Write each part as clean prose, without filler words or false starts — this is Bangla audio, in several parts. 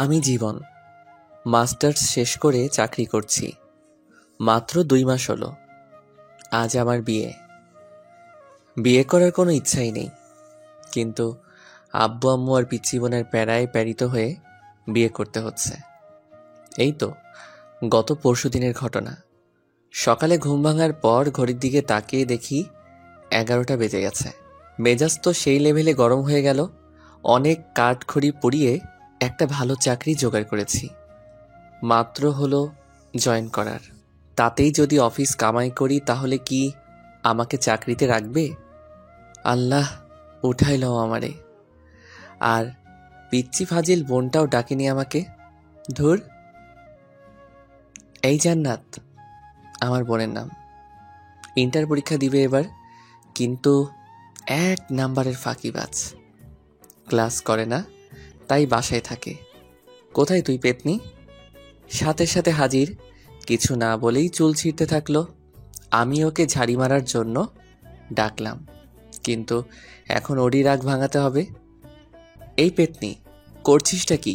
আমি জীবন মাস্টার্স শেষ করে চাকরি করছি। মাত্র 2 মাস হলো। আজ আমার বিয়ে। বিয়ে করার কোনো ইচ্ছাই নেই, কিন্তু আব্বু আম্মু আর পিচ্চি বোনের প্যারায় প্যারিত হয়ে বিয়ে করতে হচ্ছে। এই তো গত পরশুদিনের ঘটনা। সকালে ঘুম ভাঙার পর ঘড়ির দিকে তাকিয়ে দেখি 11টা বেজে গেছে। মেজাজ তো সেই লেভেলে গরম হয়ে গেল। অনেক কাঠখড়ি পুড়িয়ে একটা ভালো চাকরি জোগাড় করেছি। মাত্র হলো জয়েন করার। তাতেই যদি অফিস কামাই করি তাহলে কি আমাকে চাকরিতে রাখবে? আল্লাহ উঠাইল আমারে। আর পিচ্চি ফাজিল বোনটাও ডাকেনি আমাকে। ধুর। এই জান্নাত আমার বোনের নাম। ইন্টার পরীক্ষা দিবে এবার, কিন্তু 1 নাম্বারের ফাঁকিবাজ। ক্লাস করে না, তাই বাসায় থাকে। কোথায় তুই পেতনি? সাথে সাথে হাজির। কিছু না বলেই চুল ছিঁড়তে থাকলো। আমি ওকে ঝাড়ি মারার জন্য ডাকলাম, কিন্তু এখন ওরই রাগ ভাঙাতে হবে। এই পেতনি, করছিসটা কি?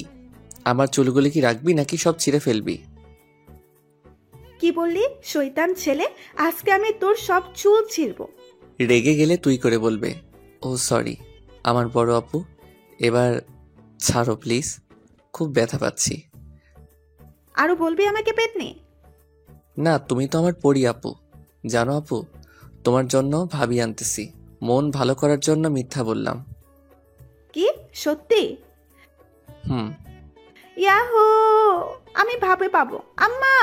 আমার চুলগুলি কি রাখবি নাকি সব ছিঁড়ে ফেলবি? কি বললি শয়তান ছেলে? আজকে আমি তোর সব চুল ছিঁড়বো। রেগে গেলে তুই করে বলবে। ও সরি আমার বড় আপু, এবার ছাড়ো প্লিজ, খুব ব্যথা পাচ্ছি। আরো বলবি আমাকে পেতনি? না, তুমি তো আমার পরি আপু। জানো আপু, তোমার জন্য ভাবি আনতেছি। মন ভালো করার জন্য মিথ্যা বললাম। কি সত্যি? হুম। ইয়াহু, আমি ভাবে পাবো আম্মা।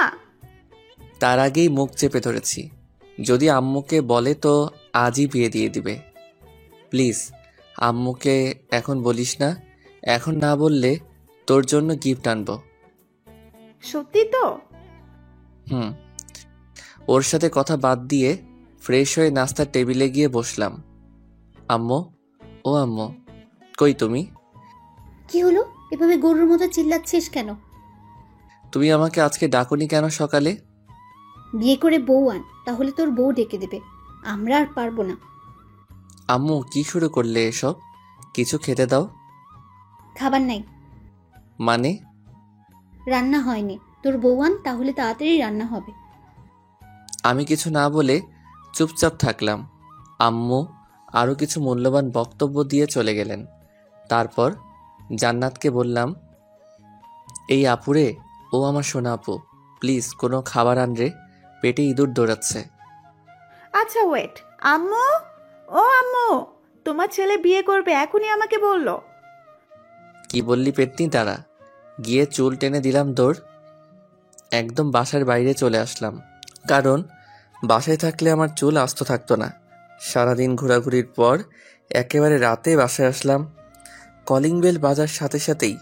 তার আগেই মুখ চেপে ধরেছি। যদি আম্মুকে বলে তো আজই বিয়ে দিয়ে দিবে। প্লিজ আম্মুকে এখন বলিস না। এখন না বললে তোর জন্য গিফট আনবো। সত্যি তো? হুম। ওর সাথে কথা বাদ দিয়ে ফ্রেশ হয়ে নাস্তার টেবিলে গিয়ে বসলাম। আম্মু, ও আম্মু, কই তুমি? কি হলো? এভাবে গরুর মতো চিল্লাচ্ছিস কেন? তুমি আমাকে আজকে ডাকোনি কেন সকালে? বিয়ে করে বউ আন, তাহলে তোর বউ ডেকে দেবে। আমরা আর পারবো না। আম্মু কি শুরু করলে এসব? কিছু খেতে দাও। খাবার নাই। মানে? রান্না হয়নি, তোর বউ আন, তাহলে তাড়াতাড়ি রান্না হবে। আমি কিছু না বলে চুপচাপ থাকলাম। আম্মু আরও কিছু মূল্যবান বক্তব্য দিয়ে চলে গেলেন। তারপর জান্নাতকে বললাম, এই আপুরে, ও আমার সোনা আপু, প্লিজ কোনো খাবার আন রে, পেটে ইঁদুর দৌড়াচ্ছে। আচ্ছা ওয়েট। আম্মু, ও আম্মু, তোমার ছেলে বিয়ে করবে এখনই আমাকে বললো। কি বললি পেতনি? তারা গিয়ে চুল টেনে দিলাম দৌড়। একদম বাসার বাইরে চলে আসলাম, কারণ বাসায় থাকলে আমার চুল আস্ত থাকতো না। সারাদিন ঘোরাঘুরির পর একেবারে রাতে বাসায় আসলাম। কলিং বেল বাজার সাথে সাথেই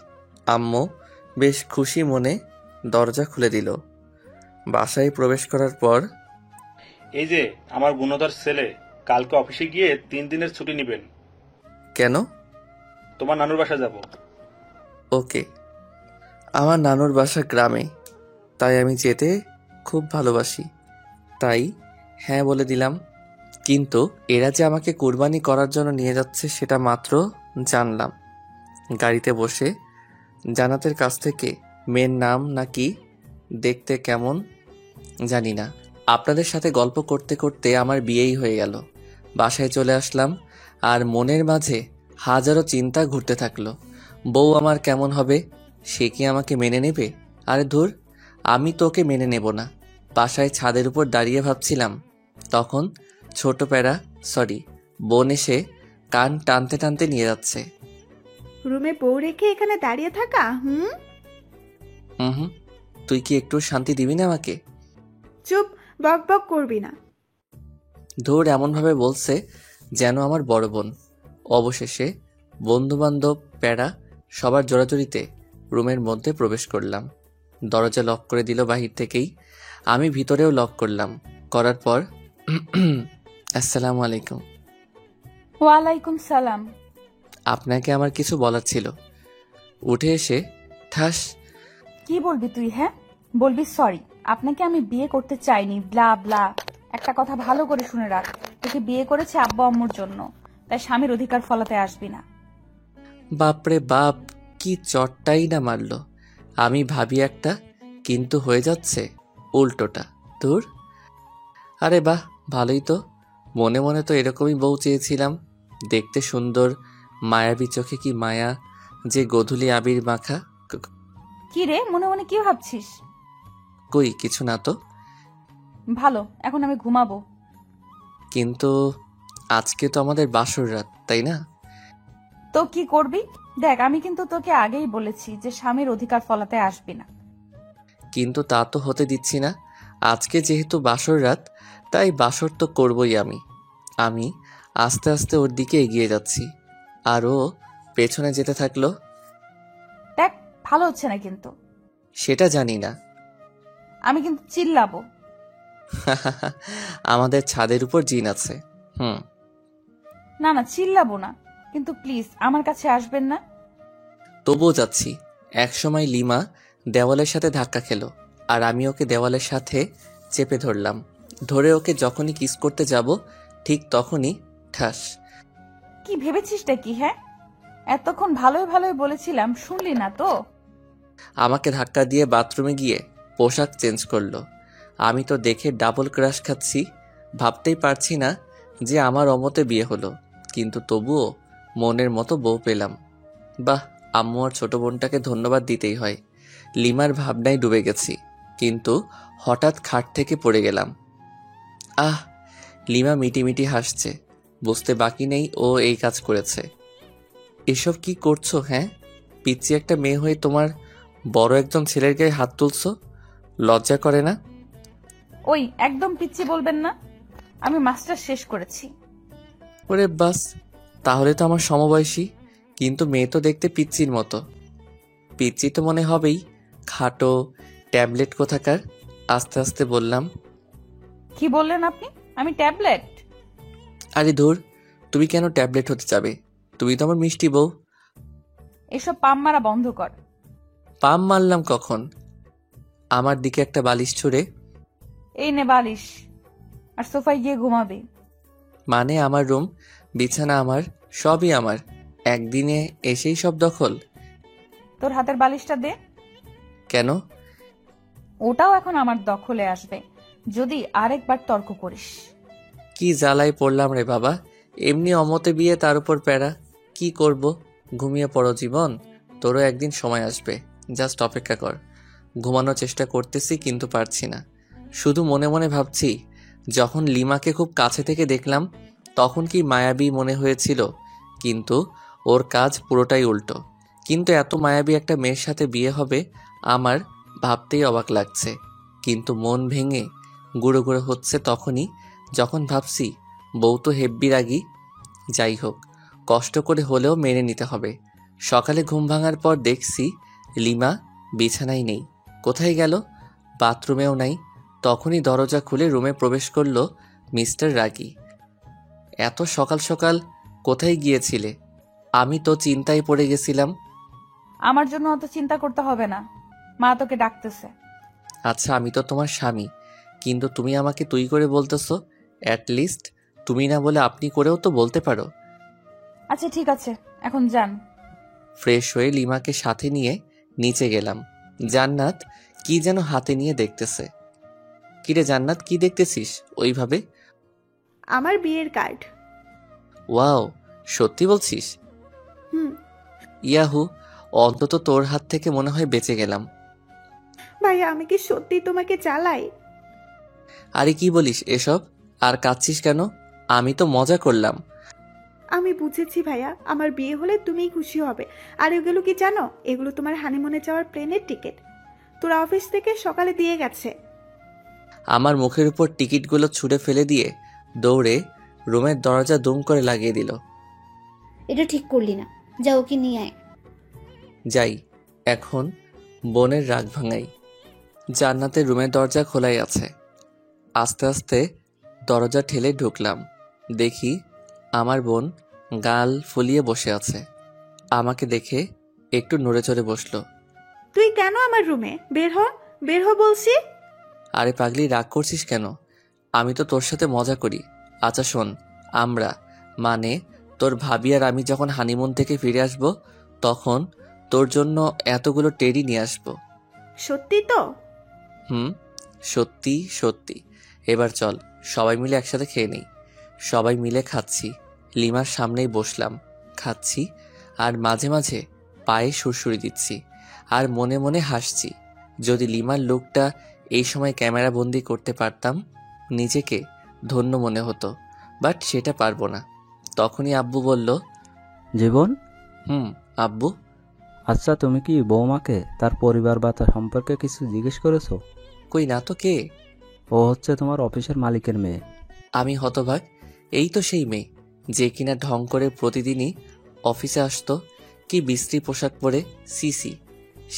আম্মু বেশ খুশি মনে দরজা খুলে দিল। বাসায় প্রবেশ করার পর, এই যে আমার গুণধর ছেলে, কালকে অফিসে গিয়ে 3 দিনের ছুটি নেবেন। কেন? তোমার নানুর বাসা যাব। ওকে। আমার নানুর বাসা গ্রামে, তাই আমি যেতে খুব ভালোবাসি। তাই হ্যাঁ বলে দিলাম। কিন্তু এরা যে আমাকে কুরবানি করার জন্য নিয়ে যাচ্ছে সেটা মাত্র জানলাম। গাড়িতে বসে জান্নাতের কাছ থেকে মেয়ের নাম নাকি দেখতে কেমন জানি না, আপনাদের সাথে গল্প করতে করতে আমার বিয়েই হয়ে গেল। বাসায় চলে আসলাম, আর মনের মাঝে হাজারো চিন্তা ঘুরতে থাকলো। বউ আমার কেমন হবে? সে কি আমাকে মেনে নেবে? আরে ধুর, আমি তোকে মেনে নেব না। বাসায় ছাদের উপর দাঁড়িয়ে ভাবছিলাম, তখন ছোট প্যারা বোন এসে কান টানতে টানতে নিয়ে যাচ্ছে। রুমে বউ রেখে এখানে দাঁড়িয়ে থাকা? হুম হুম। তুই কি একটু শান্তি দিবি না আমাকে? চুপ, বক বক করবি না। ধুর, এমনভাবে বলছে যেন আমার বড় বোন। অবশেষে বন্ধুবান্ধব প্যারা সবার জোরাজুরিতে রুমের মধ্যে প্রবেশ করলাম। দরজা লক করে দিল বাহির থেকেই। আমি ভিতরেও লক করলাম। করার পর আসসালামু আলাইকুম। ওয়ালাইকুম সালাম। আপনাকে আমার কিছু বলার ছিল। উঠে এসে ঠাস। কি বলবি তুই? হ্যাঁ বলবি সরি, আপনাকে আমি বিয়ে করতে চাইনি, ব্লা ব্লা। একটা কথা ভালো করে শুনে রাখ, তোকে বিয়ে করেছে আব্বু আম্মুর জন্য, তাই স্বামীর অধিকার ফলাতে আসবি না। বাপরে বাপ, কি চটটাই না মারলো। আমি ভাবি একটা, কিন্তু হয়ে যাচ্ছে উল্টোটা। তোর আরে বাহ, ভালোই তো। মনে মনে তো এরকমই বউ চেয়েছিলাম, দেখতে সুন্দর, মায়াবী চোখে কি মায়া, যে গধূলি আবির মাখা। কি রে, মনে মনে কি ভাবছিস? কই কিছু না তো। ভালো, এখন আমি ঘুমাবো। কিন্তু আজকে তো আমাদের বাসর রাত, তাই না? তো কি করবি? দেখ, আমি কিন্তু তোকে আগেই বলেছি যে স্বামীর অধিকার ফলাতে আসবি না। কিন্তু তা তো হতে দিচ্ছি না। আজকে যেহেতু বাসর রাত, তাই বাসর তো করবই আমি। আমি আস্তে আস্তে ওর দিকে এগিয়ে যাচ্ছি, আর ও পেছনে যেতে থাকলো। দেখ, ভালো হচ্ছে না কিন্তু। সেটা জানি না। আমি কিন্তু চিল্লাবো। আমাদের ছাদের উপর জিন আছে। না না, চিল্লাবো না, কিন্তু প্লিজ আমার কাছে আসবেন না। তবুও যাচ্ছি। একসময় লিমা দেওয়ালের সাথে ধাক্কা খেলো, আর আমি ওকে দেওয়ালের সাথে চেপে ধরলাম। ধরে ওকে যখনই কিস করতে যাব, ঠিক তখনই ঠাস। কি ভেবেছিসটা কি? হ্যাঁ, এতক্ষণ ভালোই ভালোই বলেছিলাম, শুনলি না তো? আমাকে ধাক্কা দিয়ে বাথরুমে গিয়ে পোশাক চেঞ্জ করলো। আমি তো দেখে ডাবল ক্রাশ খাচ্ছি। ভাবতেই পারছি না যে আমার অমতে বিয়ে হলো, কিন্তু তবুও মনের মতো বউ পেলাম। বাহ, আম্মু আর ছোট বোনটাকে ধন্যবাদ দিতেই হয়। লিমার ভাবনায় ডুবে গেছি, কিন্তু হঠাৎ খাট থেকে পড়ে গেলাম। আহ! লিমা মিটিমিটি হাসছে। বুঝতে বাকি নেই ও এই কাজ করেছে। এসব কি করছো? হ্যাঁ, পিচ্ছি একটা মেয়ে হয়ে তোমার বড় একজন ছেলের গায়ে হাত তুলছো, লজ্জা করে না? ওই, একদম পিচ্ছি বলবেন না। আমি মাস্টার শেষ করেছি। ওরে বাস, তাহলে তো আমার সমবয়সী, কিন্তু মেয়ে তো দেখতে পিচ্চির মতো। পিচ্চি তো মনে হবেই, খাটো ট্যাবলেট কোথাকার। আস্তে আস্তে বললাম। কি বললেন আপনি? আমি ট্যাবলেট? আরে ধুর, তুমি কেন ট্যাবলেট হতে যাবে? তুমি তো আমার মিষ্টি বউ। এসব পাম মারা বন্ধ কর। পাম মারলাম কখন? আমার দিকে একটা বালিশ ছুঁড়ে। এই নে বালিশ, আর সোফায় গিয়ে ঘুমাবে। মানে আমার রুম, বিছানা আমার, সবই আমার। একদিনে এসেই সব দখল? তোর হাতের বালিশটা দে। কেন? ওটাও এখন আমার দখলে আসবে যদি আরেকবার তর্ক করিস। কি জ্বালায় পড়লাম রে বাবা। এমনি অমতে বিয়ে, তার উপর প্যারা। কি করব? ঘুমিয়ে পড়ো জীবন, তোরও একদিন সময় আসবে। জাস্ট অপেক্ষা কর। ঘুমানোর চেষ্টা করতেছি, কিন্তু পারছি না। শুধু মনে মনে ভাবছি, যখন লিমাকে খুব কাছে থেকে দেখলাম তখন কি মায়াবী মনে হয়েছিল, কিন্তু ওর কাজ পুরোটাই উল্টো। কিন্তু এত মায়াবী একটা মেয়ের সাথে বিয়ে হবে আমার, ভাবতেই অবাক লাগছে। কিন্তু মন ভেঙে গুঁড়ো গুঁড়ো হচ্ছে তখনই, যখন ভাবছি বউ তো হেব্বি রাগী। যাই হোক, কষ্ট করে হলেও মেনে নিতে হবে। সকালে ঘুম ভাঙার পর দেখছি লিমা বিছানায় নেই। কোথায় গেল? বাথরুমেও নাই। তখনই দরজা খুলে রুমে প্রবেশ করলো মিস্টার রাগী। এত সকাল সকাল কোথায় গিয়েছিলে? আমি তো চিন্তায় পড়ে গেছিলাম। আমার জন্য অত চিন্তা করতে হবে না, মা তোকে ডাকতেছে। আচ্ছা, আমি তো তোমার স্বামী, কিন্তু তুমি আমাকে তুই করে বলতেছো। অ্যাটলিস্ট তুমি না বলে আপনি করেও তো বলতে পারো। আচ্ছা ঠিক আছে, এখন যান। ফ্রেশ হয়ে লিমাকে সাথে নিয়ে নিচে গেলাম। জান্নাত কি যেন হাতে নিয়ে দেখতেছে। কিরে জান্নাত, কি দেখতেছিস ওইভাবে? আমার বিয়ের কার্ড। ওয়াও, সত্যি বলছিস? হুম। ইয়াহু, অন্তত তোর হাত থেকে মনে হয় বেঁচে গেলাম। ভাইয়া, আমি কি সত্যি তোমাকে চালাই? আরে কি বলিস এসব? আর কাঁদছিস কেন? আমি তো মজা করলাম। আমি বুঝেছি ভাইয়া, আমার বিয়ে হলে তুমিই খুশি হবে। আর এগুলো কি জানো? এগুলো তোমার হানিমুনে যাওয়ার প্লেনের টিকিট। তোর অফিস থেকে সকালে দিয়ে গেছে। আমার মুখের উপর টিকিটগুলো ছুঁড়ে ফেলে দিয়ে দৌড়ে রুমের দরজা দুম করে লাগিয়ে দিল। এটা ঠিক করলি না, যা ওকে নিয়ে আয়। যাই, এখন বোনের রাগ ভাঙাই। জান্নাতের রুমের দরজা খোলাই আছে। আস্তে আস্তে দরজা ঠেলে ঢুকলাম। দেখি আমার বোন গাল ফুলিয়ে বসে আছে। আমাকে দেখে একটু নড়ে চড়ে বসলো। তুই কেন আমার রুমে? বের হ, বের হ বলছি। আরে পাগলি, রাগ করছিস কেন? আমি তো তোর সাথে মজা করি। আচ্ছা শোন, আমরা মানে তোর ভাবি আর আমি যখন হানিমুন থেকে ফিরে আসব, তখন তোর জন্য এতগুলো টেডি নিয়ে আসবো। সত্যি তো? হুম, সত্যি সত্যি। এবার চল সবাই মিলে একসাথে খেয়ে নেই। সবাই মিলে খাচ্ছি, লিমার সামনেই বসলাম, খাচ্ছি আর মাঝে মাঝে পায়ে সুরসুরি দিচ্ছি আর মনে মনে হাসছি। যদি লিমার লুকটা এই সময় ক্যামেরা বন্দি করতে পারতাম নিজেকে ধন্য মনে হতো, বাট সেটা পারবো না। তখনই আব্বু বলল, জীবন, আব্বু। আচ্ছা তুমি কি বৌমাকে তার পরিবার বা তার সম্পর্কে কিছু জিজ্ঞেস করেছো? কই না তো, কে? ও হচ্ছে তোমার অফিসের মালিকের মেয়ে। আমি হতবাক। এই তো সেই মেয়ে যে কিনা ঢং করে প্রতিদিনই অফিসে আসতো। কি বিশ্রী পোশাক পরে, সিসি।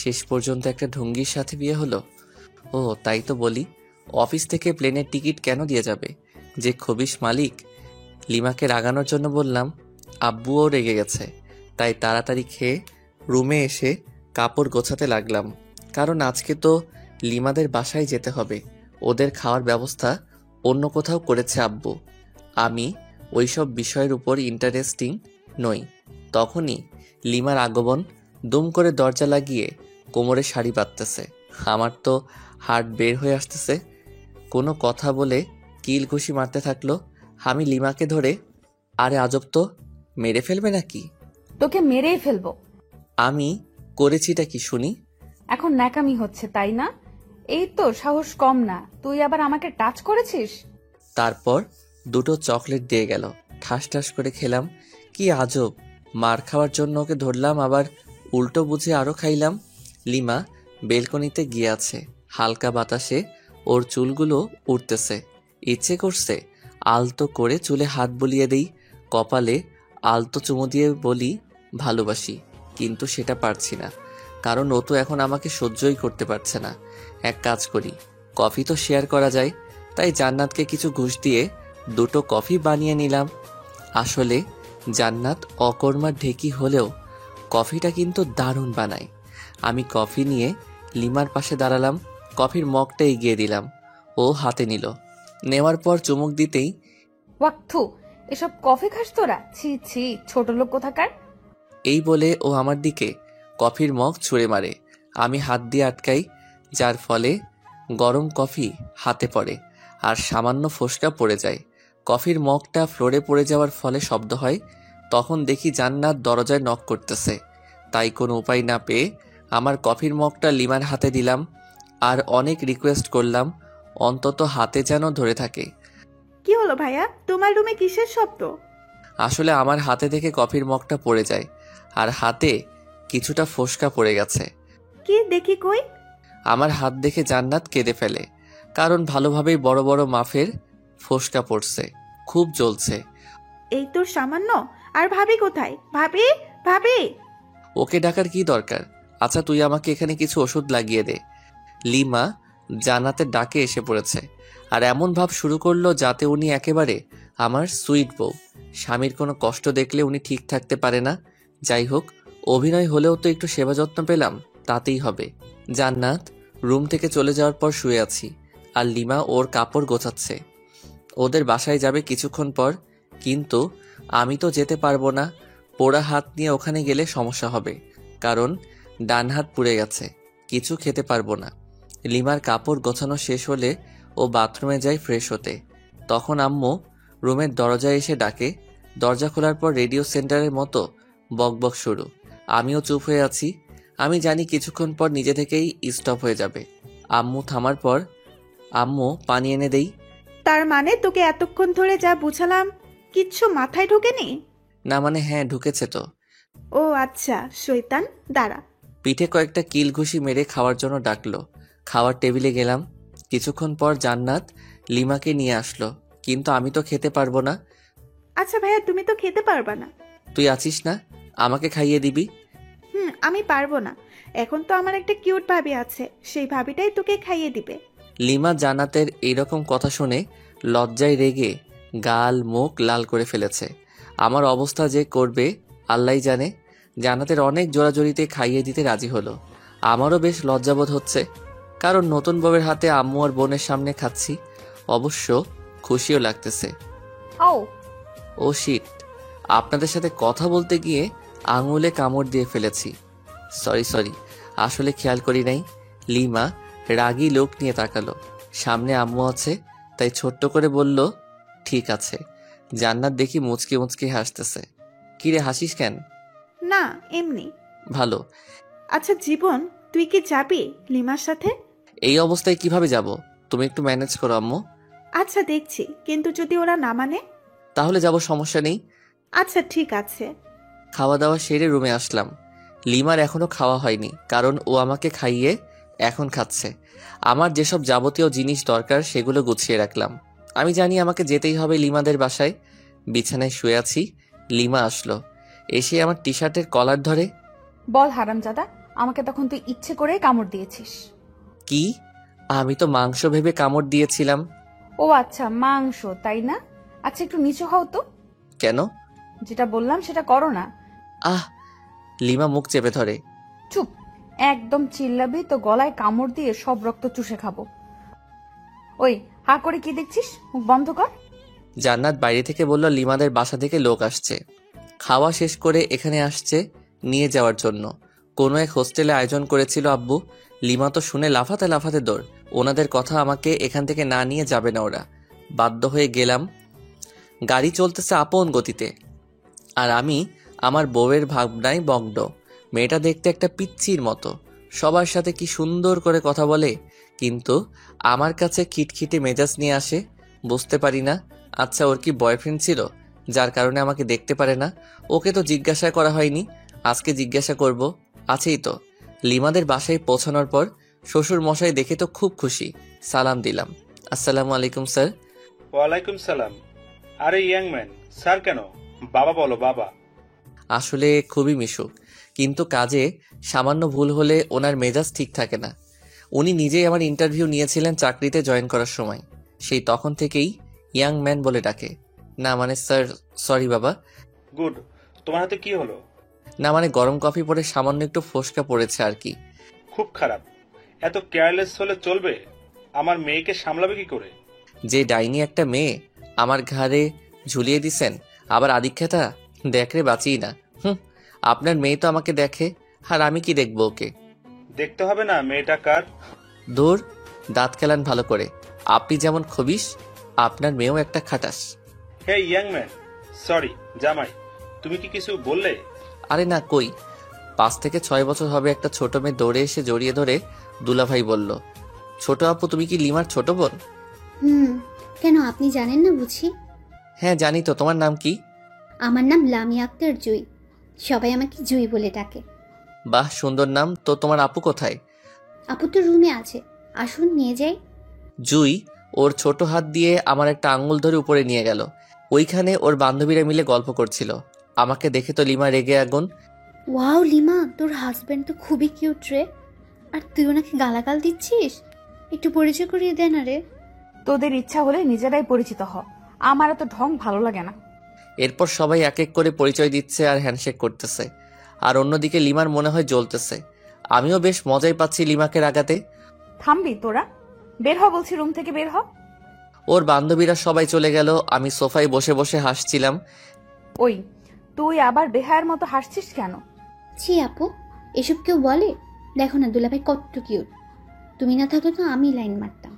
শেষ পর্যন্ত একটা ঢঙ্গির সাথে বিয়ে হলো। ও তাই তো বলি, অফিস থেকে প্লেনের টিকিট কেন দিয়ে যাবে যে খবিশ মালিক। লিমাকে রাগানোর জন্য বললাম, আব্বুও রেগে গেছে। তাই তাড়াতাড়ি খেয়ে রুমে এসে কাপড় গোছাতে লাগলাম, কারণ আজকে তো লিমাদের বাসায় যেতে হবে। ওদের খাওয়ার ব্যবস্থা অন্য কোথাও করেছে আব্বু। আমি ওইসব বিষয়ের উপর ইন্টারেস্টিং নই। তখনই লিমার আগমন। দুম করে দরজা লাগিয়ে কোমরে শাড়ি বাঁধতেছে। আমার তো হার্ট বের হয়ে আসতেছে। কোনো কথা বলে কিল ঘুষি মারতে থাকলো। আমি লিমাকে ধরে, আরে আজব তো, মেরে ফেলবে নাকি? তোকে মেরেই ফেলবো। আমি করেছিটা কি শুনি? এখন ন্যাকামি হচ্ছে তাই না? এই তো সাহস কম না, তুই আবার আমাকে টাচ করেছিস। তারপর দুটো চকলেট দিয়ে গেল, ঠাস ঠাস করে খেলাম। কি আজব, মার খাওয়ার জন্য ওকে ধরলাম, আবার উল্টো বুঝে আরো খাইলাম। লিমা বেলকনিতে গিয়ে আছে, হালকা বাতাসে ওর চুলগুলো উড়তেছে। ইচ্ছে করছে আলতো করে চুলে হাত বুলিয়ে দেই, কপালে আলতো চুমু দিয়ে বলি ভালোবাসি, কিন্তু সেটা পারছি না, কারণ ও তো এখন আমাকে সহ্যই করতে পারছে না। এক কাজ করি, কফি তো শেয়ার করা যায়। তাই জান্নাতকে কিছু ঘুষ দিয়ে দুটো কফি বানিয়ে নিলাম। আসলে জান্নাত অকর্মার ঢেকি হলেও কফিটা কিন্তু দারুণ বানায়। আমি কফি নিয়ে লিমার পাশে দাঁড়ালাম, কফির মগটা এগিয়ে দিলাম। ও হাতে নিল, নেওয়ার পর চুমুক দিতেই, ওয়াক্থু, এসব কফি খাস তোরা? ছি ছি, ছোট লোক কোথাকার। এই বলে ও আমার দিকে কফির মগ ছুঁড়ে মারে। আমি হাত দিয়ে আটকাই, যার ফলে গরম কফি হাতে পড়ে আর সামান্য ফোসকা পড়ে যায়। কফির মগটা ফ্লোরে পড়ে যাওয়ার ফলে শব্দ হয়। তখন দেখি জান্নাত দরজায় নক করতেছে। তাই কোনো উপায় না পেয়ে আমার কফির মগটা লিমার হাতে দিলাম আর অনেক রিকোয়েস্ট করলাম অন্তত হাতে যেন ধরে থাকে। কি হলো ভাইয়া, তোমার রুমে কিসের শব্দ? আসলে আমার হাতে থেকে কফির মগটা পড়ে যায় আর হাতে কিছুটা ফোসকা পড়ে গেছে। কি দেখি কই? আমার হাত দেখে জান্নাত কেঁদে ফেলে, কারণ ভালোভাবেই বড় বড় মাফের ফোসকা পড়ছে, খুব জ্বলছে। এই তোর সামান্য? আর ভাবি কোথায়? ভাবি, ভাবি। ওকে ডাকার কি দরকার? আচ্ছা তুই আমাকে এখানে কিছু ওষুধ লাগিয়ে দে। লিমা জান্নাতের ডাকে এসে পড়েছে আর এমন ভাব শুরু করলো যাতে উনি একেবারে আমার সুইট বউ। স্বামীর কোনো কষ্ট দেখলে উনি ঠিক থাকতে পারে না। যাই হোক, অভিনয় হলেও তো একটু সেবা যত্ন পেলাম, তাতেই হবে। জান্নাত রুম থেকে চলে যাওয়ার পর শুয়ে আছি আর লিমা ওর কাপড় গোছাচ্ছে। ওদের বাসায় যাবে কিছুক্ষণ পর, কিন্তু আমি তো যেতে পারবো না। পোড়া হাত নিয়ে ওখানে গেলে সমস্যা হবে, কারণ ডান হাত পুড়ে গেছে, কিছু খেতে পারবো না। লিমার কাপড় গোছানো শেষ হলে ও বাথরুমে যায় ফ্রেশ হতে। তখন আম্মু রুমের দরজায় এসে ডাকে। দরজা খোলার পর রেডিও সেন্টারের মতো বকবক শুরু। আমিও চুপ হয়ে আছি। আমি জানি কিছুক্ষণ পর নিজে থেকেই স্টপ হয়ে যাবে। আম্মু থামার পর, আম্মু পানি এনে দেই। তার মানে তোকে এতক্ষণ ধরে যা বুঝালাম কিচ্ছু মাথায় ঢোকেনি? না মানে হ্যাঁ, ঢুকেছে তো। ও আচ্ছা, শয়তান, দাঁড়া। পিঠে কয়েকটা কিল ঘুষি মেরে খাওয়ার জন্য ডাকলো। খাওয়ার টেবিলে গেলাম। কিছুক্ষণ পর জান্নাত লিমাকে নিয়ে আসলো, কিন্তু আমি তো খেতে পারবো না। আচ্ছা ভাইয়া, তুমি তো খেতে পারবা না। তুই আছিস না, আমাকে খাইয়ে দিবি। আমি পারবো না। এখন তো আমার একটা কিউট ভাবি আছে, সেই ভাবিটাই তোকে খাইয়ে দিবে। লিমা জান্নাতের এইরকম কথা শুনে লজ্জায় রেগে গাল মুখ লাল করে ফেলেছে। আমার অবস্থা যে করবে আল্লাহই জানে। জান্নাতের অনেক জোরাজোরিতে খাইয়ে দিতে রাজি হলো। আমারও বেশ লজ্জাবোধ হচ্ছে, কারণ নতুন বউয়ের হাতে আম্মু আর বোনের সামনে খাচ্ছি। অবশ্য খুশিও লাগতেছে। ও শিট, আপনাদের সাথে কথা বলতে গিয়ে আঙুলে কামড় দিয়ে ফেলেছি। সরি, আসলে খেয়াল করি নাই। লিমা রাগী লোক নিয়ে তাকালো। সামনে আম্মু আছে, তাই ছোট্ট করে বলল, ঠিক আছে। জান্নাত দেখি মুচকি মুচকি হাসতেছে। কিরে হাসিস কেন? না, এমনি। ভালো। আচ্ছা জীবন, তুই কি যাবি লিমার সাথে? এই অবস্থায় কিভাবে যাব? তুমি একটু ম্যানেজ করো আম্মু। আচ্ছা দেখছি, কিন্তু যদি ওরা না মানে? তাহলে যাব, সমস্যা নেই। আচ্ছা ঠিক আছে। খাওয়া দাওয়া সেরে রুমে আসলাম। লিমার এখনো খাওয়া হয়নি, কারণ ও আমাকে খাইয়ে এখন খাচ্ছে। আমার যেসব যাবতীয় জিনিস দরকার সেগুলো গুছিয়ে রাখলাম। আমি জানি আমাকে যেতেই হবে লিমাদের বাসায়। বিছানায় শুয়ে আছি, লিমা আসলো। এসে আমার টি শার্টের কলার ধরে। বল হারামজাদা, আমাকে তখন তুই ইচ্ছে করে কামড় দিয়েছিস। কি? আমি তো মাংস ভেবে কামড় দিয়েছিলাম। ও আচ্ছা, মাংস তাই না? আচ্ছা একটু নিচু হও তো। কেন? যেটা বললাম সেটা করো না। আহ! লিমা মুখ চেপে ধরে। চুপ, একদম চিল্লাবি তো গলায় কামড় দিয়ে সব রক্ত চুষে খাবো। ওই হা করে কি দেখছিস? মুখ বন্ধ কর। জান্নাত বাইরে থেকে বলল লিমাদের বাসা থেকে লোক আসছে, খাওয়া শেষ করে এখানে আসছে নিয়ে যাওয়ার জন্য। কোনো এক হোস্টেলে আয়োজন করেছিল আব্বু। লিমা তো শুনে লাফাতে লাফাতে দৌড়। ওনাদের কথা, আমাকে এখান থেকে না নিয়ে যাবে না ওরা। বাধ্য হয়ে গেলাম। গাড়ি চলতেছে আপন গতিতে, আর আমি আমার বউয়ের ভাবনায় মগ্ন। মেয়েটা দেখতে একটা পিচ্চির মতো, সবার সাথে কি সুন্দর করে কথা বলে, কিন্তু আমার কাছে খিটখিটে মেজাজ নিয়ে আসে। বুঝতে পারি না, আচ্ছা ওর কি বয়ফ্রেন্ড ছিল যার কারণে আমাকে দেখতে পারে না? ওকে তো জিজ্ঞাসা করা হয়নি, আজকে জিজ্ঞাসা করব। আছেই তো। লিমাদের বাসায় পৌঁছানোর পর শ্বশুর মশাই দেখে তো খুব খুশি। সালাম দিলাম। আসসালামু আলাইকুম স্যার। ওয়ালাইকুম সালাম। আরে ইয়াং ম্যান, স্যার কেন? বাবা বলো, বাবা। আসলে খুবই মিশুক, কিন্তু কাজে সামান্য ভুল হলে ওনার মেজাজ ঠিক থাকে না। উনি নিজেই আমার ইন্টারভিউ নিয়েছিলেন চাকরিতে জয়েন করার সময়। সেই তখন থেকেই ইয়াং ম্যান বলে ডাকে। না মানে স্যার, সরি বাবা। গুড। তোমার হাতে কি হলো? না মানে গরম কফি পরে সামান্য একটু ফোসকা পড়েছে আর কি। খুব খারাপ। এত কেয়ারলেস হলে চলবে? আমার মেয়েকে সামলাবে কি করে? যে ডাইনি একটা মেয়ে আমার ঘাড়ে ঝুলিয়ে দিছেন, আবার আদিক্ষেতা। দেখরে বাঁচিই না। আপনার মেয়ে তো আমাকে দেখে, আর আমি কি দেখবো ওকে? দেখতে হবে না মেয়েটা কার। দূর, দাঁত খেলান ভালো করে। আপনি যেমন খবিস, আপনার মেয়েও একটা খাটাস। হে ইয়াং ম্যান, সরি জামাই, তুমি কি কিছু বললে? আরে না, কই। 5 থেকে 6 বছর হবে একটা ছোট মেয়ে দৌড়ে এসে জড়িয়ে ধরে দুলাভাই বলল, ছোট আপু তুমি কি লিমার ছোট বোন? কেন আপনি জানেন না বুঝি? হ্যাঁ জানি তো, তোমার নাম কি? আমার নাম লামিয়া আক্তার জুই। সবাই আমাকে জুই বলে ডাকে। বাহ, সুন্দর নাম তো। তোমার আপু কোথায়? আপু তো রুমে আছে, আসুন নিয়ে যাই। জুই ওর ছোট হাত দিয়ে আমার একটা আঙ্গুল ধরে উপরে নিয়ে গেল। ওইখানে ওর বান্ধবীরা মিলে গল্প করছিল। আমাকে দেখে তো লিমা রেগে আগুন। ওয়াও লিমা, তোর হাজবেন্ড তো খুবই কিউট রে। আর তুই ওনাকে গালাগাল দিচ্ছিস? একটু পরিচয় করিয়ে দে না রে। তোদের ইচ্ছা হলে নিজেরাই পরিচিত হ, আমার এত ঢং ভালো লাগে না। এরপর সবাই এক এক করে পরিচয় দিচ্ছে আর হ্যান্ডশেক করতেছে, আর অন্যদিকে লিমার মনে হয় জ্বলতেছে। আমিও বেশ মজাই পাচ্ছি লিমাকে রাগাতে। থামবি তোরা? বের হ বলছি, রুম থেকে বের হ। ওর বান্ধবীরা সবাই চলে গেল, আমি সোফায় বসে বসে হাসছিলাম। ওই তুই আবার বেহায়ের মতো হাসছিস কেন? ছি আপু, এসব কেউ বলে? দেখো না দুলাভাই কত কিউট। তুমি না থাকলে তো আমি লাইন মারতাম।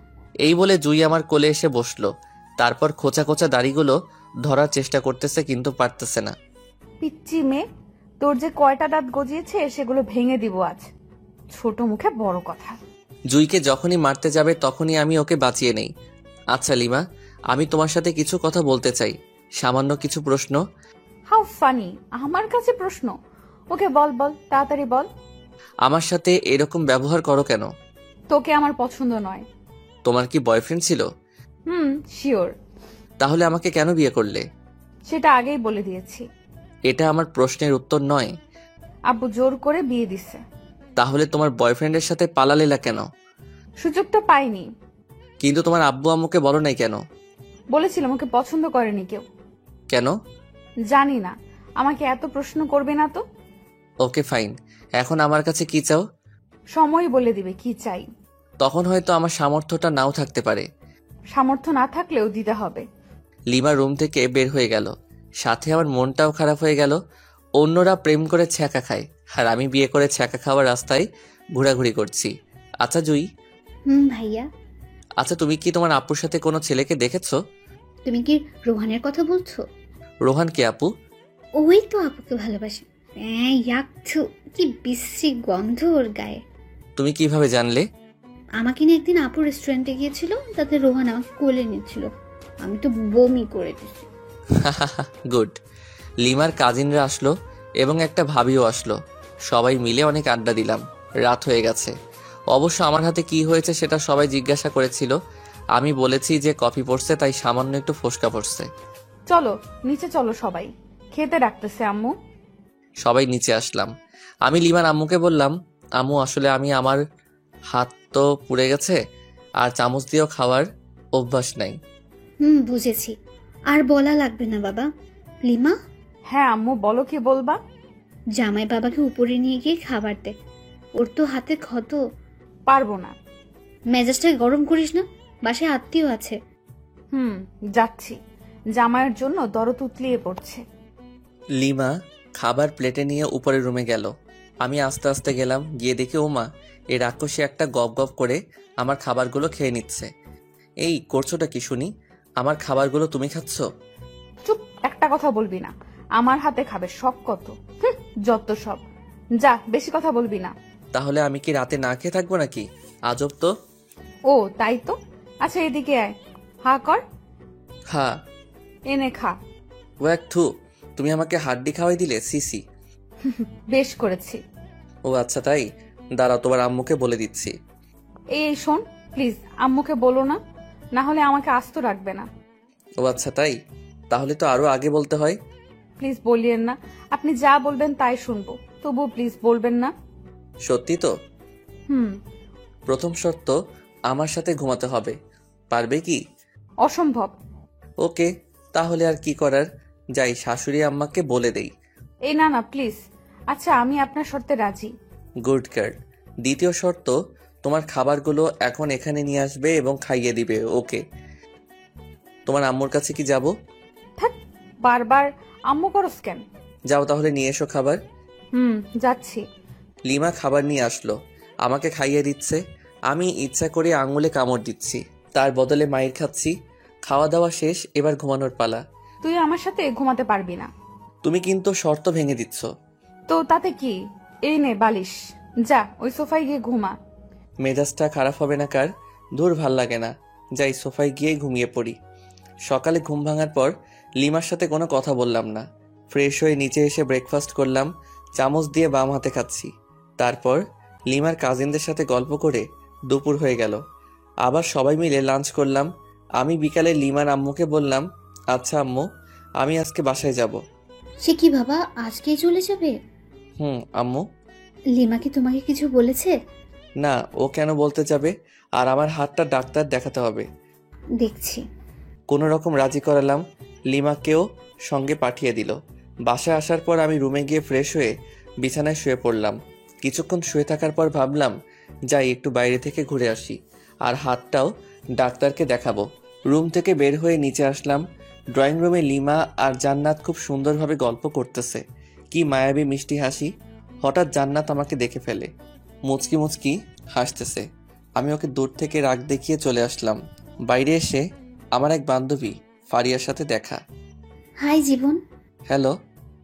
এই বলে জুই আমার কোলে এসে বসলো। তারপর খোঁচা খোঁচা দাড়িগুলো ধরার চেষ্টা করতেছে, কিন্তু পারতেছে না। পিচ্চি মেয়ে, তোর যে কয়টা দাঁত গজিয়েছে সেগুলো ভেঙে দিব আজ। ছোট মুখে বড় কথা। জুইকে যখনই মারতে যাবে তখনই আমি ওকে বাঁচিয়ে নেই। আচ্ছা লিমা, আমি তোমার সাথে কিছু কথা বলতে চাই, সামান্য কিছু প্রশ্ন। হাউ ফানি, আমার কাছে প্রশ্ন? ওকে বল বল, তাড়াতাড়ি বল। আমার সাথে এরকম ব্যবহার করো কেন? তোকে আমার পছন্দ নয়। তোমার কি বয়ফ্রেন্ড ছিল? শিওর। তাহলে আমাকে কেন বিয়ে করলে? সেটা আগেই বলে দিয়েছি। এটা আমার প্রশ্নের উত্তর নয়। আব্বু জোর করে বিয়ে দিছে। তাহলে তোমার বয়ফ্রেন্ডের সাথে পালালেলা কেন? সুযোগ তো পাইনি। কিন্তু তোমার আব্বু আম্মুকে বলো নাই কেন? বলেছিলাম, ওকে পছন্দ করেনি কেউ। কেন? জানি না, আমাকে এত প্রশ্ন করবে না তো। ওকে ফাইন, এখন আমার কাছে কি চাও? সময় বলে দিবে কি চাই। তখন হয়তো আমার সামর্থ্যটা নাও থাকতে পারে। সামর্থ্য না থাকলেও দিতে হবে। লিমা রুম থেকে বের হয়ে গেল, সাথে আমার মনটাও খারাপ হয়ে গেল। অন্যরা প্রেম করে ছ্যাঁকা খায়, আর আমি বিয়ে করে ছ্যাঁকা খাওয়ার রাস্তায় ঘোরাঘুরি করছি। আচ্ছা জুই, ভাইয়া। আচ্ছা তুমি কি তোমার আপুর সাথে কোনো ছেলেকে দেখেছো? তুমি কি রোহানের কথা বলছো? রোহান কে আপু? ওই তো আপুকে ভালোবাসে। ইয়াকছু, কি বিশ্রী গন্ধ ওর গায়ে। তুমি কিভাবে জানলে? আমাকে নিয়ে একদিন আপু রেস্টুরেন্টে গিয়েছিল, তাতে রোহান আমাকে কোলে নিচ্ছিল, আমি তো বমি করে দিচ্ছি। গুড। লিমার কাজিনরা আসলো এবং একটা ভাবিও আসলো। সবাই মিলে অনেক আড্ডা দিলাম। রাত হয়ে গেছে। অবশ্য আমার হাতে কি হয়েছে সেটা সবাই জিজ্ঞাসা করেছিল। আমি বলেছি যে কফি পড়ছে, তাই সামান্য একটু ফোসকা পড়ছে। চলো নিচে চলো, সবাই খেতে ডাকতেছে আম্মু। সবাই নিচে আসলাম। আমি লিমার আম্মুকে বললাম, আম্মু আসলে আমার হাত তো পুড়ে গেছে, আর চামচ দিয়েও খাওয়ার অভ্যাস নাই। বুঝেছি, আর বলা লাগবে না বাবা। লিমা, হ্যাঁ আম্মু, বলো কি বলবা? জামাই বাবাকে উপরে নিয়ে গিয়ে খাবার দে, ওর তো হাতে ক্ষত। পারবো না। মেজাজটা গরম করিস না, বাসায় আত্মীয় আছে। যাচ্ছি। জামাইয়ের জন্য দরদ উতলিয়ে পড়ছে। লিমা খাবার প্লেটে নিয়ে উপরের রুমে গেল। আমি আস্তে আস্তে গেলাম, গিয়ে দেখি ওমা এই রাক্ষসী একটা গপ গপ করে আমার খাবারগুলো খেয়ে নিচ্ছে। এই করছোটা কি শুনি? আমার খাবারগুলো তুমি খাচ্ছ? চুপ, একটা কথা বলবি না। আমার হাতে খাবে, শখ কত। যত সব। যা, বেশি কথা বলবি না। তাহলে আমি কি রাতে না খেয়ে থাকবো নাকি? আজব তো। ও তাই তো। আচ্ছা এদিকে আয়, হা কর। হ্যাঁ। এনে খা। ও এক থু, তুমি আমাকে হাড্ডি খাওয়াই দিলে, সিসি। বেশ করেছি। ও আচ্ছা তাই, দাঁড়াও তোমার আম্মুকে বলে দিচ্ছি। এই শোন, প্লিজ আম্মুকে বলো না, না হলে আমাকে আস্ত রাখবে না। ও আচ্ছা তাই, তাহলে তো আরো আগে বলতে হয়। প্লিজ বলিয়েন না, আপনি যা বলবেন তাই শুনবো, তবুও প্লিজ বলবেন না। সত্যি তো? হুম। প্রথম শর্ত, আমার সাথে ঘুমাতে হবে। পারবে কি? অসম্ভব। ওকে, তাহলে আর কি করার, যাই শাশুড়ি আম্মাকে বলে দেই। এই না না প্লিজ। আচ্ছা আমি আপনার শর্তে রাজি। Good girl. দ্বিতীয় শর্ত, তোমার খাবারগুলো এখন এখানে নিয়ে আসবে এবং খাইয়ে দিবে। ওকে। তোমার আম্মুর কাছে কি যাব? থাক, বারবার আম্মু করস কেন? যাও তাহলে নিয়ে এসো খাবার। যাচ্ছি। লিমা খাবার নিয়ে আসলো, আমাকে খাইয়ে দিচ্ছে। আমি ইচ্ছা করে আঙুলে কামড় দিচ্ছি, তার বদলে মায়ের খাচ্ছি। খাওয়া দাওয়া শেষ, এবার ঘুমানোর পালা। তুই আমার সাথে ঘুমাতে পারবি না। তুমি কিন্তু শর্ত ভেঙে দিচ্ছ। তো তাতে কি, এই নে বালিশ, যা ওই সোফায় গিয়ে ঘুমা। মেজাজটা খারাপ হবে না কার? দূর ভাল লাগে না, যাই সোফায় গিয়ে ঘুমিয়ে পড়ি। সকালে ঘুম ভাঙার পর লিমার সাথে কোনো কথা বললাম না। ফ্রেশ হয়ে নিচে এসে ব্রেকফাস্ট করলাম, চামচ দিয়ে বাম হাতে খাচ্ছি। তারপর লিমার কাজিনদের সাথে গল্প করে দুপুর হয়ে গেল। আবার সবাই মিলে লাঞ্চ করলাম। আমি বিকালে লিমার আম্মুকে বললাম, আচ্ছা আম্মু, আমি আজকে বাসায় যাব। সে কি বাবা, আজকেই চলে যাবে? আম্মু। লিমা কি তোমাকে কিছু বলেছে? না, ও কেন বলতে যাবে? আর আমার হাতটা ডাক্তার দেখাতে হবে। দেখছি। কোনো রকম রাজি করালাম, লিমাকেও সঙ্গে পাঠিয়ে দিল। বাসায় আসার পর আমি রুমে গিয়ে ফ্রেশ হয়ে বিছানায় শুয়ে পড়লাম। কিছুক্ষণ শুয়ে থাকার পর ভাবলাম যাই একটু বাইরে থেকে ঘুরে আসি, আর হাতটাও ডাক্তারকে দেখাবো। রুম থেকে বের হয়ে নিচে আসলাম। ড্রয়িং রুমে লিমা আর জান্নাত খুব সুন্দরভাবে গল্প করতেছে। কি মায়াবী মিষ্টি হাসি। হঠাৎ জান্নাত আমাকে দেখে ফেলে, মুচকি মুচকি হাসতেছে। আমি ওকে দূর থেকে রাগ দেখিয়ে চলে আসলাম। বাইরে এসে আমার এক বান্ধবী ফারিয়ার সাথে দেখা। High Jibon. হ্যালো,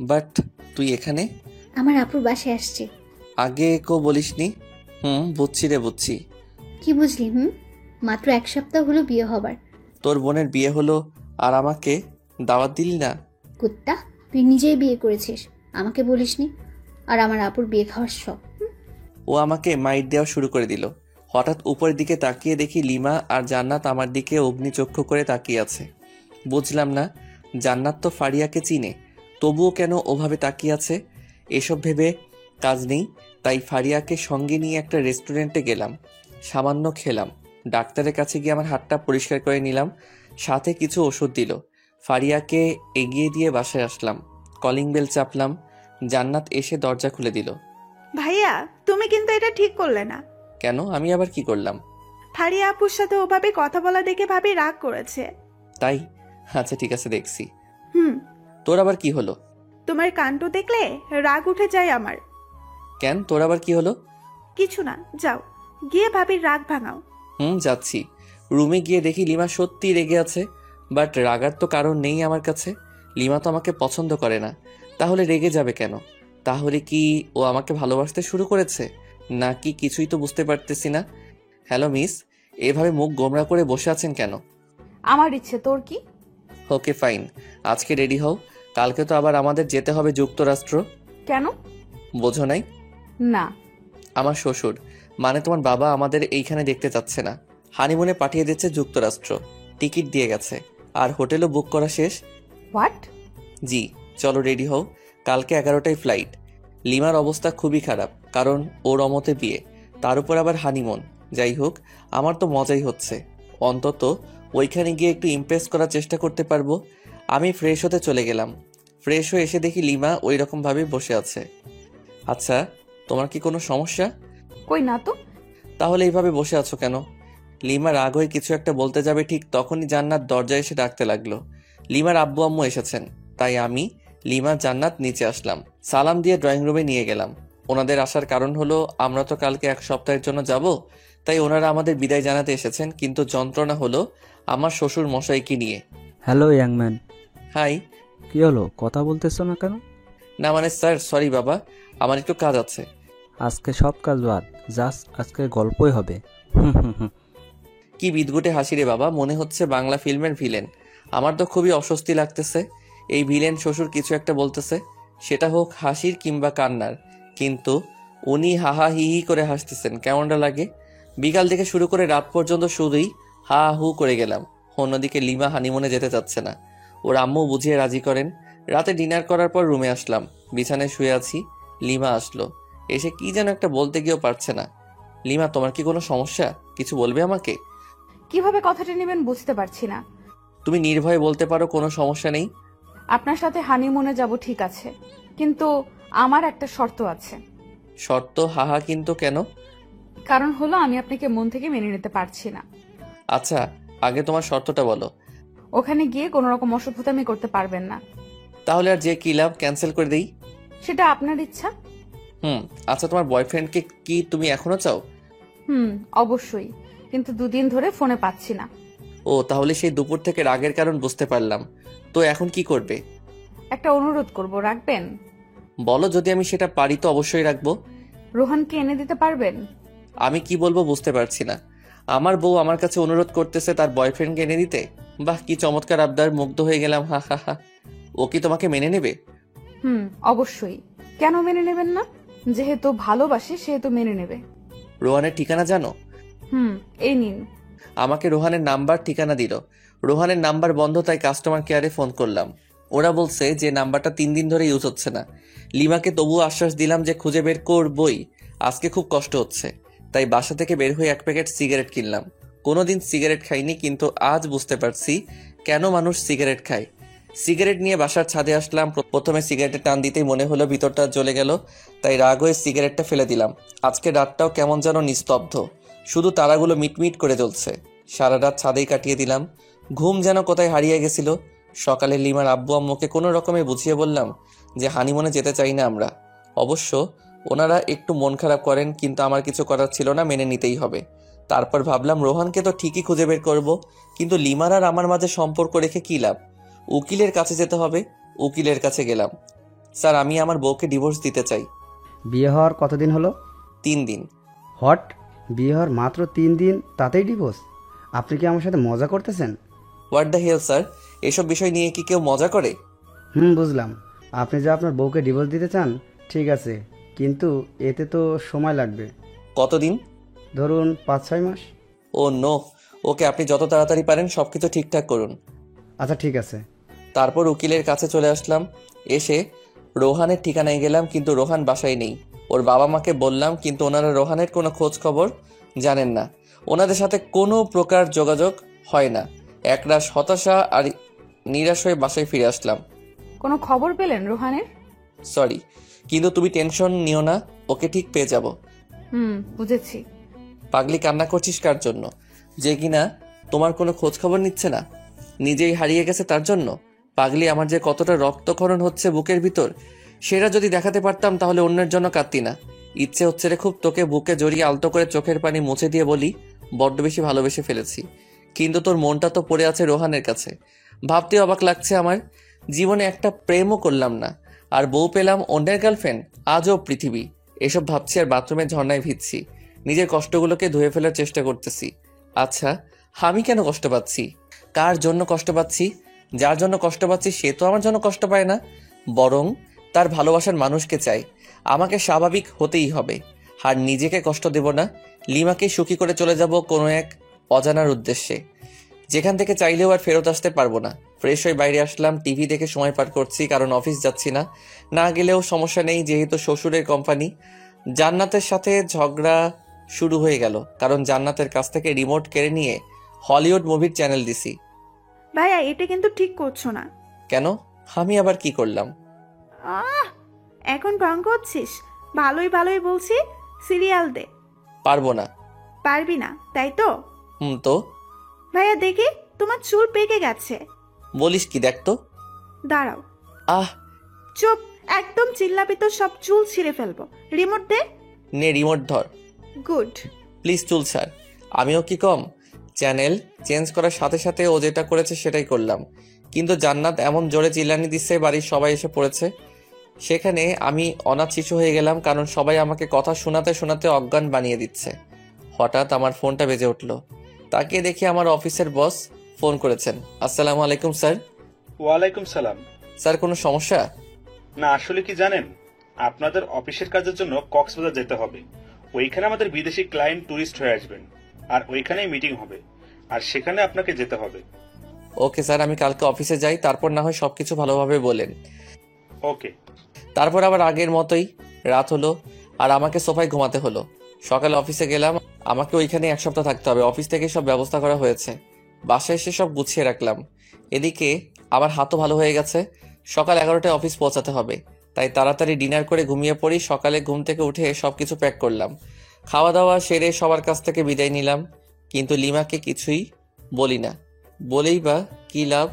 বাট তুই এখানে? আমার আপুর বাসায় আসছে। আগে কেউ বলিসনি। বুঝছি রে, বুঝছি। কি বুঝলি? মাত্র 1 সপ্তাহ হলো বিয়ে হবার। তোর বোনের বিয়ে হলো আর আমাকে দাওয়াত দিলি না? কুত্তা, তুই নিজেই বিয়ে করেছিস, আমাকে বলিসনি। আর আমার আপুর বিয়ে খাওয়ার শখ। ও আমাকে মাইট দেওয়া শুরু করে দিল। হঠাৎ উপরের দিকে তাকিয়ে দেখি লিমা আর জান্নাত আমার দিকে অগ্নিচক্ষু করে তাকিয়ে আছে। বুঝলাম না, জান্নাত তো ফারিয়াকে চিনে, তবুও কেন ওভাবে তাকিয়ে আছে। এসব ভেবে কাজ নেই, তাই ফারিয়াকে সঙ্গে নিয়ে একটা রেস্টুরেন্টে গেলাম। সামান্য খেলাম। ডাক্তারের কাছে গিয়ে আমার হাতটা পরিষ্কার করে নিলাম, সাথে কিছু ওষুধ দিল। ফারিয়াকে এগিয়ে দিয়ে বাসায় আসলাম। Calling bell চাপলাম। জান্নাত এসে দরজা খুলে দিল। ভাইয়া, তুমি কিন্তু এটা ঠিক করলে না। কেন? আমি আবার কি করলাম? ফারিয়া আপুর সাথে ওভাবে কথা বলা দেখে ভাবি রাগ করেছে। তাই? আচ্ছা ঠিক আছে, দেখছি। হুম। তোর আবার কি হলো? তোমার কাণ্ড দেখলে রাগ উঠে যায় আমার। কেন, তোর আবার কি হলো? কিছু না, যাও গিয়ে ভাবির রাগ ভাঙাও। যাচ্ছি। রুমে গিয়ে দেখি লিমা সত্যি রেগে আছে, বাট রাগার তো কারণ নেই আমার কাছে। লিমা তো আমাকে পছন্দ করে না, তাহলে রেগে যাবে কেন? তাহলে কি ও আমাকে ভালোবাসতে শুরু করেছে নাকি কিছুই তো বুঝতে পারতেছি না। হ্যালো মিস, এভাবে মুখ গোমরা করে বসে আছেন কেন? আমার ইচ্ছে, তোর কি? ওকে ফাইন, আজকে রেডি হও, কালকে তো আবার আমাদের যেতে হবে যুক্তরাষ্ট্র। কেন? বোঝো নাই? না। আমার শ্বশুর, মানে তোমার বাবা আমাদের এইখানে দেখতে চাচ্ছে না, হানিমুনে পাঠিয়ে দিচ্ছে যুক্তরাষ্ট্র। টিকিট দিয়ে গেছে, আর হোটেলও বুক করা শেষ। হোয়াট? জি, চলো রেডি হও, কালকে 11টায় ফ্লাইট। লিমার অবস্থা খুবই খারাপ, কারণ ওর অমতে বিয়ে, তার উপর আবার হানিমুন। যাই হোক, আমার তো মজাই হচ্ছে, অন্তত ওইখানে গিয়ে একটু ইমপ্রেস করার চেষ্টা করতে পারবো। আমি ফ্রেশ হতে চলে গেলাম। ফ্রেশ হয়ে এসে দেখি লিমা ওই রকমভাবে বসে আছে। আচ্ছা, তোমার কি কোনো সমস্যা? কই না তো। তাহলে এইভাবে বসে আছো কেন? লিমা রাগ হয়ে কিছু একটা বলতে যাবে, ঠিক তখনই জান্নাত দরজায় এসে ডাকতে লাগলো। লিমার আব্বু আম্মু এসেছেন, তাই আমি, লিমা, জান্নাত নিচে আসলাম। সালাম দিয়ে ড্রয়িং রুমে নিয়ে গেলাম। ওনাদের আসার কারণ হলো আমরা তো কালকে 1 সপ্তাহের জন্য যাব, তাই ওনারা আমাদের বিদায় জানাতে এসেছেন। কিন্তু যন্ত্রণা হলো আমার শ্বশুর মশাইকে নিয়ে। হ্যালো ইয়াংম্যান। হাই। কি হলো, কথা বলতেছো না কেন? না মানে স্যার, সরি বাবা, আমার একটু কাজ আছে। আজকে সব কাজ বাদ, জাস্ট আজকে গল্পই হবে। হুম হুম হুম। কি বিদঘুটে হাসি রে বাবা, মনে হচ্ছে বাংলা ফিল্মের ভিলেন। আমার তো খুবই অস্বস্তি লাগতেছে। এই ভিলেন শ্বশুর কিছু একটা বলতেছে, সেটা হোক হাসির কিংবা কান্নার, কিন্তু উনি হাহা হি হি করে হাসতেছেন, কেমনটা লাগে? বিকাল থেকে শুরু করে রাত পর্যন্ত শুধুই হা হু করে গেলাম। অন্যদিকে লিমা হানিমুনে যেতে চাচ্ছে না, ওর আম্মু বুঝিয়ে রাজি করেন। রাতে ডিনার করার পর রুমে আসলাম, বিছানায় শুয়ে আছি। লিমা আসলো, এসে কি যেন একটা বলতে গিয়েও পারছে না। লিমা, তোমার কি কোনো সমস্যা? কিছু বলবে আমাকে? কিভাবে কথাটা নেবেন বুঝতে পারছি না। তুমি নির্ভয়ে বলতে পারো, কোনো সমস্যা নেই। আপনার সাথে হানিমুনে যাব ঠিক আছে, কিন্তু আমার একটা শর্ত আছে। শর্ত? হাহা, কিন্তু কেন? কারণ হলো আমি আপনাকে মন থেকে মেনে নিতে পারছি না। আচ্ছা, আগে তোমার শর্তটা বলো। ওখানে গিয়ে কোনো রকম অসভ্যতামি করতে পারবেন না। তাহলে আর যে কি লাভ, ক্যান্সেল করে দেই? সেটা আপনার ইচ্ছা। আচ্ছা, তোমার বয়ফ্রেন্ডকে কি তুমি এখনো চাও? অবশ্যই, কিন্তু 2 দিন ধরে ফোনে পাচ্ছি না। ও, তাহলে সেই দুপুর থেকে রাগের কারণ বুঝতে পারলাম। তো এখন কি করবে? একটা অনুরোধ করব, রাখবেন? বলো, যদি আমি সেটা পারি তো অবশ্যই রাখবো। রোহানকে এনে দিতে পারবেন? আমি কি বলবো বুঝতে পারছি না। আমার বউ আমার কাছে অনুরোধ করতেছে তার বয়ফ্রেন্ডকে এনে দিতে। বাহ, কি চমৎকার আবদার, মুগ্ধ হয়ে গেলাম। হা হা হা। ও কি তোমাকে মেনে নেবে? অবশ্যই। কেন মেনে নেবেন না? যেহেতু ভালোবাসে সেহেতু মেনে নেবে। রোহানের ঠিকানা জানো? এই নিন। আমাকে রোহানের নাম্বার ঠিকানা দিল। রোহানের নাম্বার বন্ধ, তাই কাস্টমার কেয়ারে ফোন করলাম। ওরা বলছে যে নাম্বারটা 3 দিন ধরে ইউজ হচ্ছে না। লিমাকে তবুও আশ্বাস দিলাম যে খুঁজে বের করবই। আজকে খুব কষ্ট হচ্ছে, তাই বাসা থেকে বের হয়ে 1 প্যাকেট সিগারেট কিনলাম। কোনোদিন সিগারেট খাইনি, কিন্তু আজ বুঝতে পারছি কেন মানুষ সিগারেট খায়। সিগারেট নিয়ে বাসার ছাদে আসলাম। প্রথমে সিগারেটের টান দিতেই মনে হলো ভিতরটা জ্বলে গেল, তাই রাগ হয়ে সিগারেটটা ফেলে দিলাম। আজকে রাতটাও কেমন যেন নিস্তব্ধ, শুধু তারাগুলো মিটমিট করে জ্বলছে। সারা রাত ছাদেই কাটিয়ে দিলাম, ঘুম যেন কোথায় হারিয়ে গেছিল। সকালে লিমার আব্বু আম্মুকে কোনো রকমে বুঝিয়ে বললাম যে হানিমুনে যেতে চাই না আমরা। অবশ্য ওনারা একটু মন খারাপ করেন, কিন্তু আমার কিছু করার ছিল না, মেনে নিতেই হবে। তারপর ভাবলাম রোহানকে তো ঠিকই খুঁজে বের করব, কিন্তু লিমার আর আমার মাঝে সম্পর্ক রেখে কী লাভ? উকিলের কাছে যেতে হবে। উকিলের কাছে গেলাম। স্যার, আমি আমার বউকে ডিভোর্স দিতে চাই। বিয়ে হওয়ার কতদিন হলো? 3 দিন। হট, বিয়ে হওয়ার মাত্র 3 দিন তাতেই ডিভোর্স? আপনি কি আমার সাথে মজা করতেছেন? হোয়াট দ্য হেল স্যার, এসব বিষয় নিয়ে কি কেউ মজা করে? বুঝলাম। আপনি যে আপনার বউকে ডিভোর্স দিতে চান, ঠিক আছে, কিন্তু এতে তো সময় লাগবে। কতদিন? ধরুন 5-6 মাস। ও নো, ওকে, আপনি যত তাড়াতাড়ি পারেন সবকিছু ঠিকঠাক করুন। আচ্ছা ঠিক আছে। তারপর উকিলের কাছে চলে আসলাম। এসে রোহানের ঠিকানায় গেলাম, কিন্তু রোহান বাসায় নেই। ওর বাবা মাকে বললাম, কিন্তু ওনারা রোহানের কোনো খোঁজ খবর জানেন না। ওনাদের সাথে কোনো প্রকার যোগাযোগ হয় না। একরাশ হতাশা আর নিরাশ হয়ে বাসায় ফিরে আসলাম। কোনো খবর পেলেন রোহানের? সরি, কিন্তু তুমি টেনশন নিও না, ওকে ঠিক পেয়ে যাব। বুঝেছি। পাগলি, কান্না করছিস কার জন্য? যে কিনা তোমার কোনো খোঁজ খবর নিচ্ছে না, নিজেই হারিয়ে গেছে তার জন্য? পাগলি, আমার যে কতটা রক্তক্ষরণ হচ্ছে বুকের ভিতর, সেটা যদি দেখাতে পারতাম তাহলে অন্যের জন্য কাঁদতি না। ইচ্ছে হচ্ছে রে খুব তোকে বুকে জড়িয়ে আলতো করে চোখের পানি মুছে দিয়ে বলি, বড্ড বেশি ভালোবেসে ফেলেছি। কিন্তু তোর মনটা তো পড়ে আছে রোহানের কাছে। ভাবতে অবাক লাগছে আমার, জীবনে একটা প্রেমও করলাম না, আর বউ পেলাম অন্যের গার্লফ্রেন্ড। আজও পৃথিবী। এসব ভাবছি আর বাথরুমের ঝর্ণায় ভিজছি। নিজের কষ্টগুলোকে ধুয়ে ফেলার চেষ্টা করতেছি। আচ্ছা, আমি কেন কষ্ট পাচ্ছি? কার জন্য কষ্ট পাচ্ছি? যার জন্য কষ্ট পাচ্ছি সে তো আমার জন্য কষ্ট পায় না, বরং তার ভালোবাসার মানুষকে চাই। আমাকে স্বাভাবিক হতেই হবে, আর নিজেকে কষ্ট দেব না। লিমাকে সুখী করে চলে যাব কোনো এক অজানার উদ্দেশ্যে, যেখান থেকে চাইলেও আর ফেরত আসতে পারবো না। ফ্রেশ হয়ে বাইরে আসলাম, টিভি দেখে সময় পার করছি, কারণ অফিস যাচ্ছি না। না গেলেও সমস্যা নেই, যেহেতু শ্বশুরের কোম্পানি। জান্নাতের সাথে ঝগড়া শুরু হয়ে গেল, কারণ জান্নাতের কাছ থেকে রিমোট কেড়ে নিয়ে হলিউড মুভির চ্যানেল দিছি। ভাইয়া এটা কিন্তু ঠিক করছো না। কেন? আমি আবার কি করলাম? আহ, এখন ঢং করছিস? ভালোই ভালোই বলছি, সিরিয়াল দে। পারবো না। পারবি না তাই তো? তো ভাইয়া দেখি, তোমার চুল পেকে গেছে। বলিস কি? দেখ তো। দাঁড়াও। আহ, চুপ, একদম চিল্লাবি তো সব চুল ছিঁড়ে ফেলবো। রিমোট দে। নে রিমোট ধর। গুড। প্লিজ চুল ছাড়। আমিও কি কম? চ্যানেল চেঞ্জ করার সাথে সাথে ও যেটা করেছে সেটাই করলাম, কিন্তু জান্নাত এমন জোরে চিল্লানি দিচ্ছে বাড়ির সবাই এসে পড়েছে। সেখানে আমি অনাথ শিশু হয়ে গেলাম, কারণ সবাই আমাকে কথা শোনাতে শোনাতে অজ্ঞান বানিয়ে দিচ্ছে। হঠাৎ আমার ফোনটা বেজে উঠলো। তাকিয়ে দেখি আমার অফিসের বস ফোন করেছেন। আসসালামু আলাইকুম স্যার। ওয়ালাইকুম সালাম। স্যার, কোনো সমস্যা? না, আসলে কি জানেন, আপনাদের অফিসের কাজের জন্য কক্সবাজার যেতে হবে। ওইখানে আমাদের বিদেশি ক্লায়েন্ট ট্যুরিস্ট হয়ে আসবেন, আর ওইখানেই মিটিং হবে, আর সেখানে আপনাকে যেতে হবে। ওকে স্যার, আমি কালকে অফিসে যাই, তারপর না হয় সবকিছু ভালোভাবে বলেন। ওকে। তারপর আবার আগের মতোই রাত হলো, আর আমাকে সোফায় ঘুমাতে হলো। সকালে অফিসে গেলাম, আমাকে ওইখানে 1 সপ্তাহ থাকতে হবে। অফিস থেকে সব ব্যবস্থা করা হয়েছে, বাসায় এসে সব গুছিয়ে রাখলাম। এদিকে আমার হাতও ভালো হয়ে গেছে। সকাল 11টায় অফিস পৌঁছাতে হবে, তাই তাড়াতাড়ি ডিনার করে ঘুমিয়ে পড়ি। সকালে ঘুম থেকে উঠে সবকিছু প্যাক করলাম, খাওয়া দাওয়া সেরে সবার কাছ থেকে বিদায় নিলাম। কিন্তু লিমাকে কিছুই বলি না, বলেই বা কি লাভ?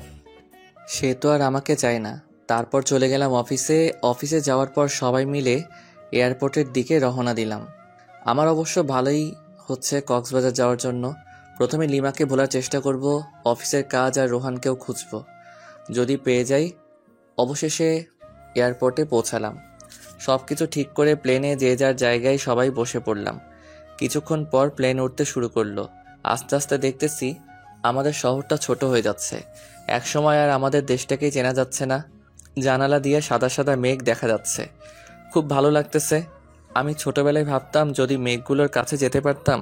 সে তো আর আমাকে চায় না। তারপর চলে গেলাম অফিসে। অফিসে যাওয়ার পর সবাই মিলে এয়ারপোর্টের দিকে রওনা দিলাম। আমার অবশ্য ভালোই হচ্ছে কক্সবাজার যাওয়ার জন্য। প্রথমে লিমাকে ভোলার চেষ্টা করব, অফিসের কাজ আর রোহানকেও খুঁজব, যদি পেয়ে যাই। অবশেষে এয়ারপোর্টে পৌঁছালাম। সব কিছু ঠিক করে প্লেনে যে যার জায়গায় সবাই বসে পড়লাম। কিছুক্ষণ পর প্লেন উঠতে শুরু করলো। আস্তে আস্তে দেখতেছি আমাদের শহরটা ছোট হয়ে যাচ্ছে। একসময় আর আমাদের দেশটাকেই চেনা যাচ্ছে না। জানালা দিয়ে সাদা সাদা মেঘ দেখা যাচ্ছে, খুব ভালো লাগতেছে। আমি ছোটবেলায় ভাবতাম যদি মেঘগুলোর কাছে যেতে পারতাম।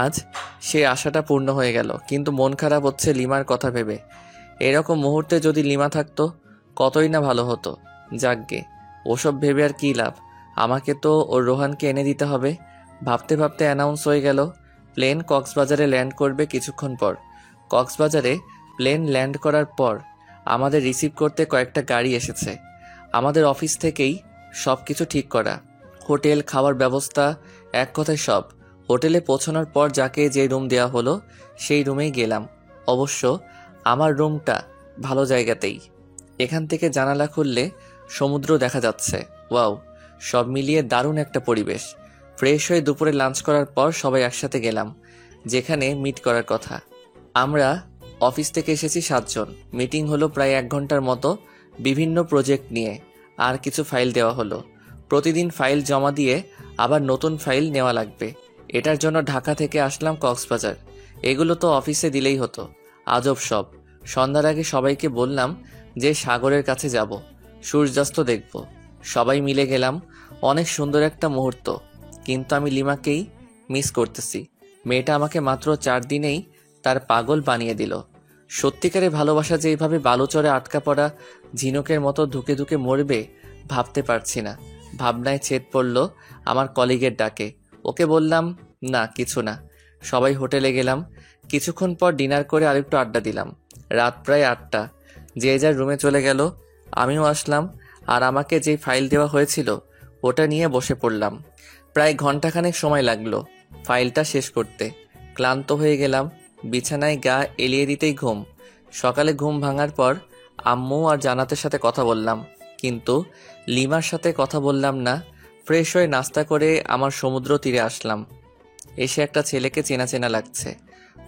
আজ সে আশাটা পূর্ণ হয়ে গেল, কিন্তু মন খারাপ হচ্ছে লিমার কথা ভেবে। এরকম মুহূর্তে যদি লিমা থাকতো কতই না ভালো হতো। যাকগে, ওসব ভেবে আর কী লাভ, আমাকে তো ওর রোহানকে এনে দিতে হবে। ভাবতে ভাবতে অ্যানাউন্স হয়ে গেল প্লেন কক্সবাজারে ল্যান্ড করবে কিছুক্ষণ পর। কক্সবাজারে প্লেন ল্যান্ড করার পর আমাদের রিসিভ করতে কয়েকটা গাড়ি এসেছে। আমাদের অফিস থেকেই সব কিছু ঠিক করা, হোটেল, খাওয়ার ব্যবস্থা, এক কথায় সব। হোটেলে পৌঁছানোর পর যাকে যে রুম দেওয়া হলো সেই রুমেই গেলাম। অবশ্য আমার রুমটা ভালো জায়গাতেই। এখান থেকে জানালা খুললে সমুদ্র দেখা যাচ্ছে। ওয়াও, সব মিলিয়ে দারুণ একটা পরিবেশ। ফ্রেশ হয়ে দুপুরে লাঞ্চ করার পর সবাই একসাথে গেলাম যেখানে মিট করার কথা। আমরা অফিস থেকে এসেছি 7 জন। মিটিং হলো প্রায় 1 ঘন্টার মতো, বিভিন্ন প্রজেক্ট নিয়ে। আর কিছু ফাইল দেওয়া হলো। প্রতিদিন ফাইল জমা দিয়ে আবার নতুন ফাইল নেওয়া লাগবে। এটার জন্য ঢাকা থেকে আসলাম কক্সবাজার। এগুলো তো অফিসে দিলেই হতো। আজব সব। সন্ধ্যার আগে সবাইকে বললাম যে সাগরের কাছে যাব, সূর্যাস্ত দেখব। সবাই মিলে গেলাম। অনেক সুন্দর একটা মুহূর্ত, কিন্তু আমি লিমাকেই মিস করতেছি। মেয়েটা আমাকে মাত্র 4 দিনেই তার পাগল বানিয়ে দিল। সত্যিকারে ভালোবাসা যে এইভাবে বালুচরে আটকা পড়া ঝিনুকের মতো ধুকে ধুকে মরবে ভাবতে পারছি না। ভাবনায় ছেদ পড়ল আমার কলিগের ডাকে। ওকে বললাম না, কিছু না। সবাই হোটেলে গেলাম। কিছুক্ষণ পর ডিনার করে আরেকটু আড্ডা দিলাম। রাত প্রায় 8টা। যে যার রুমে চলে গেল। আমিও আসলাম, আর আমাকে যে ফাইল দেওয়া হয়েছিল ওটা নিয়ে বসে পড়লাম। প্রায় ঘন্টাখানেক সময় লাগলো ফাইলটা শেষ করতে। ক্লান্ত হয়ে গেলাম। বিছানায় গা এলিয়ে দিতেই ঘুম। সকালে ঘুম ভাঙার পর আম্মু আর জান্নাতের সাথে কথা বললাম, কিন্তু লিমার সাথে কথা বললাম না। ফ্রেশ হয়ে নাস্তা করে আমার সমুদ্র তীরে আসলাম। এসে একটা ছেলেকে চেনা চেনা লাগছে।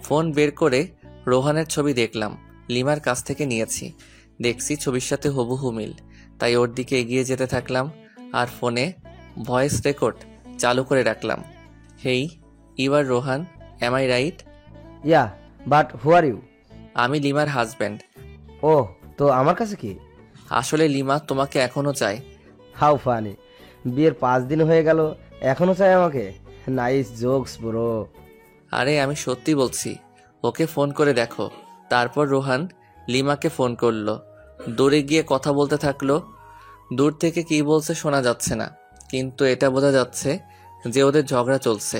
ফোন বের করে রোহানের ছবি দেখলাম, লিমার কাছ থেকে নিয়েছি। দেখছি ছবির সাথে হুবহু মিল, তাই ওর দিকে এগিয়ে যেতে থাকলাম আর ফোনে ভয়েস রেকর্ড চালু করে রাখলাম। Hey, you are Rohan, am I right? Yeah, but who are you? আমি লিমার হাজব্যান্ড। ও, তো আমার কাছে কি? আসলে লিমা তোমাকে এখনো চায়। হাউ ফানি, বিয়ের 5 দিন হয়ে গেল এখনো চাই আমাকে? Nice jokes bro. আরে আমি সত্যি বলছি, ওকে ফোন করে দেখো। তারপর রোহান লিমাকে ফোন করলো। দূরে গিয়ে কথা বলতে থাকলো। দূর থেকে কি বলছে শোনা যাচ্ছে না, কিন্তু এটা বোঝা যাচ্ছে যে ওদের ঝগড়া চলছে।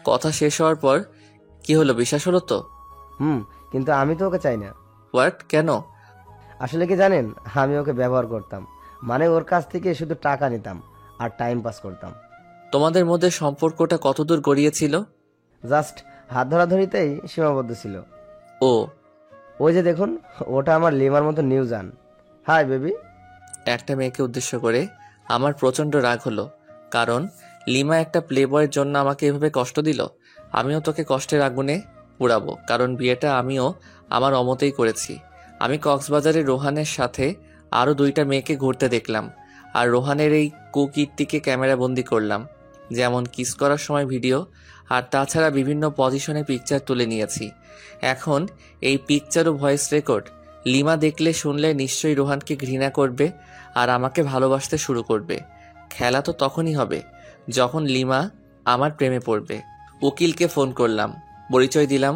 কথা শেষ হওয়ার পর, কি হলো, বিশ্বাস হলো তো? কিন্তু আমি তো ওকে চাই না। হোয়াট, কেন? আসলে কি জানেন, আমি ওকে ব্যবহার করতাম, মানে ওর কাছ থেকে শুধু টাকা নিতাম আর টাইম পাস করতাম। তোমাদের মধ্যে সম্পর্কটা কতদূর গড়িয়েছিল? জাস্ট হাত ধরাধরিতেই সীমাবদ্ধ ছিল। ও, ওই যে দেখুন, ওটা আমার লিমার মতো নিউজান। Hi baby. একটা মেয়েকে উদ্দেশ্য করে আমার প্রচণ্ড রাগ হলো, কারণ লিমা একটা প্লে বয়ের জন্য আমাকে এভাবে কষ্ট দিল। আমিও তোকে কষ্টের আগুনে পুড়াবো, কারণ বিয়েটা আমিও আমার অমতেই করেছি। আমি কক্সবাজারে রোহানের সাথে আরও 2টা মেয়েকে ঘুরতে দেখলাম, আর রোহানের এই কুকীর্তিকে ক্যামেরা বন্দি করলাম, যেমন কিস করার সময় ভিডিও, আর তাছাড়া বিভিন্ন পজিশনে পিকচার তুলে নিয়েছি। এখন এই পিকচার ও ভয়েস রেকর্ড লিমা দেখলে শুনলে নিশ্চয়ই রোহানকে ঘৃণা করবে আর আমাকে ভালোবাসতে শুরু করবে। খেলা তো তখনই হবে যখন লিমা আমার প্রেমে পড়বে। উকিলকে ফোন করলাম, পরিচয় দিলাম।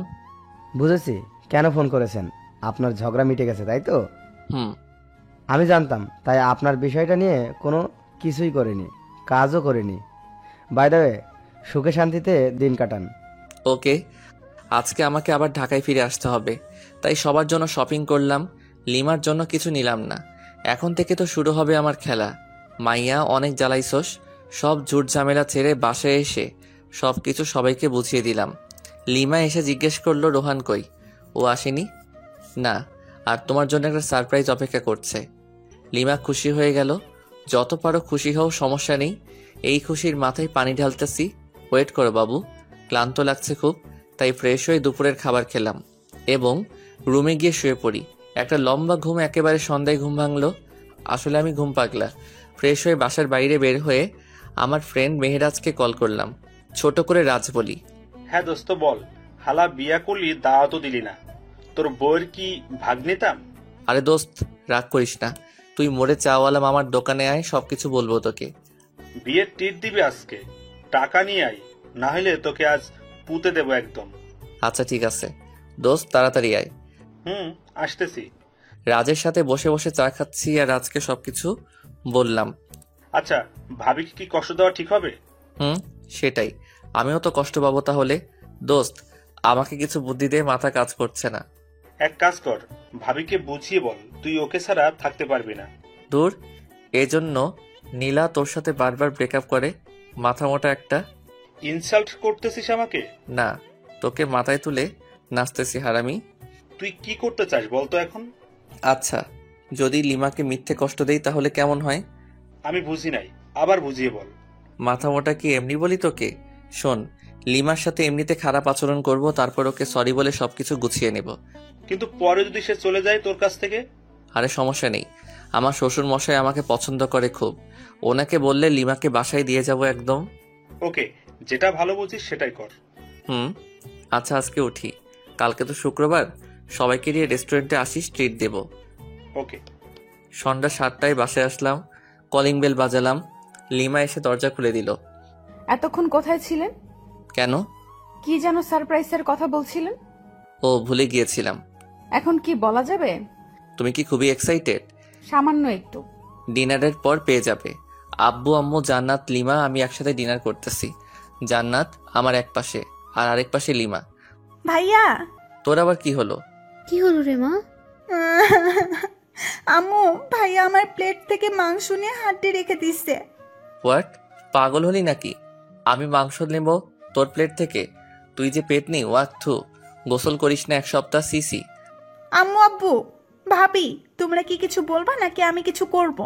বুঝেছি কেন ফোন করেছেন, আপনার ঝগড়া মিটে গেছে তাই তো? হুম। আমি জানতাম, তাই আপনার বিষয়টা নিয়ে কোনো কিছুই করিনি, কাজও করিনি। বাই দ্য ওয়ে, সুখে শান্তিতে দিন কাটান। ওকে, আজকে আমাকে আবার ঢাকায় ফিরে আসতে হবে, তাই সবার জন্য শপিং করলাম, লিমার জন্য কিছু নিলাম না। এখন থেকে তো শুরু হবে আমার খেলা। মাইয়া, অনেক জ্বালাইছস, সব ঝুট ঝামেলা ছেড়ে বাসায় এসে সব কিছু সবাইকে বুঝিয়ে দিলাম। লিমা এসে জিজ্ঞেস করলো রোহান কই, ও আসেনি? না, আর তোমার জন্য একটা সারপ্রাইজ অপেক্ষা করছে। লিমা খুশি হয়ে গেল। যত পারো খুশি হও, সমস্যা নেই। এই খুশির মাথায় পানি ঢালতেছি। ওয়েট করো বাবু, ক্লান্ত লাগছে খুব, তাই ফ্রেশ হয়ে দুপুরের খাবার খেলাম এবং রুমে গিয়ে শুয়ে পড়ি। একটা লম্বা ঘুম, একেবারে সন্ধ্যায় ঘুম ভাঙলো। আসলে আমি ঘুম পাগলা। ফ্রেশ হয়ে বাসার বাইরে বের হয়ে আমার ফ্রেন্ড মেহেরাজকে কল করলাম। ছোট করে রাজ বলি, হ্যাঁ দোস্ত বল, হালা বিয়া করলি দাওয়াতও দিলি না, তোর বউয়ের কি ভাগ নিতাম? আরে দোস্ত, রাগ করিস না, তুই মোড়ে চাওয়ালা মামার দোকানে আয়, সবকিছু বলবো তোকে। বিয়ের টিট দিবি আজকে, টাকা নিয়ে আয়, না হলে তোকে আজ পুঁতে দেবো একদম। আচ্ছা ঠিক আছে দোস্ত, তাড়াতাড়ি আয়। আসতেছি। রাজের সাথে বসে বসে চা খাচ্ছি আর রাজকে সবকিছু বললাম। আচ্ছা, ভাবিকে কি কষ্ট দেওয়া ঠিক হবে? সেটাই, আমিও তো কষ্ট পাবো তাহলে। দোস্ত, আমাকে কিছু বুদ্ধি দে, মাথা কাজ করছে না। এক কাজ কর, ভাবিকে বুঝিয়ে বল তুই ওকে ছাড়া থাকতে পারবি না। দূর, এজন্য নীলা তোর সাথে বারবার ব্রেকআপ করে, মাথা মোটা একটা। ইনসাল্ট করতেছিস আমাকে? না, তোকে মাথায় তুলে নাচতেছি হারামি। তুই কি করতে চাস বলতো এখন? আচ্ছা, যদি লিমাকে মিথ্যে কষ্ট দেই তাহলে কেমন হয়? আমি বুঝি নাই, আবার বুঝিয়ে বল। মাথা মোটা কি এমনি বলি তোকে? শোন, লিমার সাথে এমনিতে খারাপ আচরণ করব, তারপর ওকে সরি বলে সবকিছু গুছিয়ে নেব। কিন্তু পরে যদি সে চলে যায় তোর কাছ থেকে? আরে সমস্যা নেই, আমার শ্বশুর মশাই আমাকে পছন্দ করে খুব, ওনাকে বললে লিমাকে বাসায় দিয়ে যাব একদম। ওকে, যেটা ভালো বুঝিস সেটাই কর। আচ্ছা আজকে উঠি, কালকে তো শুক্রবার, সবাইকে নিয়ে রেস্টুরেন্টে আসিস, ট্রিট দেব। ওকে। সন্ধ্যা 7টায় বাসায় আসলাম, কলিং বেল বাজালাম। লিমা এসে দরজা খুলে দিল। এতক্ষণ কোথায় ছিলেন? কেন? কি যেন সারপ্রাইজের কথা বলছিলেন? ও, ভুলে গিয়েছিলাম। এখন কি বলা যাবে? তুমি কি খুবই এক্সাইটেড? সামান্য একটু। ডিনারের পর পেয়ে যাবে। আব্বু, আম্মু, জান্নাত, লিমা, আমি একসাথে ডিনার করতেছি। জান্নাত আমার এক পাশে আর আরেক পাশে লিমা। ভাইয়া। তোর আবার কি হলো? কি হলো রে মা? আম্মু, ভাইয়া আমার প্লেট থেকে মাংস নিয়ে হাড্ডি রেখে দিচ্ছে। হোয়াট, পাগল হলি নাকি? আমি মাংস নেব তোর প্লেট থেকে? তুই যে পেট নেই, ওয়াক থু, গোসল করিস না 1 সপ্তাহ, সিসি। আম্মু, আব্বু, ভাবি, তোমরা কি কিছু বলবা নাকি আমি কিছু করব?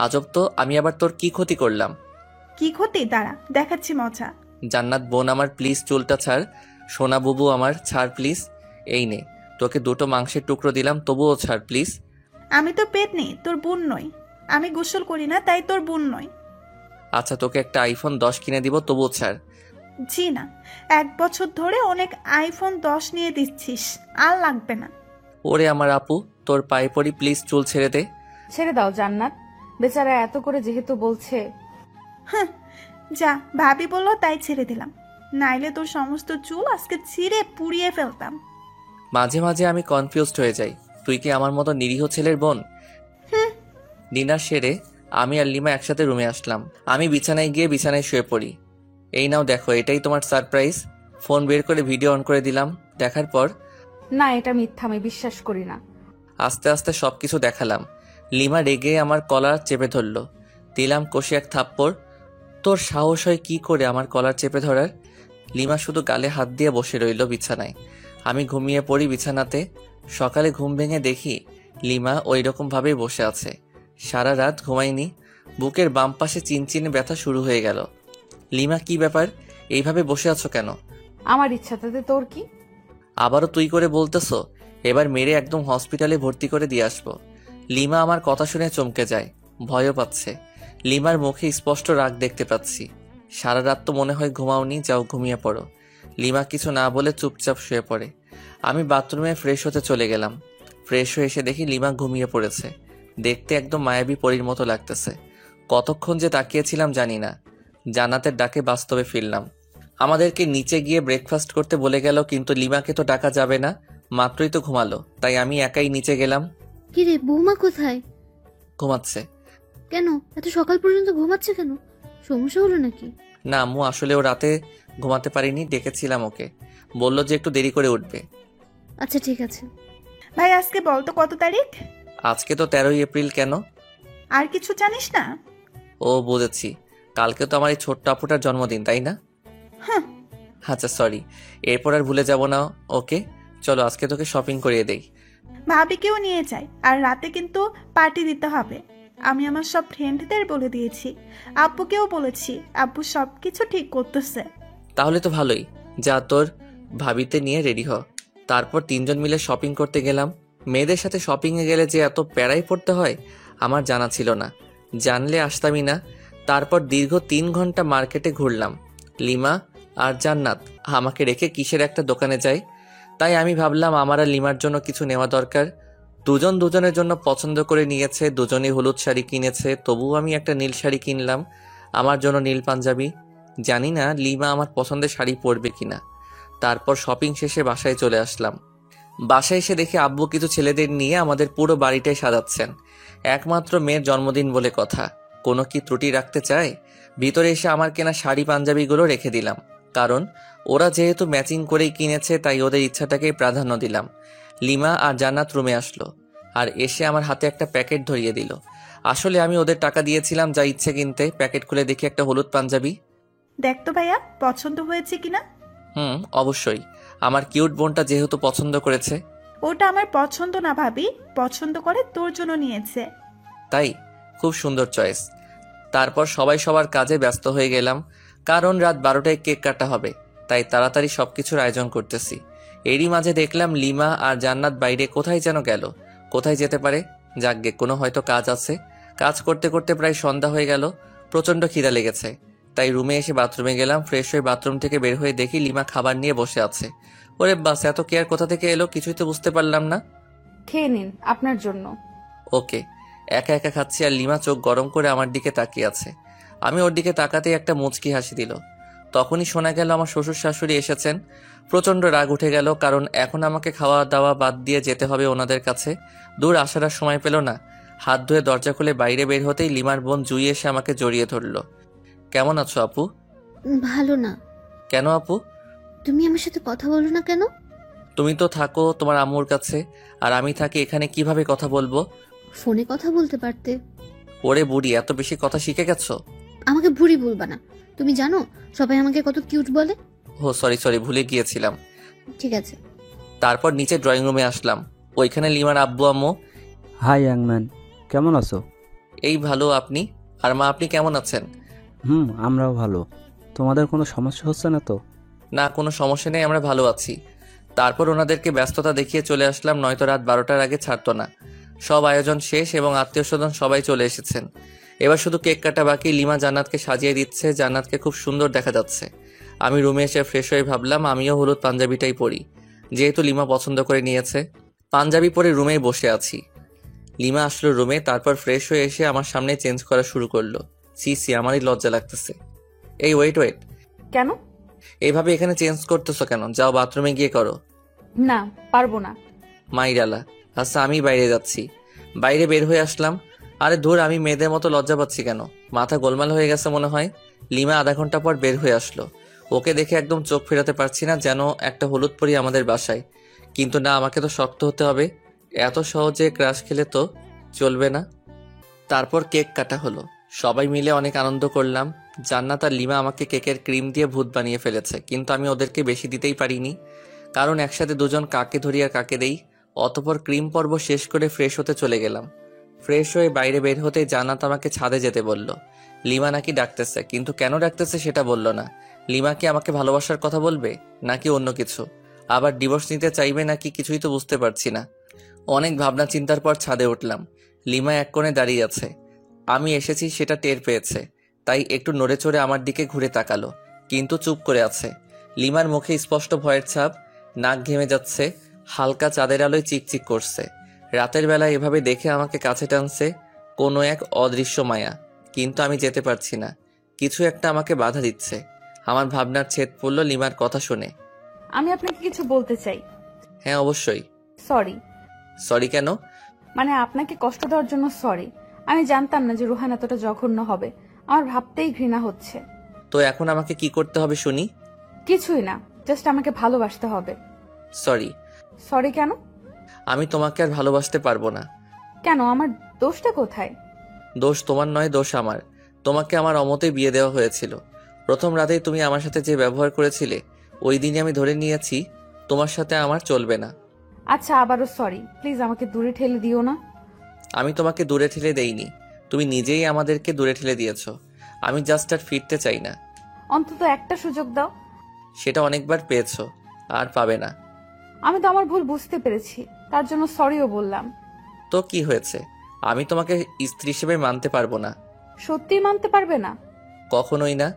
আজব তো, আমি আবার তোর কি ক্ষতি করলাম? কি ক্ষতি? দাঁড়া, দেখাচ্ছি মজা। জান্নাত বোন আমার, প্লিজ চুলটা ছাড়। সোনা বুবু আমার, ছাড় প্লিজ। এই নে, তোকে 2টো মাংসের টুকরো দিলাম, তবুও ছাড় প্লিজ। আমি তো পেট নেই, তোর বোন নই। আমি গোসল করি না, তাই তোর বোন নই। আচ্ছা, তোকে একটা আইফোন 10 কিনে দিব, তবুও ছাড়। জি না, 1 বছর ধরে অনেক আইফোন 10 নিয়ে দিচ্ছিস, আর লাগবে না। ওরে আমার আপু, তোর পায়ে পড়ি, প্লিজ চুল ছেড়ে দে। ছেড়ে দাও জান্নাত, বেচারা এত করে যেহেতু বলছে। হ্যাঁ, যা, ভাবি বললো তাই ছেড়ে দিলাম, নাইলে তোর সমস্ত চুল আজকে ছিঁড়ে পুড়িয়ে ফেলতাম। মাঝে মাঝে আমি কনফিউজড হয়ে যাই, তুই কি আমার মতো নিরীহ ছেলের বোন? ডিনার সেরে আমি আর লিমা একসাথে রুমে আসলাম। আমি বিছানায় গিয়ে বিছানায় শুয়ে পড়ি। এই নাও দেখো, এটাই তোমার সারপ্রাইজ। ফোন বের করে ভিডিও অন করে দিলাম। দেখার পর না, এটা মিথ্যা, আমি বিশ্বাস করি না। আস্তে আস্তে সবকিছু দেখালাম। লিমা রেগে আমার কলার চেপে ধরলো। দিলাম কষে এক থাপ্পড়। তোর সাহস হয় কি করে আমার কলার চেপে ধরার? লিমা শুধু গালে হাত দিয়ে বসে রইল বিছানায়। আমি ঘুমিয়ে পড়ি বিছানাতে। সকালে ঘুম ভেঙে দেখি লিমা ওই রকম ভাবেই বসে আছে। সারা রাত ঘুমাইনি। বুকের বাম পাশে চিনচিনে ব্যথা শুরু হয়ে গেল। লিমা, কি ব্যাপার? এইভাবে বসে আছো কেন? আমার ইচ্ছা, তাতে তোর কি? আবারও তুই করে বলতেছো? এবার মেরে একদম হসপিটালে ভর্তি করে দিয়ে আসবো। লিমা আমার কথা শুনে চমকে যায়, ভয়ও পাচ্ছে। লিমার মুখে স্পষ্ট রাগ দেখতে পাচ্ছি। সারা রাত তো মনে হয় ঘুমাওনি, যাও ঘুমিয়ে পড়ো। লিমা কিছু না বলে চুপচাপ শুয়ে পড়ে। আমি বাথরুমে ফ্রেশ হতে চলে গেলাম। ফ্রেশ হয়ে এসে দেখি লিমা ঘুমিয়ে পড়েছে। দেখতে একদম মায়াবী পরীর মতো লাগতেছে। কতক্ষণ যে তাকিয়েছিলাম জানি না। জান্নাতের ডাকে বাস্তবে ফিরলাম। আমাদেরকে নিচে গিয়ে ব্রেকফাস্ট করতে বলে গেল, কিন্তু লিমাকে তো ডাকা যাবে না, মাত্রই তো ঘুমালো। তাই আমি একাই নিচে গেলাম। কিরে, বৌমা কোথায়? ঘুমাচ্ছে। কেন এত সকাল পর্যন্ত ঘুমাচ্ছে কেন? সমস্যা হলো নাকি? না আম্মু, আসলে ও রাতে ঘুমাতে পারিনি, ডেকেছিলাম ওকে। বলল যে একটু দেরি করে উঠবে। আচ্ছা ঠিক আছে। ভাই, আজকে বল তো কত তারিখ? আজকে তো 13ই এপ্রিল। কেন? আর কিছু জানিস না? ও বুঝেছি, কালকে তো আমার এই ছোট্ট আপুটার জন্মদিন, তাই না? হ্যাঁ। আচ্ছা সরি, এরপর আর ভুলে যাব না। ওকে চলো, আজকে তোকে শপিং করিয়ে দেই। ভাবিকেও নিয়ে যাই, আর রাতে কিন্তু পার্টি দিতে হবে। আমি আমার সব ফ্রেন্ডদের বলে দিয়েছি, আব্বুকেও বলেছি। আব্বু সবকিছু ঠিক করতেছে। তাহলে তো ভালোই। যা, তোর ভাবিতে নিয়ে রেডি হ। তারপর 3জন মিলে শপিং করতে গেলাম। মেয়েদের সাথে শপিংয়ে গেলে যে এত প্যারাই পড়তে হয় আমার জানা ছিল না, জানলে আসতামই না। তারপর দীর্ঘ 3 ঘন্টা মার্কেটে ঘুরলাম। লিমা আর জান্নাত আমাকে রেখে কিসের একটা দোকানে যায়। তাই আমি ভাবলাম আমার আর লিমার জন্য কিছু নেওয়া দরকার। দুজন দুজনের জন্য পছন্দ করে নিয়েছে, দুজনেই হলুদ শাড়ি কিনেছে, তবুও আমি একটা নীল শাড়ি কিনলাম, আমার জন্য নীল পাঞ্জাবি। জানি না লিমা আমার পছন্দের শাড়ি পরবে কিনা। তারপর শপিং শেষে বাসায় চলে আসলাম। বাসায় এসে দেখি আব্বু কিছু ছেলেদের নিয়ে আমাদের পুরো বাড়িটাই সাজাচ্ছেন। একমাত্র মেয়ের জন্মদিন বলে কথা, কোনো কি ত্রুটি রাখতে চায়? ভিতরে এসে আমার কেনা শাড়ি পাঞ্জাবিগুলো রেখে দিলাম, কারণ ওরা যেহেতু ম্যাচিং করেই কিনেছে তাই ওদের ইচ্ছাটাকেই প্রাধান্য দিলাম। লিমা আর জান্নাত রুমে আসলো আর এসে আমার হাতে একটা প্যাকেট ধরিয়ে দিল। আসলে আমি ওদের টাকা দিয়েছিলাম যা ইচ্ছে কিনতে। প্যাকেট খুলে দেখি একটা হলুদ পাঞ্জাবি। দেখ তো ভাইয়া, পছন্দ হয়েছে কিনা? অবশ্যই, আমার কিউট বোনটা যেহেতু পছন্দ করেছে। ওটা আমার পছন্দ না ভাবি, পছন্দ করে তোর জন্য নিয়েছে। তাই? খুব সুন্দর চয়েস। তারপর সবাই সবার কাজে ব্যস্ত হয়ে গেলাম, কারণ রাত 12টায় কেক কাটা হবে, তাই তাড়াতাড়ি সবকিছুর আয়োজন করতেছি। এরই মাঝে দেখলাম লিমা আর জান্নাত বাইরে কোথায় যেন গেল। কোথায় যেতে পারে? যাকগে, কোনো হয়তো কাজ আছে। কাজ করতে করতে প্রায় সন্ধ্যা হয়ে গেল। প্রচণ্ড খিদা লেগেছে, তাই রুমে এসে বাথরুমে গেলাম। ফ্রেশ হয়ে বাথরুম থেকে বের হয়ে দেখি লিমা খাবার নিয়ে বসে আছে। ওরে বাস, এত কেয়ার কোথা থেকে এলো কিছুই তো বুঝতে পারলাম না। খেয়ে নিন, আপনার জন্য। ওকে। একা একা খাচ্ছি আর লিমা চোখ গরম করে আমার দিকে তাকিয়ে আছে। আমি ওর দিকে তাকাতেই একটা মুচকি হাসি দিল। তখনই শোনা গেল আমার শ্বশুর শাশুড়ি এসেছেন। প্রচণ্ড রাগ উঠে গেল, কারণ এখন আমাকে খাওয়া দাওয়া বাদ দিয়ে যেতে হবে ওনাদের কাছে। দূর আসার আর সময় পেল না। হাত ধুয়ে দরজা খুলে বাইরে বের হতেই লিমার বোন জুই এসে আমাকে জড়িয়ে ধরল। কেমন আছো আপু? ভালো না। কেন আপু? তুমি আমার সাথে কথা বলো না কেন? তুমি তো থাকো তোমার আম্মুর কাছে, আর আমি থাকি এখানে, কিভাবে কথা বলবো? ফোনে কথা বলতে পারতে। ওরে বুড়ি, এত বেশি কথা শিখে গেছো? আমাকে বুড়ি বলবা না। তুমি জানো সবাই আমাকে কত কিউট বলে? ও সরি, ভুলে গিয়েছিলাম। ঠিক আছে। তারপর নিচে ড্রয়িং রুমে আসলাম। ওইখানে লিমার আব্বু আম্মু। হাই ইয়াংম্যান, কেমন আছো? এই ভালো, আপনি? আর মা, আপনি কেমন আছেন? আমরাও ভালো। তোমাদের কোনো সমস্যা হচ্ছে না তো? না, কোনো সমস্যা নেই, আমরা ভালো আছি। তারপর ওনাদেরকে ব্যস্ততা দেখিয়ে চলে আসলাম, নয়তো রাত 12টার আগে ছাড়তো না। সব আয়োজন শেষ এবং আত্মীয় স্বজন সবাই চলে এসেছেন। এবার শুধু কেক কাটা বাকি। লিমা জান্নাতকে সাজিয়ে দিচ্ছে, জান্নাতকে খুব সুন্দর দেখা যাচ্ছে। আমি রুমে এসে ফ্রেশ হয়ে ভাবলাম আমিও হলুদ পাঞ্জাবিটাই পরি, যেহেতু লিমা পছন্দ করে নিয়েছে। পাঞ্জাবি পরে রুমেই বসে আছি। লিমা আসলো রুমে, তারপর ফ্রেশ হয়ে এসে আমার সামনে চেঞ্জ করা শুরু করলো। সি, আমারই লজ্জা লাগতেছে। এই ওয়েট। কেন? এইভাবে এখানে চেঞ্জ করতেছো কেন? যাও বাথরুমে গিয়ে করো। না, পারবো না। মাইরালা, আচ্ছা আমি বাইরে যাচ্ছি। বাইরে বের হয়ে আসলাম। আরে ধুর, আমি মেয়েদের মতো লজ্জা পাচ্ছি কেন? মাথা গোলমাল হয়ে গেছে মনে হয়। লিমা আধা ঘন্টা পর বের হয়ে আসলো। ওকে দেখে একদম চোখ ফেরাতে পারছি না, যেন একটা হলুদ পরি আমাদের বাসায়। কিন্তু না, আমাকে তো শক্ত হতে হবে। এত সহজে ক্রাশ খেলে তো চলবে না। তারপর কেক কাটা হলো, সবাই মিলে অনেক আনন্দ করলাম। জান্নাত আর লিমা আমাকে কেকের ক্রিম দিয়ে ভূত বানিয়ে ফেলেছে, কিন্তু আমি ওদেরকে বেশি দিতেই পারিনি, কারণ একসাথে দুজন কাকে ধরি আর কাকে দেই। অতপর ক্রিম পর্ব শেষ করে ফ্রেশ হতে চলে গেলাম। ফ্রেশ হয়ে বাইরে বের হতে জান্নাত আমাকে ছাদে যেতে বলল। লিমা নাকি ডাকতেছে, কিন্তু কেন ডাকতেছে সেটা বলল না। লিমা কি আমাকে ভালোবাসার কথা বলবে, নাকি অন্য কিছু? আবার ডিভোর্স নিতে চাইবে নাকি, কিছুই তো বুঝতে পারছি না। অনেক ভাবনা চিন্তার পর ছাদে উঠলাম। লিমা এক কোণে দাঁড়িয়ে আছে। আমি এসেছি সেটা টের পেয়েছে, তাই একটু নড়ে চড়ে আমার দিকে ঘুরে তাকালো, কিন্তু চুপ করে আছে। লিমার মুখে স্পষ্ট ভয়ের ছাপ, নাক ঘেমে যাচ্ছে, হালকা চাঁদের আলোয় চিকচিক করছে। রাতের বেলা এভাবে দেখে আমাকে কাছে টানছে কোনো এক অদৃশ্য মায়া, কিন্তু আমি যেতে পারছি না। কিছু একটা আমাকে বাধা দিচ্ছে। আমার ভাবনার ছেদ পড়ল লিমার কথা শুনে। আমি আপনাকে কিছু বলতে চাই। হ্যাঁ অবশ্যই। সরি। সরি কেন? মানে আপনাকে কষ্ট দেওয়ার জন্য সরি। আমি জানতাম না যে রুহান এতটা জঘন্য হবে। আমার ভাবতেই ঘৃণা হচ্ছে। তো এখন আমাকে কি করতে হবে শুনি? কিছুই না, জাস্ট আমাকে ভালোবাসতে হবে। সরি। সরি কেন? আমি তোমাকে আর ভালোবাসতে পারবো না। কেন? আমার দোষটা কোথায়? দোষ তোমার নয়, দোষ আমার। তোমাকে আমার অমতেই বিয়ে দেওয়া হয়েছিল। প্রথম রাতেই তুমি আমার সাথে যে ব্যবহার করেছিলে, ওই দিনই আমি ধরে নিয়েছি তোমার সাথে আমার চলবে না। আচ্ছা, আবারও সরি। প্লিজ আমাকে দূরে ঠেলে দিও না। আমি তোমাকে দূরে ঠেলে দেইনি, তুমি নিজেই আমাদেরকে দূরে ঠেলে দিয়েছ। আমি জাস্ট আর ফিরতে চাই না। অন্তত একটা সুযোগ দাও। সেটা অনেকবার পেয়েছো, আর পাবে না। আমি তো আমার ভুল বুঝতে পেরেছি, তার জন্য সরিও বললাম। তো কি হয়েছে? আমি তোমাকে স্ত্রী হিসেবে মানতে পারবো না। সত্যিই মানতে পারবে না? কখনোই না।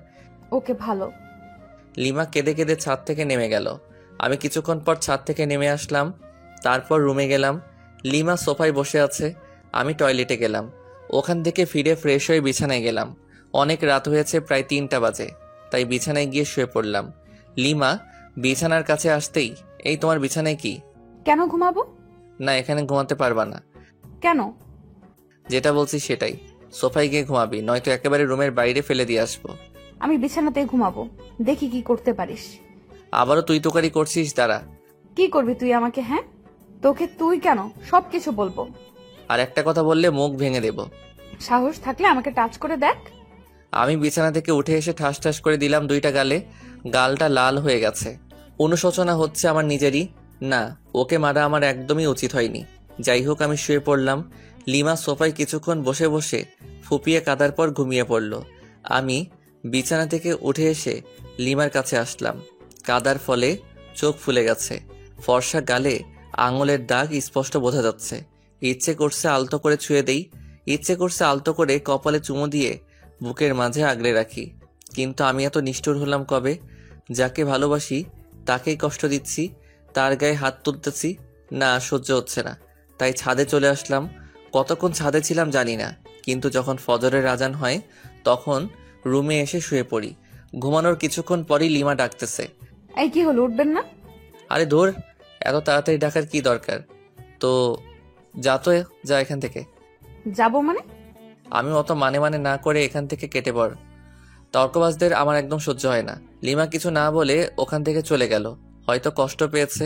ওকে, ভালো। লিমা কেঁদে কেঁদে ছাদ থেকে নেমে গেল। আমি কিছুক্ষণ পর ছাদ থেকে নেমে আসলাম। তারপর রুমে গেলাম। লিমা সোফায় বসে আছে। আমি টয়লেটে গেলাম। ওখান থেকে ফিরে ফ্রেশ হয়ে বিছানায় গেলাম। অনেক রাত হয়েছে, প্রায় 3টা বাজে, তাই বিছানায় গিয়ে শুয়ে পড়লাম। লিমা বিছানার কাছে আসতেই, এই তোমার বিছানায় কি? কেন ঘুমাবো? না, এখানে ঘুমাতে পারবা না। কেন? যেটা বলছি সেটাই, সোফায় গিয়ে ঘুমাবি, নয়তো একেবারে রুমের বাইরে ফেলে দিয়ে আসবো। আমি বিছানাতে ঘুমাবো, দেখি কি করতে পারিস। আবারও তুই তোকারি করছিস, দাঁড়া। কি করবি তুই আমাকে? হ্যাঁ, তোকে তুই কেন, সবকিছু বলবো। আর একটা কথা বললে মুখ ভেঙে দেব। সাহস থাকলে আমাকে টাচ করে দেখ। আমি বিছানা থেকে উঠে এসে ঠাস ঠাস করে দিলাম 2টা গালে। গালটা লাল হয়ে গেছে। অনুশোচনা হচ্ছে আমার নিজেরই। না, ওকে মারা আমার একদমই উচিত হয়নি। যাই হোক, আমি শুয়ে পড়লাম। লিমা সোফায় কিছুক্ষণ বসে বসে ফুপিয়ে কাঁদার পর ঘুমিয়ে পড়ল। আমি বিছানা থেকে উঠে এসে লিমার কাছে আসলাম। কাদার ফলে চোখ ফুলে গেছে, ফর্সা গালে আঙুলের দাগ স্পষ্ট বোঝা যাচ্ছে। ইচ্ছে করছে আলতো করে ছুঁয়ে দেই, ইচ্ছে করছে আলতো করে কপালে চুমু দিয়ে বুকের মাঝে আগলে রাখি। কিন্তু আমি এত নিষ্ঠুর হলাম কবে? যাকে ভালোবাসি তাকেই কষ্ট দিচ্ছি, তার গায়ে হাত তুলতেছি। না, সহ্য হচ্ছে না, তাই ছাদে চলে আসলাম। কতক্ষণ ছাদে ছিলাম জানি না, কিন্তু যখন ফজরের আজান হয় তখন রুমে এসে শুয়ে পড়ি। ঘুমানোর কিছুক্ষণ পরই লিমা ডাকতেছে। এই কি হলো, উঠবেন না? আরে ধুর, এত তাড়াতাড়ি ডাকার কি দরকার? তো যা এখান থেকে। যাবো মানে? আমি অত মানে না করে এখান থেকে কেটে পড়। তর্কবাজদের আমার একদম সহ্য হয় না। লিমা কিছু না বলে ওখান থেকে চলে গেল। হয়তো কষ্ট পেয়েছে।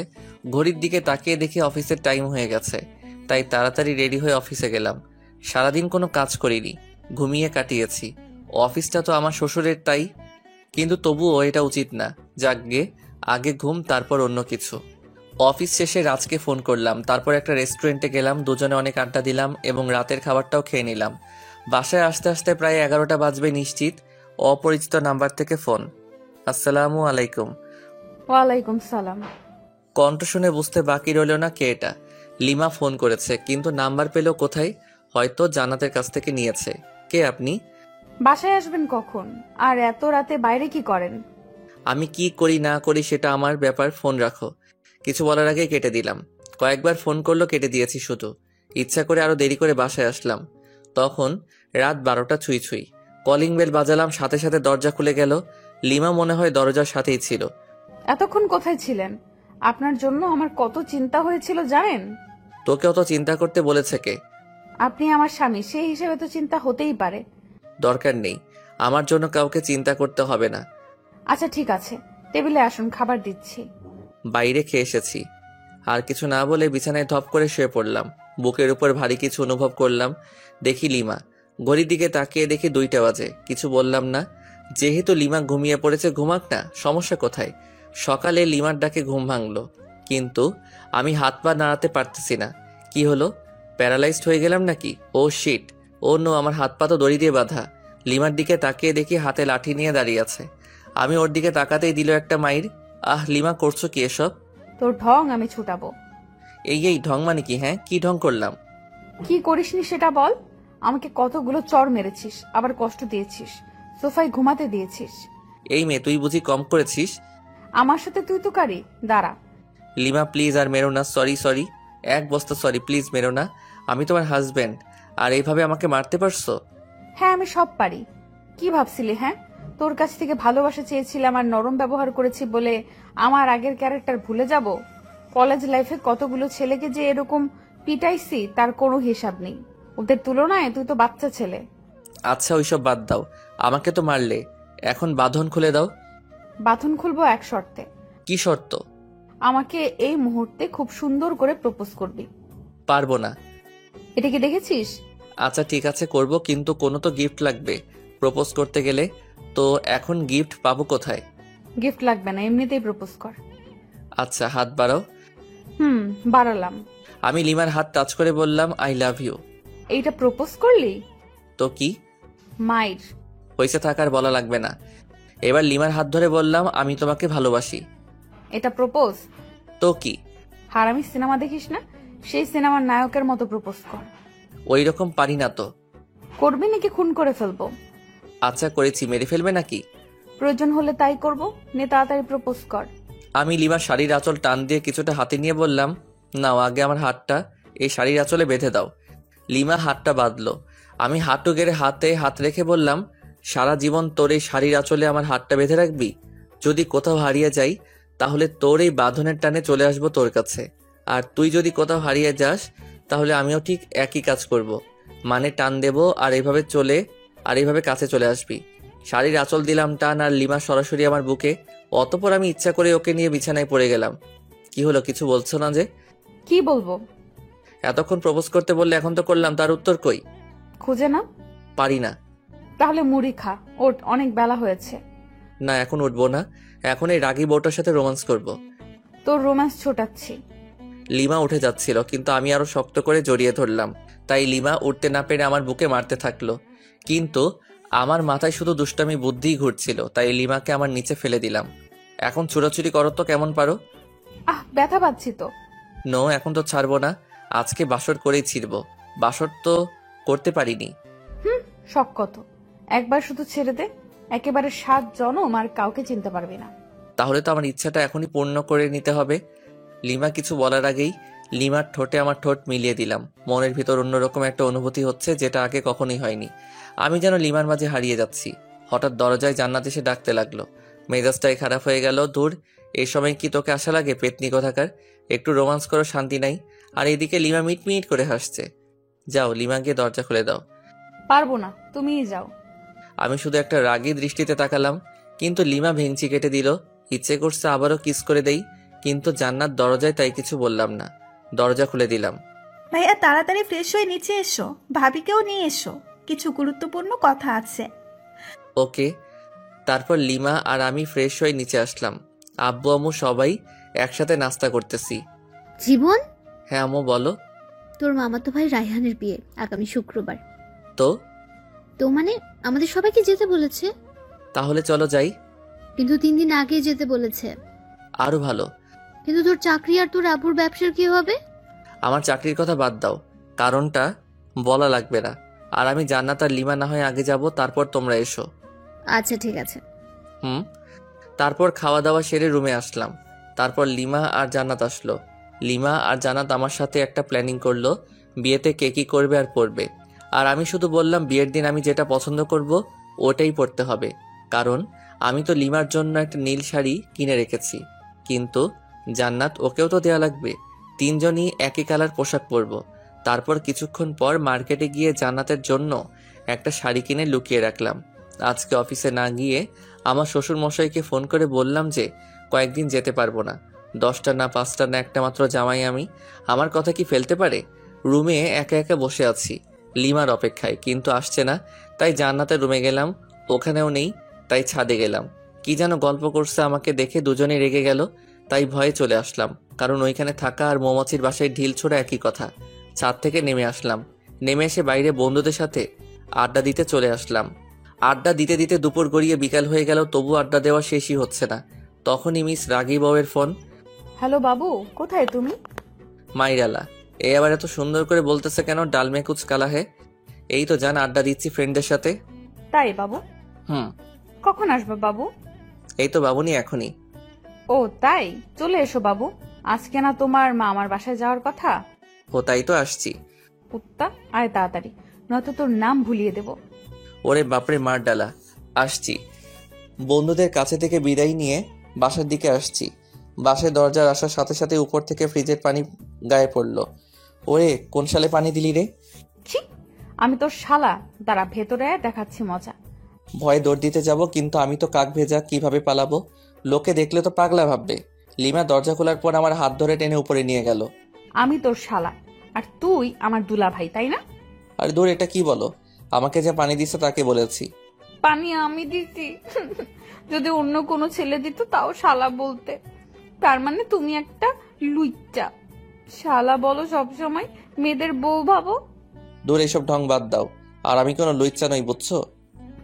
ঘড়ির দিকে তাকিয়ে দেখি অফিসের টাইম হয়ে গেছে, তাই তাড়াতাড়ি রেডি হয়ে অফিসে গেলাম। সারাদিন কোনো কাজ করিনি, ঘুমিয়ে কাটিয়েছি। অফিসটা তো আমার শ্বশুরের, তাই। কিন্তু তবুও এটা উচিত না। যাকগে, আগে ঘুম, তারপর অন্য কিছু। অফিস শেষে রাজকে ফোন করলাম, তারপর একটা রেস্টুরেন্টে গেলাম, দুজনে অনেক আড্ডা দিলাম এবং রাতের খাবারটাও খেয়ে নিলাম। বাসায় আসতে আসতে প্রায় 11টা বাজবে নিশ্চিত। অপরিচিত নাম্বার থেকে ফোন। আসসালামু আলাইকুম। ওয়ালাইকুম সালাম। কণ্ঠ শুনে বুঝতে বাকি রইল না কে এটা। লিমা ফোন করেছে, কিন্তু নাম্বার পেল কোথায়? হয়তো জান্নাতের কাছ থেকে নিয়েছে। কে আপনি? বাসায় আসবেন কখন? আর এত রাতে বাইরে কি করেন? আমি কি করি না করি সেটা আমার ব্যাপার, ফোন রাখো। কিছু বলার আগে কেটে দিলাম। কয়েকবার ফোন করলো, কেটে দিয়েছি শুধু। ইচ্ছা করে আরো দেরি করে বাসায় আসলাম। তখন রাত 12টা ছুঁই ছুঁই। কলিং বেল বাজালাম, সাথে সাথে দরজা খুলে গেল। লিমা মনে হয় দরজার সাথেই ছিল। এতক্ষণ কোথায় ছিলেন? আপনার জন্য আমার কত চিন্তা হয়েছিল জানেন? তোকে অত চিন্তা করতে বলেছে কে? আপনি আমার স্বামী, সেই হিসেবে তো চিন্তা হতেই পারে। দরকার নেই, আমার জন্য কাউকে চিন্তা করতে হবে না। আচ্ছা ঠিক আছে, টেবিলে আসুন, খাবার দিচ্ছি। বাইরে খেয়ে এসেছি। আর কিছু না বলে বিছানায় ধপ করে শুয়ে পড়লাম। বুকের উপর ভারী কিছু অনুভব করলাম। দেখি লিমা। ঘড়ির দিকে তাকিয়ে দেখি 2টা বাজে। কিছু বললাম না। যেহেতু লিমা ঘুমিয়ে পড়েছে, ঘুমাক না, সমস্যা কোথায়? সকালে লিমার ডাকে ঘুম ভাঙলো, কিন্তু আমি হাত পা নাড়াতে পারতেছি না। কি হলো? প্যারালাইজড হয়ে গেলাম নাকি? ও শিট, ও নো, আমার হাত পা তো দড়ি দিয়ে বাঁধা। লিমার দিকে তাকিয়ে দেখি হাতে লাঠি নিয়ে দাঁড়িয়ে আছে। আমি ওর দিকে তাকাতেই দিল একটা মাইর। আহ লিমা, করছো কি এসব? তোর ঢং আমি ছুটাবো। এই ঢং মানে কি? হ্যাঁ, কি ঢং করলাম? কি করিসনি সেটা বল। আমাকে কতগুলো চড় মেরেছিস, আবার কষ্ট দিয়েছিস, সোফায় ঘুমাতে দিয়েছিস। এই মেয়ে, তুই বুঝি কম করেছিস? আমার সাথে তুই তো কারি। দাঁড়া। লিমা প্লিজ আর মেরো না। সরি, এক বস্তা সরি, প্লিজ মেরো না। আমি তোমার হাজবেন্ড, আর এইভাবে আমাকে মারতে পারছো? হ্যাঁ, আমি সব পারি। কি ভাবছিলি? হ্যাঁ, তোর কাছ থেকে ভালোবাসা চেয়েছিলাম আর নরম ব্যবহার করেছি বলে আমার আগের ক্যারেক্টার ভুলে যাব? কলেজ লাইফে কতগুলো ছেলেকে যে এরকম পিটাইছি তার কোনো হিসাব নেই। ওদের তুলনায় তুই তো বাচ্চা ছেলে। আচ্ছা, ওইসব বাদ দাও। আমাকে তো মারলে, এখন বাঁধন খুলে দাও। বাঁধন খুলবো এক শর্তে। কি শর্ত? আমাকে এই মুহূর্তে খুব সুন্দর করে প্রপোজ করবি। পারবো না। এটা কি দেখেছিস? আচ্ছা ঠিক আছে, করব, কিন্তু কোনো তো গিফট লাগবে প্রপোজ করতে গেলে। তো এখন গিফট পাবো কোথায়? গিফট লাগবে না, এমনিতেই প্রপোজ কর। আচ্ছা, হাত বাড়াও। বাড়ালাম। আমি লিমার হাত টাচ করে বললাম আই লাভ ইউ। এইটা প্রপোজ করলি? তো কি মাইর। হয়েছে থাকার বলা লাগবে না। এবার লিমার হাত ধরে বললাম আমি তোমাকে ভালোবাসি। এটা প্রপোজ? তো কি? হারামি সিনেমা দেখিস না? সেই সিনেমার নায়কের মতো প্রপোজ কর। ওই রকম পারি না তো। করবি নাকি খুন করে ফেলবো? আচ্ছা করেছি, মেরে ফেলবে নাকি? প্রয়োজন হলে তাই করব। নে তাড়াতাড়ি প্রপোজ কর। আমি লিমার শাড়ির আঁচল টান দিয়ে কিছুটা হাতে নিয়ে বললাম নাও, আগে আমার হাতটা এই শাড়ির আঁচলে বেঁধে দাও। লিমা হাতটা বাঁধলো। আমি হাঁটু গেড়ে হাতে হাত রেখে বললাম সারা জীবন তোর এই শাড়ির আঁচলে আমার হাতটা বেঁধে রাখবি? যদি কোথাও হারিয়ে যাই তাহলে তোর এই বাঁধনের টানে চলে আসবো তোর কাছে, আর তুই যদি কোথাও হারিয়ে যাস তাহলে আমিও ঠিক একই কাজ করব। মানে টান দেব আর এইভাবে কাছে চলে আসবি। শাড়ির আঁচল দিলাম টান, আর লিমা সরাসরি আমার বুকে। অতপর আমি ইচ্ছা করে ওকে নিয়ে বিছানায় পড়ে গেলাম। কি হলো, কিছু বলছো না যে? কি বলবো? এতক্ষণ প্রপোজ করতে বললে, এখন তো করলাম, তার উত্তর কই? খুঁজে না? পারি না। তাহলে মুড়ি খা, ওঠ, অনেক বেলা হয়েছে। না, এখন উঠবো না। এখন এই রাগী বউটার সাথে রোমান্স করব। তোর রোম্যান্স ছোটাচ্ছি। লিমা উঠে যাচ্ছিল, কিন্তু আমি আরো শক্ত করে জড়িয়ে ধরলাম। তাই লিমা উঠতে না পেরে আমার বুকে মারতে থাকলো। কিন্তু আমার মাথায় শুধু দুষ্টামি বুদ্ধিই ঘুরছিল, তাই লিমাকে আমার নিচে ফেলে দিলাম। এখন ছুটাছুটি করো তো কেমন পারো। ব্যথা পাচ্ছি তো। নো, এখন তো ছাড়বো না। আজকে বাসর করেই ছিড়বো। বাসর তো করতে পারিনি। শখ কত, একবার শুধু ছেড়ে দে, একেবারে 7 জনম আর কাউকে চিনতে পারবি না। তাহলে তো আমার ইচ্ছাটা এখনই পূর্ণ করে নিতে হবে। লিমা কিছু বলার আগেই লিমার ঠোঁটে আমার ঠোঁট মিলিয়ে দিলাম। মনের ভিতর অন্যরকম একটা অনুভূতি হচ্ছে, যেটা আগে কখনোই হয়নি। আমি যেন লিমার মাঝে হারিয়ে যাচ্ছি। হঠাৎ দরজায় জান্নাত এসে ডাকতে লাগলো। মেজাজটাই খারাপ হয়ে গেল। দূর, এই সময় কি তোকে আশা লাগে পেতনি কোথাকার? একটু রোমান্স করো, শান্তি নাই। আর এদিকে লিমা মিটমিট করে হাসছে। যাও, লিমা গিয়ে দরজা খুলে দাও। পারবো না, তুমিই যাও। আমি শুধু একটা রাগী দৃষ্টিতে তাকালাম, কিন্তু লিমা ভেঙচি কেটে দিল। ইচ্ছে করছে আবারও কিস করে দেই, কিন্তু জান্নাত দরজায়, তাই কিছু বললাম না। দরজা খুলে দিলাম। ভাইয়া তাড়াতাড়ি ফ্রেশ হয়ে নিচে এসো, ভাবিকেও নিয়ে এসো, কিছু গুরুত্বপূর্ণ কথা আছে। ওকে। তারপর লিমা আর আমি ফ্রেশ হয়ে নিচে আসলাম। আব্বু আম্মু সবাই একসাথে নাস্তা করতেছি। জীবন, হ্যাঁ আম্মু বলো। তোর মামাতো ভাই রায়হানের বিয়ে আগামী শুক্রবার। তো তো মানে আমাদের সবাইকে যেতে বলেছে, তাহলে চলো যাই। কিন্তু 3 দিন আগে যেতে বলেছে। আরো ভালো। কিন্তু তোর চাকরি আর তোর আব্বুর ব্যবসার কি হবে? আমার চাকরির কথা বাদ দাও, কারণটা বলা লাগবে না। আর আমি জান্নাত আর লিমা না হয় আগে যাব, তারপর তোমরা এসো। আচ্ছা ঠিক আছে। তারপর খাওয়া দাওয়া সেরে রুমে আসলাম। তারপর লিমা আর জান্নাত আসলো। লিমা আর জান্নাত আমার সাথে একটা প্ল্যানিং করলো, বিয়েতে কে কি করবে আর পরবে। আর আমি শুধু বললাম বিয়ের দিন আমি যেটা পছন্দ করব ওটাই পরতে হবে, কারণ আমি তো লিমার জন্য একটা নীল শাড়ি কিনে রেখেছি। কিন্তু জান্নাত, ওকেও তো দেয়া লাগবে। 3 জনই একই কালার পোশাক পরব। তারপর কিছুক্ষণ পর মার্কেটে গিয়ে জান্নাতের জন্য একটা শাড়ি কিনে লুকিয়ে রাখলাম। আজকে অফিসে না গিয়ে আমার শ্বশুর মশাইকে ফোন করে বললাম যে কয়েকদিন যেতে পারবো না। 10টা না 5টা না একটা মাত্র জামাই আমি, আমার কথা কি ফেলতে পারে? রুমে একা একা বসে আছি লিমার অপেক্ষায়, কিন্তু আসছে না। তাই জান্নাতের রুমে গেলাম, ওখানেও নেই। তাই ছাদে গেলাম, কি যেন গল্প করছে, আমাকে দেখে দুজনেই রেগে গেল। তাই ভয়ে চলে আসলাম, কারণ ওইখানে থাকা আর মৌমাছির বাসায় ঢিল ছোড়া একই কথা। ছাদ থেকে নেমে আসলাম, নেমে এসে বাইরে বন্ধুদের সাথে আড্ডা দিতে চলে আসলাম। আড্ডা দিতে দিতে দুপুর গড়িয়ে বিকাল হয়ে গেল, তবু আড্ডা দেওয়া শেষই হচ্ছে না। তখনই মিস রাগী বউয়ের ফোন। হ্যালো বাবু, কোথায় তুমি? মাইরালা, এ আবার এত সুন্দর করে বলতেছে কেন? ডালমে কুচ কালা হে। এই তো জান, আড্ডা দিচ্ছি ফ্রেন্ডদের সাথে। তাই বাবু? হুম। কখন আসবে বাবু? এই তো বাবুনি, এখনই। ও তাই, চলে এসো বাবু। আজকে না তোমার মা আমার বাসায় যাওয়ার কথা? ও তাই তো আসছি। কুত্তা, আয় তাড়াতাড়ি, নয়তো তোর নাম ভুলিয়ে দেব। ওরে বাপরে, মার ডালা। আসছি। বন্ধুদের কাছে থেকে বিদায় নিয়ে বাসার দিকে আসছি। বাসায় দরজার আসার সাথে সাথে উপর থেকে ফ্রিজের পানি গায়ে পড়লো। ওরে, কোন সালে পানি দিলি রে? ছি, আমি তোর শালা, দাঁড়া ভেতরে আয়, দেখাচ্ছি মজা। ভয়ে দৌড় দিতে যাব, কিন্তু আমি তো কাক ভেজা, কিভাবে পালাবো? লোকে দেখলে তো পাগলা ভাববে। লিমা দরজা খোলার পর আমার হাত ধরে টেনে উপরে নিয়ে গেল। আমি তোর শালা, আর তুই আমার দুলা ভাই, তাই না? আর দূর, এটা কি বলো? আমাকে যে পানি দিচ্ছে তাকে বলেছি। পানি আমি দিছি? যদি অন্য কোনো ছেলে দিত তাও শালা বলতে। তার মানে তুমি একটা লুইচ্চা। শালা বলো সবসময়, মেয়েদের বউ ভাবো। দূর, এসব ঢং বাদ দাও। আর আমি কোনো লুইচ্চা নই, বুঝছো?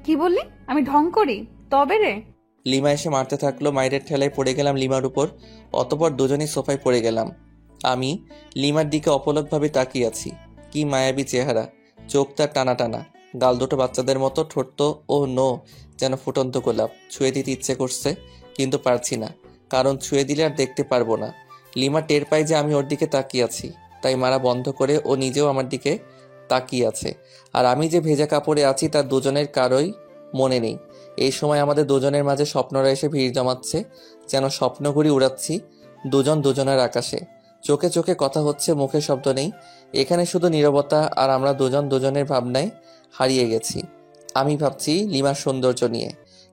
কি বললি? আমি ঢং করি? তবে রে। লিমা এসে মারতে থাকলো, মায়ের ঠেলায় পড়ে গেলাম লিমার উপর। অতপর দুজনেই সোফায় পড়ে গেলাম। আমি লিমার দিকে অপলকভাবে তাকিয়ে আছি। কি মায়াবী চেহারা, চোখ তার টানা টানা, গাল দুটো বাচ্চাদের মতো, ঠোঁট তো ও নো, যেন ফুটন্ত গোলাপ। ছুঁয়ে দিতে ইচ্ছে করছে, কিন্তু পারছি না, কারণ ছুঁয়ে দিলে আর দেখতে পারবো না। লিমা টের পায় যে আমি ওর দিকে তাকিয়ে আছি, তাই মারা বন্ধ করে ও নিজেও আমার দিকে তাকিয়ে আছে। আর আমি যে ভেজা কাপড়ে আছি তার দুজনের কারোই মনে নেই। এই সময় আমাদের দুজনের মাঝে স্বপ্নরা এসে ভিড় জমাচ্ছে, যেন স্বপ্নঘুড়ি উড়াচ্ছি দুজন দুজনের আকাশে। চোখে চোখে কথা হচ্ছে, মুখে শব্দ নেই। এখানে শুধু নীরবতা, আর আমরা দুজন দুজনের ভাবনায় হারিয়ে গেছি। আমি ভাবছি লিমার সৌন্দর্য নিয়ে,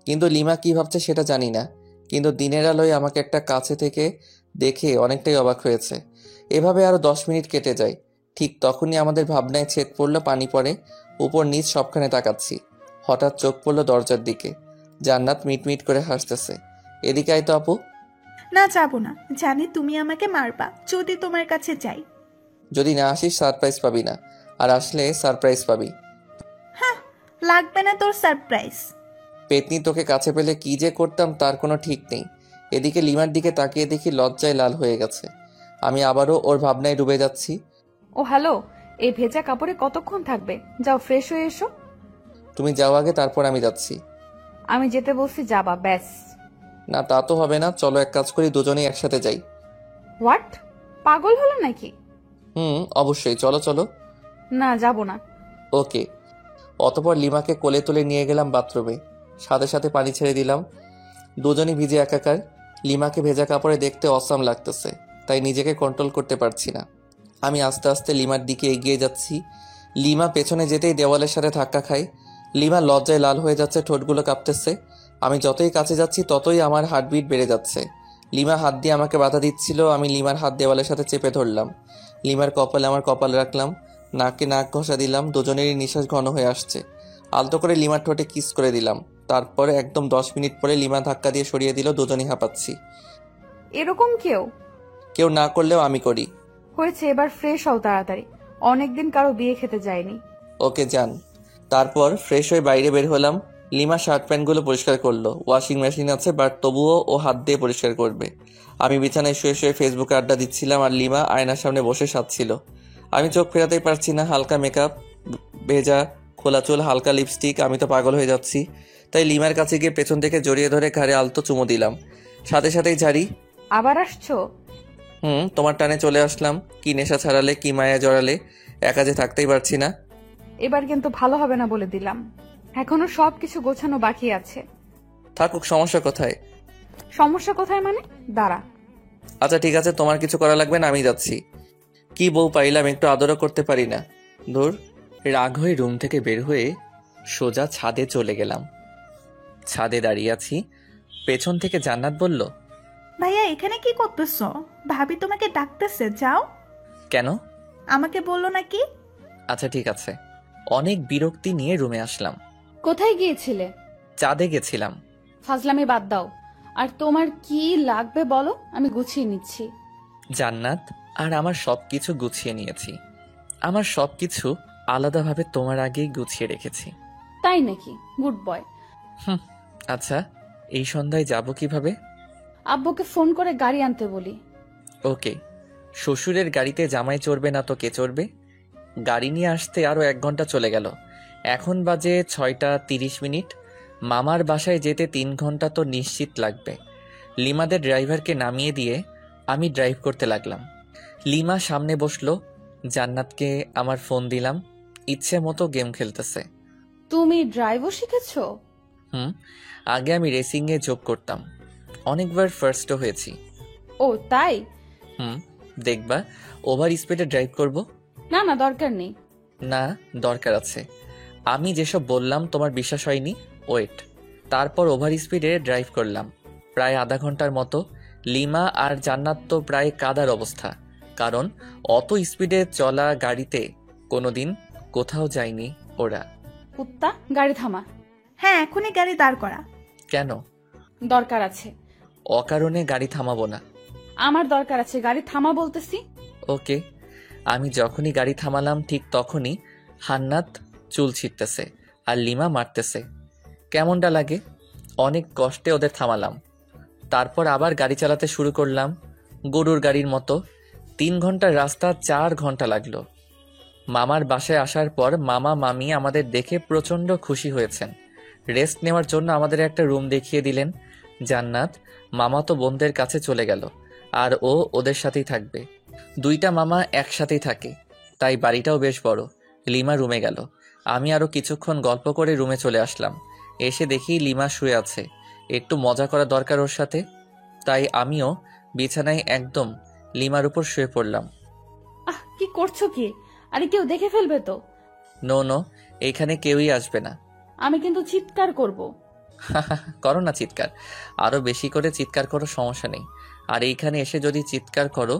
কিন্তু লিমা কি ভাবছে সেটা জানি না। কিন্তু দিনের আলোয় আমাকে একটা কাছে থেকে দেখে অনেকটাই অবাক হয়েছে। এভাবে আরো 10 মিনিট কেটে যায়। ঠিক তখনই আমাদের ভাবনায় ছেদ পড়লো, পানি পড়ে, উপর নিচ সবখানে তাকাচ্ছি। হঠাৎ চোখ পড়লো দরজার দিকে। জান্নাত মিটমিট করে হাসতেছে। এদিকে আয় তো আপু। না, যাবো না, জানি তুমি আমাকে মারবা যদি তোমার কাছে যাই। যদি না আসিস সারপ্রাইজ পাবি না, আর আসলে সারপ্রাইজ পাবি। হ্যাঁ, লাগবে না তোর সারপ্রাইজ। পেতনি, তোকে কাছে পেলে কি যে করতাম তার কোনো ঠিক নেই। এদিকে লিমার দিকে তাকিয়ে দেখি লজ্জায় লাল হয়ে গেছে। আমি আবারও ওর ভাবনায় ডুবে যাচ্ছি। ও হ্যালো, এই ভেজা কাপড়ে কতক্ষণ থাকবে? যাও ফ্রেশ হয়ে এসো। তুমি যাও আগে, তারপর আমি যাচ্ছি। আমি যেতে বলছি, যাবা ব্যাস। না, তা তো হবে না। চলো এক কাজ করি, দুজনেই একসাথে যাই। হোয়াট? পাগল হলো নাকি? অবশ্যই, চলো চলো। না, যাব না। ওকে। অতপর লিমাকে কোলে তুলে নিয়ে গেলাম বাথরুমে, সাথে সাথে পানি ছেড়ে দিলাম। দুজনই ভিজে একাকার। লিমাকে ভেজা কাপড়ে দেখতে অসাম লাগতেছে, তাই নিজেকে কন্ট্রোল করতে পারছি না। আমি আস্তে আস্তে লিমার দিকে এগিয়ে যাচ্ছি। লিমা পেছনে যেতেই দেওয়ালের সাথে ধাক্কা খায়। লিমা লজ্জায় লাল হয়ে যাচ্ছে, ঠোঁটগুলো কাঁপতেছে। আমি যতই কাছে যাচ্ছি ততই আমার হার্টবিট বেড়ে যাচ্ছে। লিমা হাত দিয়ে আমাকে বাধা দিচ্ছিল, আমি লিমার হাত দেওয়ালের সাথে চেপে ধরলাম। লিমার কপালে আমার কপাল রাখলাম, নাকে নাক ঘষা দিলাম। দুজনেরই নিঃশ্বাস ঘন হয়ে আসছে। আলতো করে লিমার ঠোঁটে কিস করে দিলাম। তারপরে একদম 10 মিনিট পরে লিমা ধাক্কা দিয়ে সরিয়ে দিল, দুজনই হাঁপাচ্ছি। এরকম কেউ? কেউ না করলেও আমি করি। হয়েছে, এবার ফ্রেশ হও তাড়াতাড়ি। অনেকদিন কারো বিয়ে খেতে যায়নি। ওকে যান। তারপর ফ্রেশ হয়ে বাইরে বের হলাম। লিমা শার্ট প্যান্টগুলো পরিষ্কার করলো। ওয়াশিং মেশিন আছে, বাট তবুও ও হাত দিয়ে পরিষ্কার করবে। আমি বিছানায় শুয়ে শুয়ে ফেসবুকে আড্ডা দিচ্ছিলাম, আর লিমা আয়নার সামনে বসে সাজছিল। আমি চোখ ফেরাতেই পারছি না। হালকা মেকআপ, ভেজা খোলা চুল, হালকা লিপস্টিক। আমি তো পাগল হয়ে যাচ্ছি। তাই লিমার কাছে গিয়ে পেছন থেকে জড়িয়ে ধরে ঘাড়ে আলতো চুমু দিলাম। সাথে সাথেই ঝাড়ি। আবার আসছো? তোমার টানে চলে আসলাম। কি নেশা ছাড়ালে, কি মায়া জড়ালে, একা যে থাকতেই পারছি না। এবার কিন্তু ভালো হবে না বলে দিলাম। এখনো সবকিছু গোছানো বাকি আছে। থাকুক, সমস্যা কোথায়? সমস্যা কোথায় মানে? দাঁড়া। আচ্ছা ঠিক আছে, তোমার কিছু করা লাগবে না, আমি যাচ্ছি। কি বউ পাইলাম, একটু আদরও করতে পারি না। ধুর। রাগ হয়ে রুম থেকে বের হয়ে সোজা ছাদে চলে গেলাম। ছাদে দাঁড়িয়ে আছি, পেছন থেকে জান্নাত বলল, ভাইয়া এখানে কি করতেছো? ভাবি তোমাকে ডাকতেছে, যাও। কেন? আমাকে বললো নাকি? আচ্ছা ঠিক আছে। অনেক বিরক্তি নিয়ে রুমে আসলাম। কোথায় গিয়েছিলে? চাঁদে গেছিলাম। ফাজলামি বাদ দাও। আর তোমার কি লাগবে বলো, আমি গুছিয়ে নিচ্ছি। জান্নাত, আর আমার সবকিছু গুছিয়ে নিয়েছি। আমার সবকিছু আলাদাভাবে তোমার আগেই গুছিয়ে রেখেছি। তাই নাকি? Good boy. আচ্ছা, এই সন্ধ্যায় যাব কিভাবে? আব্বুকে ফোন করে গাড়ি আনতে বলি। ওকে। শ্বশুরের গাড়িতে জামাই চড়বে না তো কে চড়বে? গাড়ি নিয়ে আসতে আরো 1 ঘন্টা চলে গেল। এখন বাজে 6:30। মামার বাসায় যেতে 3 ঘন্টা তো নিশ্চিত লাগবে। লিমাদের ড্রাইভারকে নামিয়ে দিয়ে আমি ড্রাইভ করতে লাগলাম। লিমা সামনে বসলো। জান্নাতকে আমার ফোন দিলাম। ইচ্ছে মতো গেম খেলতেছে। তুমি ড্রাইভও শিখেছো? আগে আমি রেসিংয়ে যোগ করতাম, অনেকবার ফার্স্টও হয়েছি। ও তাই? দেখবা ওভার স্পিডে ড্রাইভ করব? না না, দরকার নেই। না, দরকার আছে। আমি যেসব বললাম তোমার বিশ্বাস হয়নি। ওয়েট। তারপর ওভার স্পিডে ড্রাইভ করলাম প্রায় আধা ঘন্টার মতো। লিমা আর জান্নাত তো প্রায় কাদার অবস্থা, কারণ অত স্পিডে চলা গাড়িতে কোনোদিন কোথাও যায়নি ওরা। কুত্তা, গাড়ি থামা। হ্যাঁ, এখনই গাড়ি দাঁড় করা। কেন? দরকার আছে। অকারণে গাড়ি থামাবো না। আমার দরকার আছে, গাড়ি থামা বলতেছি। ওকে। আমি যখনই গাড়ি থামালাম ঠিক তখনই হান্নাত চুল ছিটতেছে আর লিমা মারতেছে। কেমনটা লাগে? অনেক কষ্টে ওদের থামালাম। তারপর আবার গাড়ি চালাতে শুরু করলাম গরুর গাড়ির মতো। 3 ঘন্টার রাস্তা 4 ঘন্টা লাগলো। মামার বাসায় আসার পর মামা মামি আমাদের দেখে প্রচন্ড খুশি হয়েছেন। রেস্ট নেওয়ার জন্য আমাদের একটা রুম দেখিয়ে দিলেন। জান্নাত মামাতো বোনদের কাছে চলে গেল, আর ও ওদের সাথেই থাকবে। 2টা মামা একসাথেই থাকে, তাই বাড়িটাও বেশ বড়। লিমা রুমে গেল। আমি আরো কিছুক্ষণ গল্প করে রুমে চলে আসলাম। এসে দেখি লিমা শুয়ে আছে। একটু মজা করা দরকার ওর সাথে, তাই আমিও বিছানায় একদম লিমার উপর শুয়ে পড়লাম। আহ, কি করছো কি? আরে কেউ দেখে ফেলবে তো। নো নো, এইখানে কেউই আসবে না। আমি কিন্তু চিৎকার করব। করো না চিৎকার, আরো বেশি করে চিৎকার করো, সমস্যা নেই। আর এইখানে এসে যদি চিৎকার করো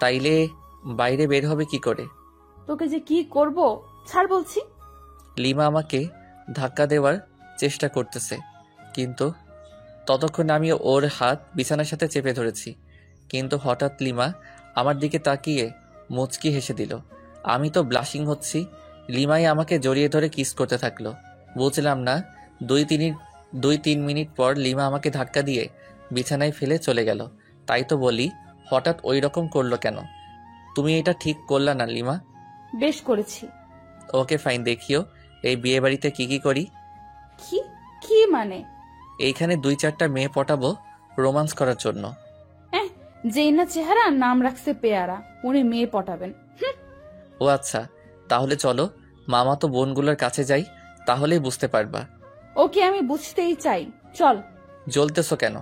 তাইলে বাইরে বের হবে কি করে? তোকে যে কি করব, ছাড় বলছি। লিমা আমাকে ধাক্কা দেওয়ার চেষ্টা করতেছে, কিন্তু ততক্ষণ আমি ওর হাত বিছানার সাথে চেপে ধরেছি। কিন্তু হঠাৎ লিমা আমার দিকে তাকিয়ে মুচকি হেসে দিল। আমি তো ব্লাশিং হচ্ছি। লিমাই আমাকে জড়িয়ে ধরে কিস করতে থাকলো। বুঝলাম না, 2-3 মিনিট পর লিমা আমাকে ধাক্কা দিয়ে বিছানায় ফেলে চলে গেল। তাই তো বলি, হঠাৎ ওই রকম করলো কেন? তুমি এটা ঠিক করলা না লিমা? বেশ করেছি। ওকে ফাইন, দেখিও এই বিয়ে বাড়িতে কি কি করি। কি কি মানে? এইখানে 2-4টা মেয়ে পটাবো রোমান্স করার জন্য। যেই না চেহারা, নাম রাখছে পেয়ারা, উনি মেয়ে পটাবেন। ও আচ্ছা, তাহলে চলো মামা তো বোনগুলোর কাছে যাই, তাহলেই বুঝতে পারবা। ওকে, আমি বুঝতেই চাই, চল। জ্বলতেছো কেন?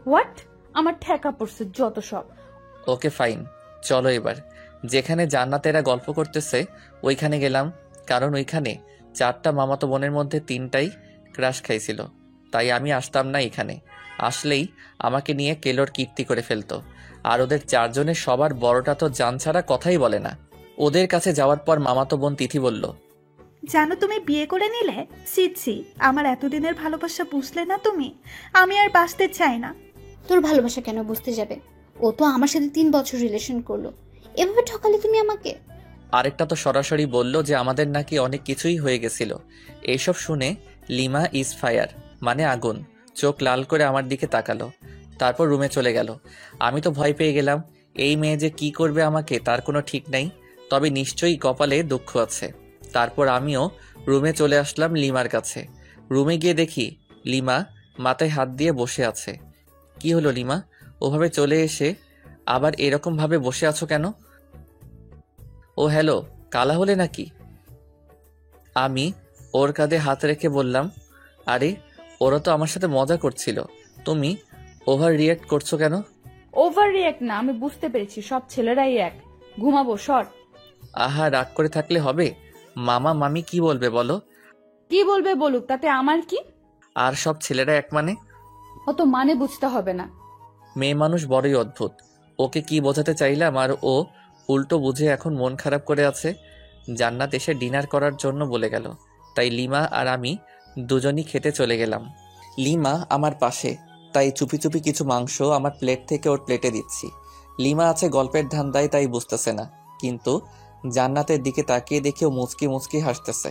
হোয়াট? আমার ঠেকা পড়ছে যত সব। ওকে ফাইন, চলো এবার। যেখানে জান্নাতেরা গল্প করতেছে ওইখানে গেলাম, কারণ ওইখানে 4টা মামাতো বোনের মধ্যে 3টাই ক্রাশ খাইছিল। তাই আমি আসতাম না এখানে। আসলেই আমাকে নিয়ে কেলোর কীর্তি করে ফেলতো। আর ওদের 4 জনের সবার বড়টা তো জান ছাড়া কথাই বলে না। ওদের কাছে যাওয়ার পর মামাতো বোন তিথি বলল, জানো তুমি বিয়ে করে নিলে? ছি, আমার এতদিনের ভালোবাসা বুঝলে না তুমি? আমি আর বাঁচতে চাই না। তোর ভালোবাসা কেন বুঝতে যাবে? ও তো আমার সাথে 3 বছর রিলেশন করলো, এভাবে ঠকালে তুমি আমাকে? আরেকটা তো সরাসরি বলল যে আমাদের নাকি অনেক কিছুই হয়ে গেছিল। এইসব শুনে লিমা ইজ ফায়ার মানে আগুন, চোখ লাল করে আমার দিকে তাকালো, তারপর রুমে চলে গেল। আমি তো ভয় পেয়ে গেলাম, এই মেয়ে যে কি করবে আমাকে তার কোনো ঠিক নাই, তবে নিশ্চয়ই কপালে দুঃখ আছে। তারপর আমিও রুমে চলে আসলাম লিমার কাছে। রুমে গিয়ে দেখি লিমা মাথায় হাত দিয়ে বসে আছে। কি হলো লিমা, ওভাবে চলে এসে আবার এরকম ভাবে বসে আছো কেন? ও হ্যালো, কালা হলে নাকি? আমি ওর কাঁধে হাত রেখে বললাম, আরে ওরা তো আমার সাথে মজা করছিল, তুমি ওভার রিয়েক্ট করছো কেন? ওভার রিয়াক্ট না, আমি বুঝতে পেরেছি সব ছেলেরাই এক। ঘুমাবো, সর। আহা, রাগ করে থাকলে হবে? মামা মামি কি বলবে বলো? কি বলবে বলুক, তাতে আমার কি? আর সব ছেলেরা এক মানে? অত মানে বুঝতে হবে না। মেয়ে মানুষ বড়ই অদ্ভুত। ওকে কি বোঝাতে চাইলাম আর ও উল্টো বুঝে এখন মন খারাপ করে আছে। জান্নাত এসে ডিনার করার জন্য বলে গেল, তাই লিমা আর আমি দুজনই খেতে চলে গেলাম। লিমা আমার পাশে, তাই চুপি চুপি কিছু মাংস আমার প্লেট থেকে ওর প্লেটে দিচ্ছি। লিমা আছে গল্পের ধান্দায়, তাই বুঝতেছে না, কিন্তু জান্নাতের দিকে তাকিয়ে দেখেও মুচকি মুচকি হাসতেছে।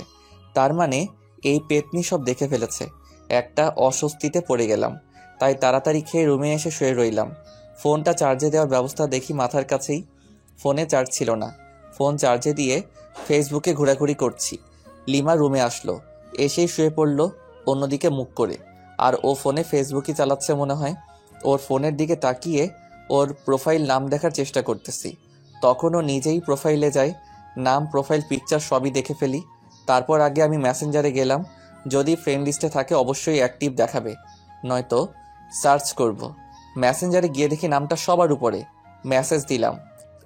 তার মানে এই পেতনি সব দেখে ফেলেছে। একটা অস্বস্তিতে পড়ে গেলাম, তাই তাড়াতাড়ি খেয়ে রুমে এসে শুয়ে রইলাম। ফোনটা চার্জে দেওয়ার ব্যবস্থা দেখি মাথার কাছেই, ফোনে চার্জ ছিল না। ফোন চার্জে দিয়ে ফেসবুকে ঘোরাঘুরি করছি। লিমা রুমে আসলো, এসেই শুয়ে পড়ল অন্যদিকে মুখ করে, আর ও ফোনে ফেসবুকই চালাচ্ছে মনে হয়। ওর ফোনের দিকে তাকিয়ে ওর প্রোফাইল নাম দেখার চেষ্টা করতেছি, তখন ও নিজেই প্রোফাইলে যায়। নাম, প্রোফাইল পিকচার সবই দেখে ফেলি। তারপর আগে আমি মেসেঞ্জারে গেলাম, যদি ফ্রেন্ড লিস্টে থাকে অবশ্যই অ্যাক্টিভ দেখাবে, নয়তো সার্চ করব। মেসেঞ্জারে গিয়ে দেখি নামটা সবার উপরে। মেসেজ দিলাম,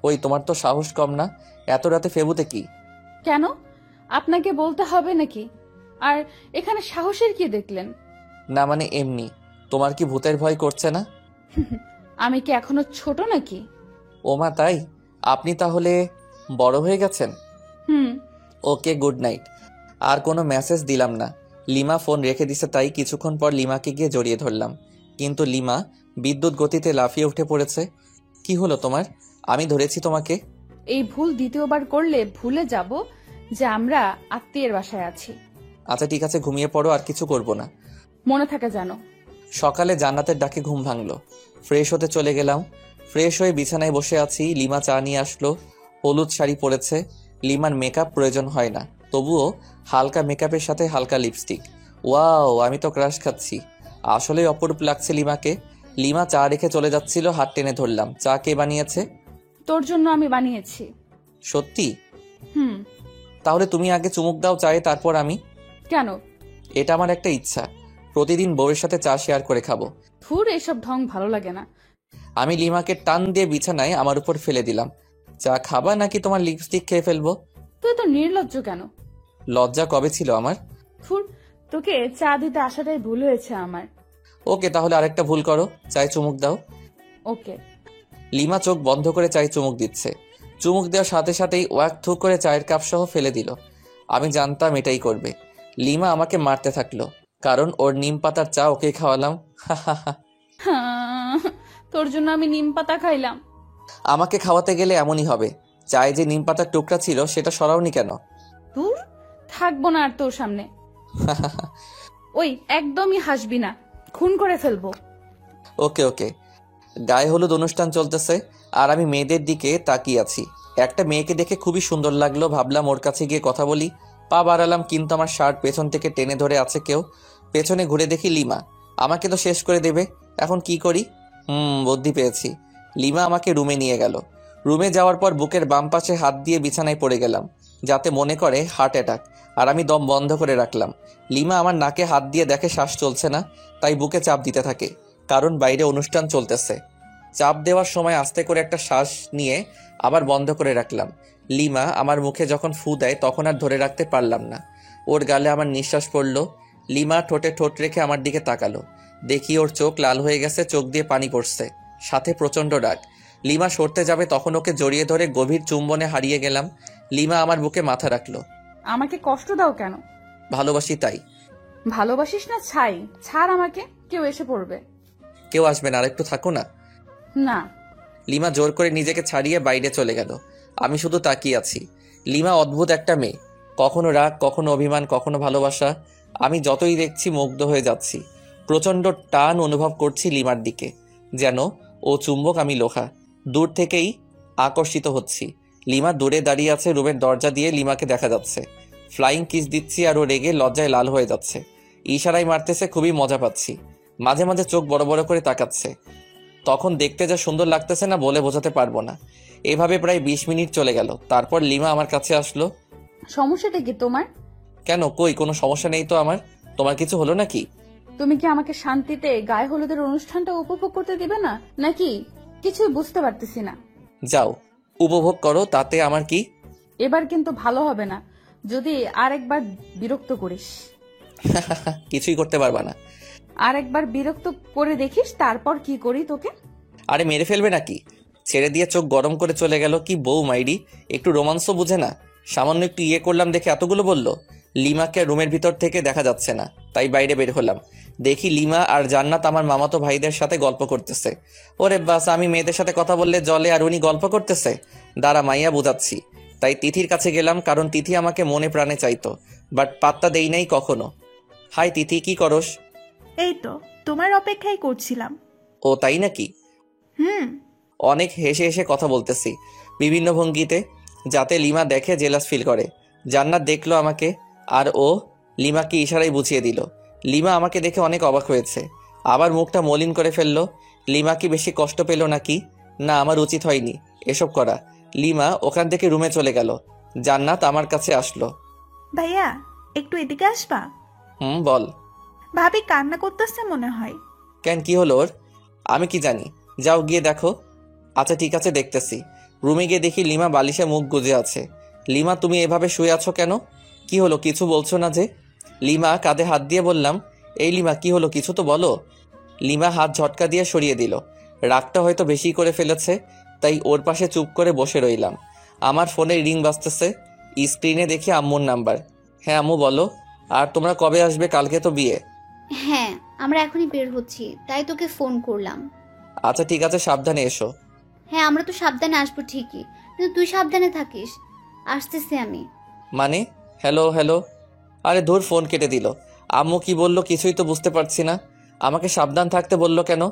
ওই তোমার তো সাহস কম না, এত রাতে ফেবুতে কি? কেন আপনাকে বলতে হবে নাকি? আর এখানে সাহসের কি দেখলেন? না মানে এমনি, তোমার কি ভূতের ভয় করছে না? আমি কি এখনো ছোট নাকি? ওমা তাই? আপনি তাহলে বড় হয়ে গেছেন। হুম। ওকে, গুড নাইট। আর কোনো মেসেজ দিলাম না। লিমা ফোন রেখে দিছে, তাই কিছুক্ষণ পর লিমাকে গিয়ে জড়িয়ে ধরলাম, কিন্তু লিমা বিদ্যুৎ গতিতে লাফিয়ে উঠে পড়েছে। কি হলো তোমার? আমি ধরেছি তোমাকে। এই ভুল দ্বিতীয়বার করলে ভুলে যাব যে আমরা আত্মীয়ের বাসায় আছি। আচ্ছা ঠিক আছে, ঘুমিয়ে পড়ো, আর কিছু করব না। মনে থাকে জানো। সকালে জান্নাতের ডাকে ঘুম ভাঙলো, ফ্রেশ হতে চলে গেলাম। ফ্রেশ হয়ে বিছানায় বসে আছি, লিমা চা নিয়ে আসলো। হলুদ শাড়ি পরেছে। লিমার মেকআপ প্রয়োজন হয় না, তবুও হালকা মেকআপের সাথে হালকা লিপস্টিক। ওয়াও, আমি তো ক্রাশ খাচ্ছি। আসলেই অপরূপ লাগছে লিমাকে। লিমা চা রেখে চলে যাচ্ছিল, হাত টেনে ধরলাম। চা কে বানিয়েছে? তোর জন্য আমি বানিয়েছি। সত্যি? হুম। তাহলে তুমি আগে চুমুক দাও চায়ে, তারপর আমি। কেন? এটা আমার একটা ইচ্ছা, প্রতিদিন বউয়ের সাথে চা শেয়ার করে খাবো। ধুর, এসব ঢং ভালো লাগে না। আমি লিমাকে টান দিয়ে বিছানায় আমার উপর ফেলে দিলাম। চা খাবা নাকি তোমার লিপস্টিক খেয়ে ফেলবো? তুই তো নির্লজ্জ কেন? লজ্জা কবে ছিল আমার? ধুর, তোকে চা দিতে আসাটাই ভুল হয়েছে আমার। ওকে, তাহলে আরেকটা ভুল করো, চায়ে চুমুক দাও। ওকে। লিমা চোখ বন্ধ করে চায়ে চুমুক দিচ্ছে। চুমুক দেওয়ার সাথে সাথেই ওয়াক থু করে চায়ের কাপ সহ ফেলে দিল। আমি জানতাম এটাই করবে। লিমা আমাকে মারতে থাকলো, কারণ ওর নিম পাতার চা ওকে খাওয়ালাম। হ্যাঁ, তোর জন্য আমি নিম পাতা খাইলাম। আমাকে খাওয়াতে গেলে এমনই হবে। চায়ে যে নিম পাতার টুকরা ছিল সেটা সরাওনি কেন? দূর, থাকবো না আর তোর সামনে। ওই একদমই হাসবি না, খুন করে ফেলবো। ওকে ওকে। গায়ে হলুদ অনুষ্ঠান চলতেছে, আর আমি মেয়েদের দিকে তাকিয়ে আছি। একটা মেয়েকে দেখে খুবই সুন্দর লাগলো, ভাবলাম ওর কাছে গিয়ে কথা বলি। পা বাড়ালাম, কিন্তু আমার শার্ট পেছন থেকে টেনে ধরে আছে কেউ। পেছনে ঘুরে দেখি লিমা। আমাকে তো শেষ করে দেবে, এখন কি করি? বুদ্ধি পেয়েছি। লিমা আমাকে রুমে নিয়ে গেল। রুমে যাওয়ার পর বুকের বাম পাশে হাত দিয়ে বিছানায় পড়ে গেলাম, যাতে মনে করে হার্ট অ্যাটাক, আর আমি দম বন্ধ করে রাখলাম। লিমা আমার নাকে হাত দিয়ে দেখে শ্বাস চলছে না, তাই বুকে চাপ দিতে থাকে, কারণ বাইরে অনুষ্ঠান চলতেছে। চাপ দেওয়ার সময় আস্তে করে একটা শ্বাস নিয়ে আবার বন্ধ করে রাখলাম। লিমা আমার মুখে যখন ফু দেয় তখন আর ধরে রাখতে পারলাম না, ওর গালে আমার নিঃশ্বাস পড়ল। লিমা ঠোঁটে ঠোঁট রেখে আমার দিকে তাকালো, দেখি ওর চোখ লাল হয়ে গেছে, চোখ দিয়ে পানি পড়ছে, সাথে প্রচন্ড রাগ। লিমা সরতে যাবে, তখন ওকে জড়িয়ে ধরে গভীর চুম্বনে হারিয়ে গেলাম। লিমা আমার বুকে মাথা রাখলো। আমাকে কষ্ট দাও কেন? ভালোবাসি তাই। ভালোবাসিস না ছাই, ছাড় আমাকে, কেউ এসে পড়বে। কেউ আসবে না, আর একটু থাকো না। না। লিমা জোর করে নিজেকে ছাড়িয়ে বাইরে চলে গেল। আমি শুধু তাকিয়ে আছি। লিমা অদ্ভুত একটা মেয়ে, কখনো রাগ, কখনো অভিমান, কখনো ভালোবাসা। আমি যতই দেখছি মুগ্ধ হয়ে যাচ্ছি। প্রচণ্ড টান অনুভব করছি লিমার দিকে, যেন ও চুম্বক, আমি লোহা। দূর থেকেই আকর্ষিত হচ্ছি। লিমা দূরে দাঁড়িয়ে আছে, রুমের দরজা দিয়ে লিমাকে দেখা যাচ্ছে। ফ্লাইং কিস দিচ্ছি আর ও রেগে লজ্জায় লাল হয়ে যাচ্ছে। ইশারায় মারতেছে, খুবই মজা পাচ্ছি। মাঝে মাঝে চোখ বড় বড় করে তাকাচ্ছে। তখন দেখতে যা সুন্দর লাগতেছে না, বলে বোঝাতে পারবো না। এভাবে প্রায় 20 মিনিট চলে গেল। তারপর লিমা আমার কাছে আসলো। সমস্যাটা কি তোমার? কেন, কই কোনো সমস্যা নেই তো আমার। তোমার কিছু হলো নাকি? তুমি কি আমাকে শান্তিতে গায়ে হলুদের অনুষ্ঠানটা উপভোগ করতে দিবে না, নাকি? কিছুই বুঝতে পারতেছি না। যাও, উপভোগ করো, তাতে আমার কি। এবার কিন্তু ভালো হবে না যদি আরেকবার বিরক্ত করিস। কিছুই করতে পারবা না। আরেকবার বিরক্ত করে দেখিস, তারপর কি করি তোকে। আরে মেরে ফেলবে নাকি? ছেড়ে দিয়ে চোখ গরম করে চলে গেল। কি বউ মাইরি, একটু রোমান্সও বুঝে না। সামান্য একটু ইয়ে করলাম দেখে এতগুলো বললো। লিমাকে রুমের ভিতর থেকে দেখা যাচ্ছে না, তাই বাইরে বের হলাম। দেখি লিমা আর জান্নাত আমার মামাতো ভাইদের সাথে গল্প করতেছে। ওরে বাস, আমি মেয়েদের সাথে কথা বললে জলে, আর উনি গল্প করতেছে। দাঁড়া, মাইয়া বুঝাচ্ছি। তাই তিথির কাছে গেলাম, কারণ তিথি আমাকে মনে প্রাণে চাইতো, বাট পাত্তা দেই নাই কখনো। হাই তিথি, কি করস? এই তো তোমার অপেক্ষাই করছিলাম। ও তাই নাকি? হুম। অনেক হেসে হেসে কথা বলতেছি বিভিন্ন ভঙ্গিতে, যাতে লিমা দেখে জেলাস ফিল করে। জান্নাত দেখলো আমাকে, আর ও লিমাকে ইশারায় বুঝিয়ে দিল। লিমা আমাকে দেখে অনেক অবাক হয়েছে, আবার মুখটা মলিন করে ফেললো। লিমা কি বেশি কষ্ট পেল নাকি? না, আমার উচিত হয়নি এসব করা। লিমা ওখান থেকে রুমে চলে গেল। জান্নাত আমার কাছে আসলো। ভাইয়া, একটু এদিকে আসবা? বল। ভাবি কান্না করতেছে মনে হয়। কেন, কি হলো ওর? আমি কি জানি, যাও গিয়ে দেখো। আচ্ছা ঠিক আছে, দেখতেছি। রুমে গিয়ে দেখি লিমা বালিশে মুখ গুজে আছে। লিমা, তুমি এভাবে শুয়ে আছো কেন? কি হলো, কিছু বলছো না যে? লিমা কাঁধে হাত দিয়ে বললাম, এই লিমা কি হলো, কিছু তো বলো। লিমা হাত ঝটকা দিয়ে সরিয়ে দিল। রাগটা হয়তো বেশি করে ফেলেছে, তাই ওর পাশে চুপ করে বসে রইলাম। আমার ফোনে রিং বাজতেছে। স্ক্রিনে দেখি আম্মুর নাম্বার। হ্যাঁ আম্মু বলো। আর তোমরা কবে আসবে? কালকে তো বিয়ে। হ্যাঁ, আমরা এখনই বের হচ্ছি, তাই তোকে ফোন করলাম। আচ্ছা ঠিক আছে, সাবধানে এসো। হ্যাঁ, আমরা তো সাবধানে আসবো ঠিকই, কিন্তু তুই সাবধানে থাকিস। আসতেছি আমি। মানে? Hello hello. আরে ধুর, ফোন কেটে দিল। আম্মু কি বললো কিছুই তো বুঝতে পারছি না। আমাকে সাবধান থাকতে বললো কেন?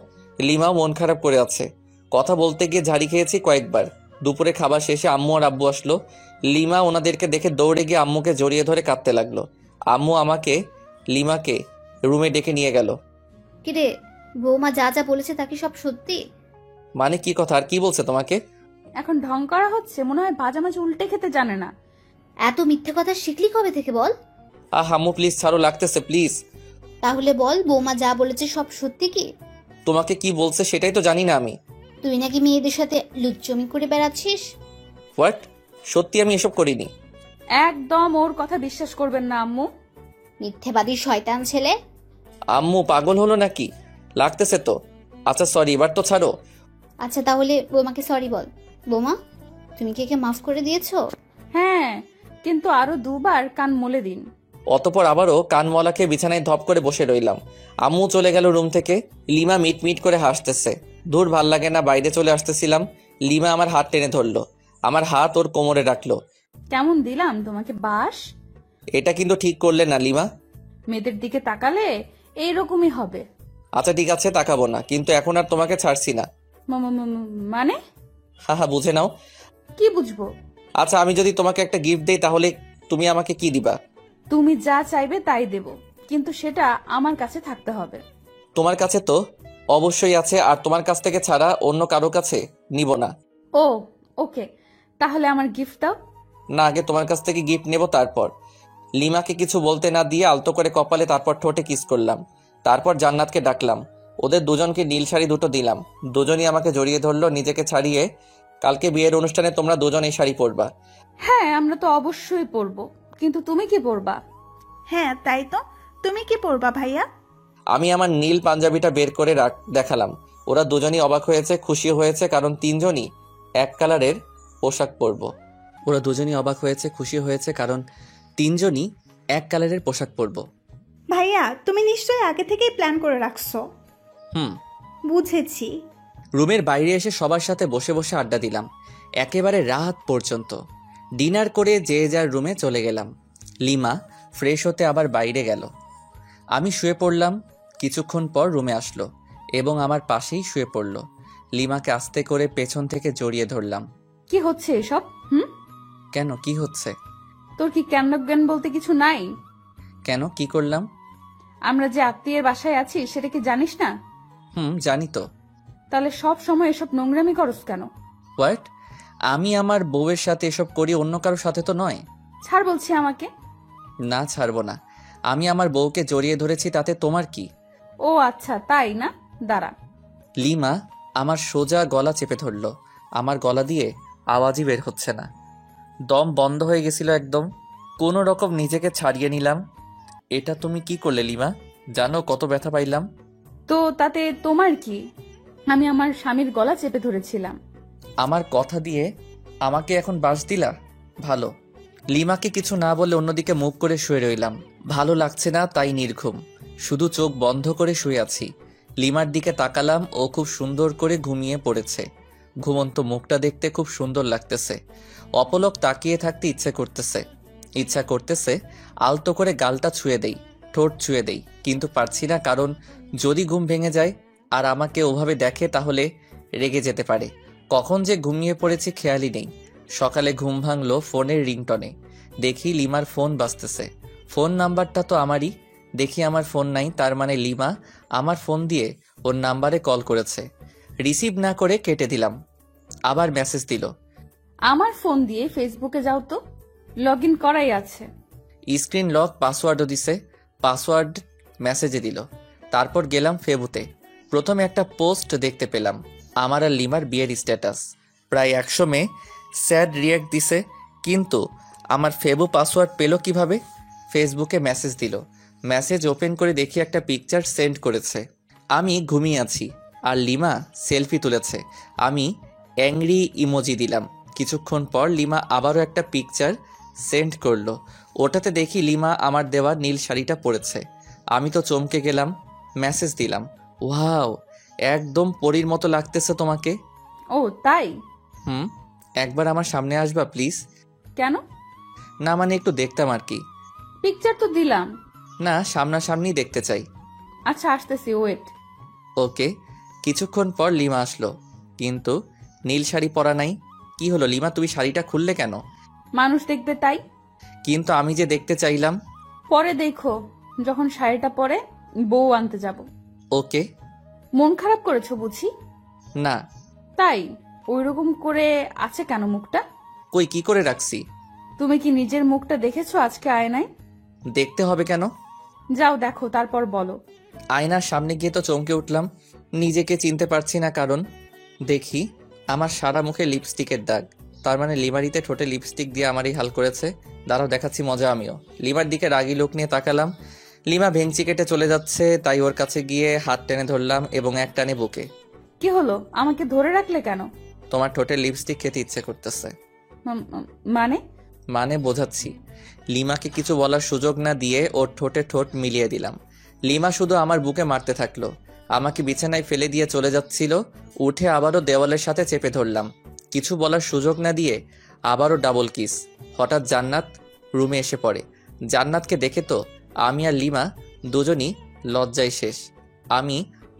লিমাও মন খারাপ করে আছে। কথা বলতে গিয়ে ঝাড়ি খেয়েছি কয়েকবার। দুপুরে খাবার শেষে আম্মু আর আব্বু আসলো। লিমা ওনাদেরকে দেখে দৌড়ে গিয়ে আম্মুকে জড়িয়ে ধরে কাঁদতে লাগলো। আম্মু আমাকে লিমাকে রুমে ডেকে নিয়ে গেল। কিরে, বৌমা যা যা বলেছে তা কি সব সত্যি? মানে কি কথা, আর কি বলছে তোমাকে? এখন ঢং করা হচ্ছে, মনে হয় ভাজা মাছ উল্টে খেতে জানে না। এত মিথ্যে কথা শিখলি কবে থেকে বল? আম্মু প্লিজ ছাড়ো, লাগতেছে প্লিজ। তাহলে বল, বৌমা যা বলেছে সব সত্যি কি? তোমাকে কি বলছে সেটাই তো জানি না আমি। তুই নাকি মেয়েদের সাথে লুচ্চমি করে বেড়াচ্ছিস? হোয়াট? সত্যি আমি এসব করিনি। একদম ওর কথা বিশ্বাস করবেন না আম্মু। মিথ্যেবাদী শয়তান ছেলে। আম্মু পাগল হলো নাকি? লাগতেছে তো। আচ্ছা সরি, এবার তো ছাড়ো। আচ্ছা তাহলে বৌমাকে সরি বল। বৌমা, তুমি কি একে মাফ করে দিয়েছো? হ্যাঁ, কিন্তু আরো 2বার কান মলে দিন। অতপর আবারও কানমলা খেয়ে বিছানায় ধপ করে বসে রইলাম। আম্মু চলে গেল রুম থেকে। লিমা মিট মিট করে হাসতেছে। দূর, ভাল লাগে না, বাইরে চলে আসতেছিলাম। লিমা আমার হাত টেনে ধরলো, আমার হাত ওর কোমরে রাখলো। কেমন দিলাম তোমাকে বাস? এটা কিন্তু ঠিক করলে না লিমা। মেয়েদের দিকে তাকালে এইরকমই হবে। আচ্ছা ঠিক আছে, তাকাবো না, কিন্তু এখন আর তোমাকে ছাড়ছি না। মানে? হ্যাঁ বুঝে নাও। কি বুঝবো? আচ্ছা, আমি যদি তোমাকে একটা গিফট দেই তাহলে তুমি আমাকে কি দিবা? তুমি যা চাইবে তাই দেব, কিন্তু সেটা আমার কাছে থাকতে হবে। তোমার কাছে তো অবশ্যই আছে, আর তোমার কাছ থেকে ছাড়া অন্য কারো কাছে নিব না। ও ওকে, তাহলে আমার গিফট দাও। না, আগে তোমার কাছ থেকে গিফট নেব তারপর। লিমাকে কিছু বলতে না দিয়ে আলতো করে কপালে, তারপর ঠোঁটে কিস করলাম। তারপর জান্নাতকে ডাকলাম। ওদের দুজনকে নীল শাড়ি দুটো দিলাম। দুজনই আমাকে জড়িয়ে ধরলো নিজেকে ছাড়িয়ে। কালকে বিয়ের অনুষ্ঠানে তোমরা দুজন এই শাড়ি পরবা। হ্যাঁ, আমরা তো অবশ্যই পরবো, কিন্তু তুমি কি পরবা? হ্যাঁ তাই তো, তুমি কি পরবা ভাইয়া? আমি আমার নীল পাঞ্জাবিটা বের করে দেখালাম। ওরা দুজনই অবাক হয়েছে, খুশি হয়েছে, কারণ তিনজনই এক কালারের পোশাক পরবো। ওরা দুজনই অবাক হয়েছে, খুশি হয়েছে, কারণ তিনজনই এক কালারের পোশাক পরবো। ভাইয়া, তুমি নিশ্চয়ই আগে থেকেই প্ল্যান করে রাখছো। হুম। বুঝেছি। রুমের বাইরে এসে সবার সাথে বসে বসে আড্ডা দিলাম একেবারে রাত পর্যন্ত। ডিনার করে যে যার রুমে চলে গেলাম। লিমা ফ্রেশ হতে আবার বাইরে গেল। আমি শুয়ে পড়লাম। কিছুক্ষণ পর রুমে আসলো এবং আমার পাশেই শুয়ে পড়ল। লিমাকে আস্তে করে পেছন থেকে জড়িয়ে ধরলাম। কি হচ্ছে এসব? কেন, কি হচ্ছে? তোর কি জ্ঞান বলতে কিছু নাই? কেন, কি করলাম? আমরা যে আত্মীয়ের বাসায় আছি সেটা কি জানিস না? জানি তো। তাহলে সব সময় এসব নোংরামি করস কেন? হোয়াট? আমি আমার বউয়ের সাথে এসব করি, অন্য কারোর সাথে তো নয়। ছাড় বলছি আমাকে। না, ছাড়বো না। আমি আমার বউকে জড়িয়ে ধরেছি, তাতে তোমার কি? ও আচ্ছা, তাই না? দাঁড়া। লিমা আমার সোজা গলা চেপে ধরল। আমার গলা দিয়ে আওয়াজই বের হচ্ছে না, দম বন্ধ হয়ে গেছিল একদম। কোনো রকম নিজেকে ছাড়িয়ে নিলাম। এটা তুমি কি করলে লিমা? জানো কত ব্যথা পাইলাম? তো তাতে তোমার কি? আমি আমার স্বামীর গলা চেপে ধরেছিলাম। আমার কথা দিয়ে আমাকে এখন বাস দিলা? ভালো। লিমাকে কিছু না বলে অন্যদিকে মুখ করে শুয়ে রইলাম। ভালো লাগছে না, তাই নির্ঘুম, শুধু চোখ বন্ধ করে শুয়ে আছি। লিমার দিকে তাকালাম, ও খুব সুন্দর করে ঘুমিয়ে পড়েছে। ঘুমন্ত মুখটা দেখতে খুব সুন্দর লাগতেছে। অপলক তাকিয়ে থাকতে ইচ্ছা করতেছে আলতো করে গালটা ছুঁয়ে দেই, ঠোঁট ছুঁয়ে দেই, কিন্তু পারছি না, কারণ যদি ঘুম ভেঙে যায় আর আমাকে ওভাবে দেখে তাহলে রেগে যেতে পারে। কখন যে ঘুমিয়ে পড়েছি খেয়ালই নেই। সকালে ঘুম ভাঙলো ফোনের রিংটনে। দেখি লিমার ফোন বাজতেছে। ফোন নাম্বারটা তো আমারই। দেখি আমার ফোন নাই, তার মানে লিমা আমার ফোন দিয়ে ওর নাম্বারে কল করেছে। রিসিভ না করে কেটে দিলাম। আবার মেসেজ দিল, আমার ফোন দিয়ে ফেসবুকে যাও তো, লগ ইন করাই আছে। স্ক্রিন লক, পাসওয়ার্ডও দিছে। পাসওয়ার্ড মেসেজে দিল। তারপর গেলাম ফেবুতে। প্রথমে একটা পোস্ট দেখতে পেলাম, আমার আর লিমার বিয়ের স্ট্যাটাস। প্রায় 100 মেয়ে স্যাড রিয়াক্ট দিছে, কিন্তু আমার ফেবু পাসওয়ার্ড পেল কিভাবে? ফেসবুকে মেসেজ দিল। মেসেজ ওপেন করে দেখি একটা পিকচার সেন্ড করেছে। আমি ঘুমিয়ে আছি আর লিমা সেলফি তুলেছে। আমি অ্যাংরি ইমোজি দিলাম। কিছুক্ষণ পর লিমা আবারও একটা পিকচার সেন্ড করলো। ওটাতে দেখি লিমা আমার দেওয়া নীল শাড়িটা পরেছে। আমি তো চমকে গেলাম। মেসেজ দিলাম, ওয়াও, একদম পরীর মতো লাগতেছে তোমাকে। ও তাই? একবার আমার সামনে আসবা প্লিজ? কেন? না মানে একটু দেখতাম আর কি। পিকচার তো দিলাম। না, সামনাসামনি দেখতে চাই। আচ্ছা আসতেছি, ওয়েট। ওকে। কিছুক্ষণ পর লিমা আসলো, কিন্তু নীল শাড়ি পরা নাই। কি হলো লিমা, তুমি শাড়িটা খুললে কেন? মানুষ দেখবে তাই। কিন্তু আমি যে দেখতে চাইলাম। পরে দেখো, যখন শাড়িটা পরে বউ আনতে যাব। ওকে। মন খারাপ করেছো বুঝি? না। তাই ওইরকম করে আছে কেন মুখটা? কই, কি করে রাখছি? তুমি কি নিজের মুখটা দেখেছো আজকে আয়নায়? দেখতে হবে কেন? যাও দেখো, তারপর বলো। আয়নার সামনে গিয়ে তো চমকে উঠলাম। নিজেকে চিনতে পারছি না, কারণ দেখি আমার সারা মুখে লিপস্টিকের দাগ। তার মানে লিমারিতে ঠোঁটে লিপস্টিক দিয়ে আমারই হাল করেছে। দাঁড়াও, দেখাচ্ছি মজা আমিও। লিমার দিকে রাগী লোক নিয়ে তাকালাম। লিমা ভেঙচি কেটে চলে যাচ্ছে, তাই ওর কাছে গিয়ে হাত টেনে ধরলাম এবং এক টানে বুকে। কি হলো, আমাকে ধরে রাখলে কেন? তোমার ঠোঁটে লিপস্টিক খেতে ইচ্ছে করতেছে। মানে বোঝাচ্ছি। লিমাকে কিছু বলার সুযোগ না দিয়ে ওর ঠোঁটে ঠোঁট মিলিয়ে দিলাম। লিমা শুধু আমার বুকে মারতে থাকলো। আমাকে বিছানায় ফেলে দিয়ে চলে যাচ্ছিল। উঠে আবারও দেওয়ালের সাথে চেপে ধরলাম। কিছু বলার সুযোগ না দিয়ে আবারও ডাবল কিস। হঠাৎ জান্নাত রুমে এসে পড়ে। জান্নাতকে দেখে তো আমি আর লিমা দুজনই লজ্জায় শেষ। আমি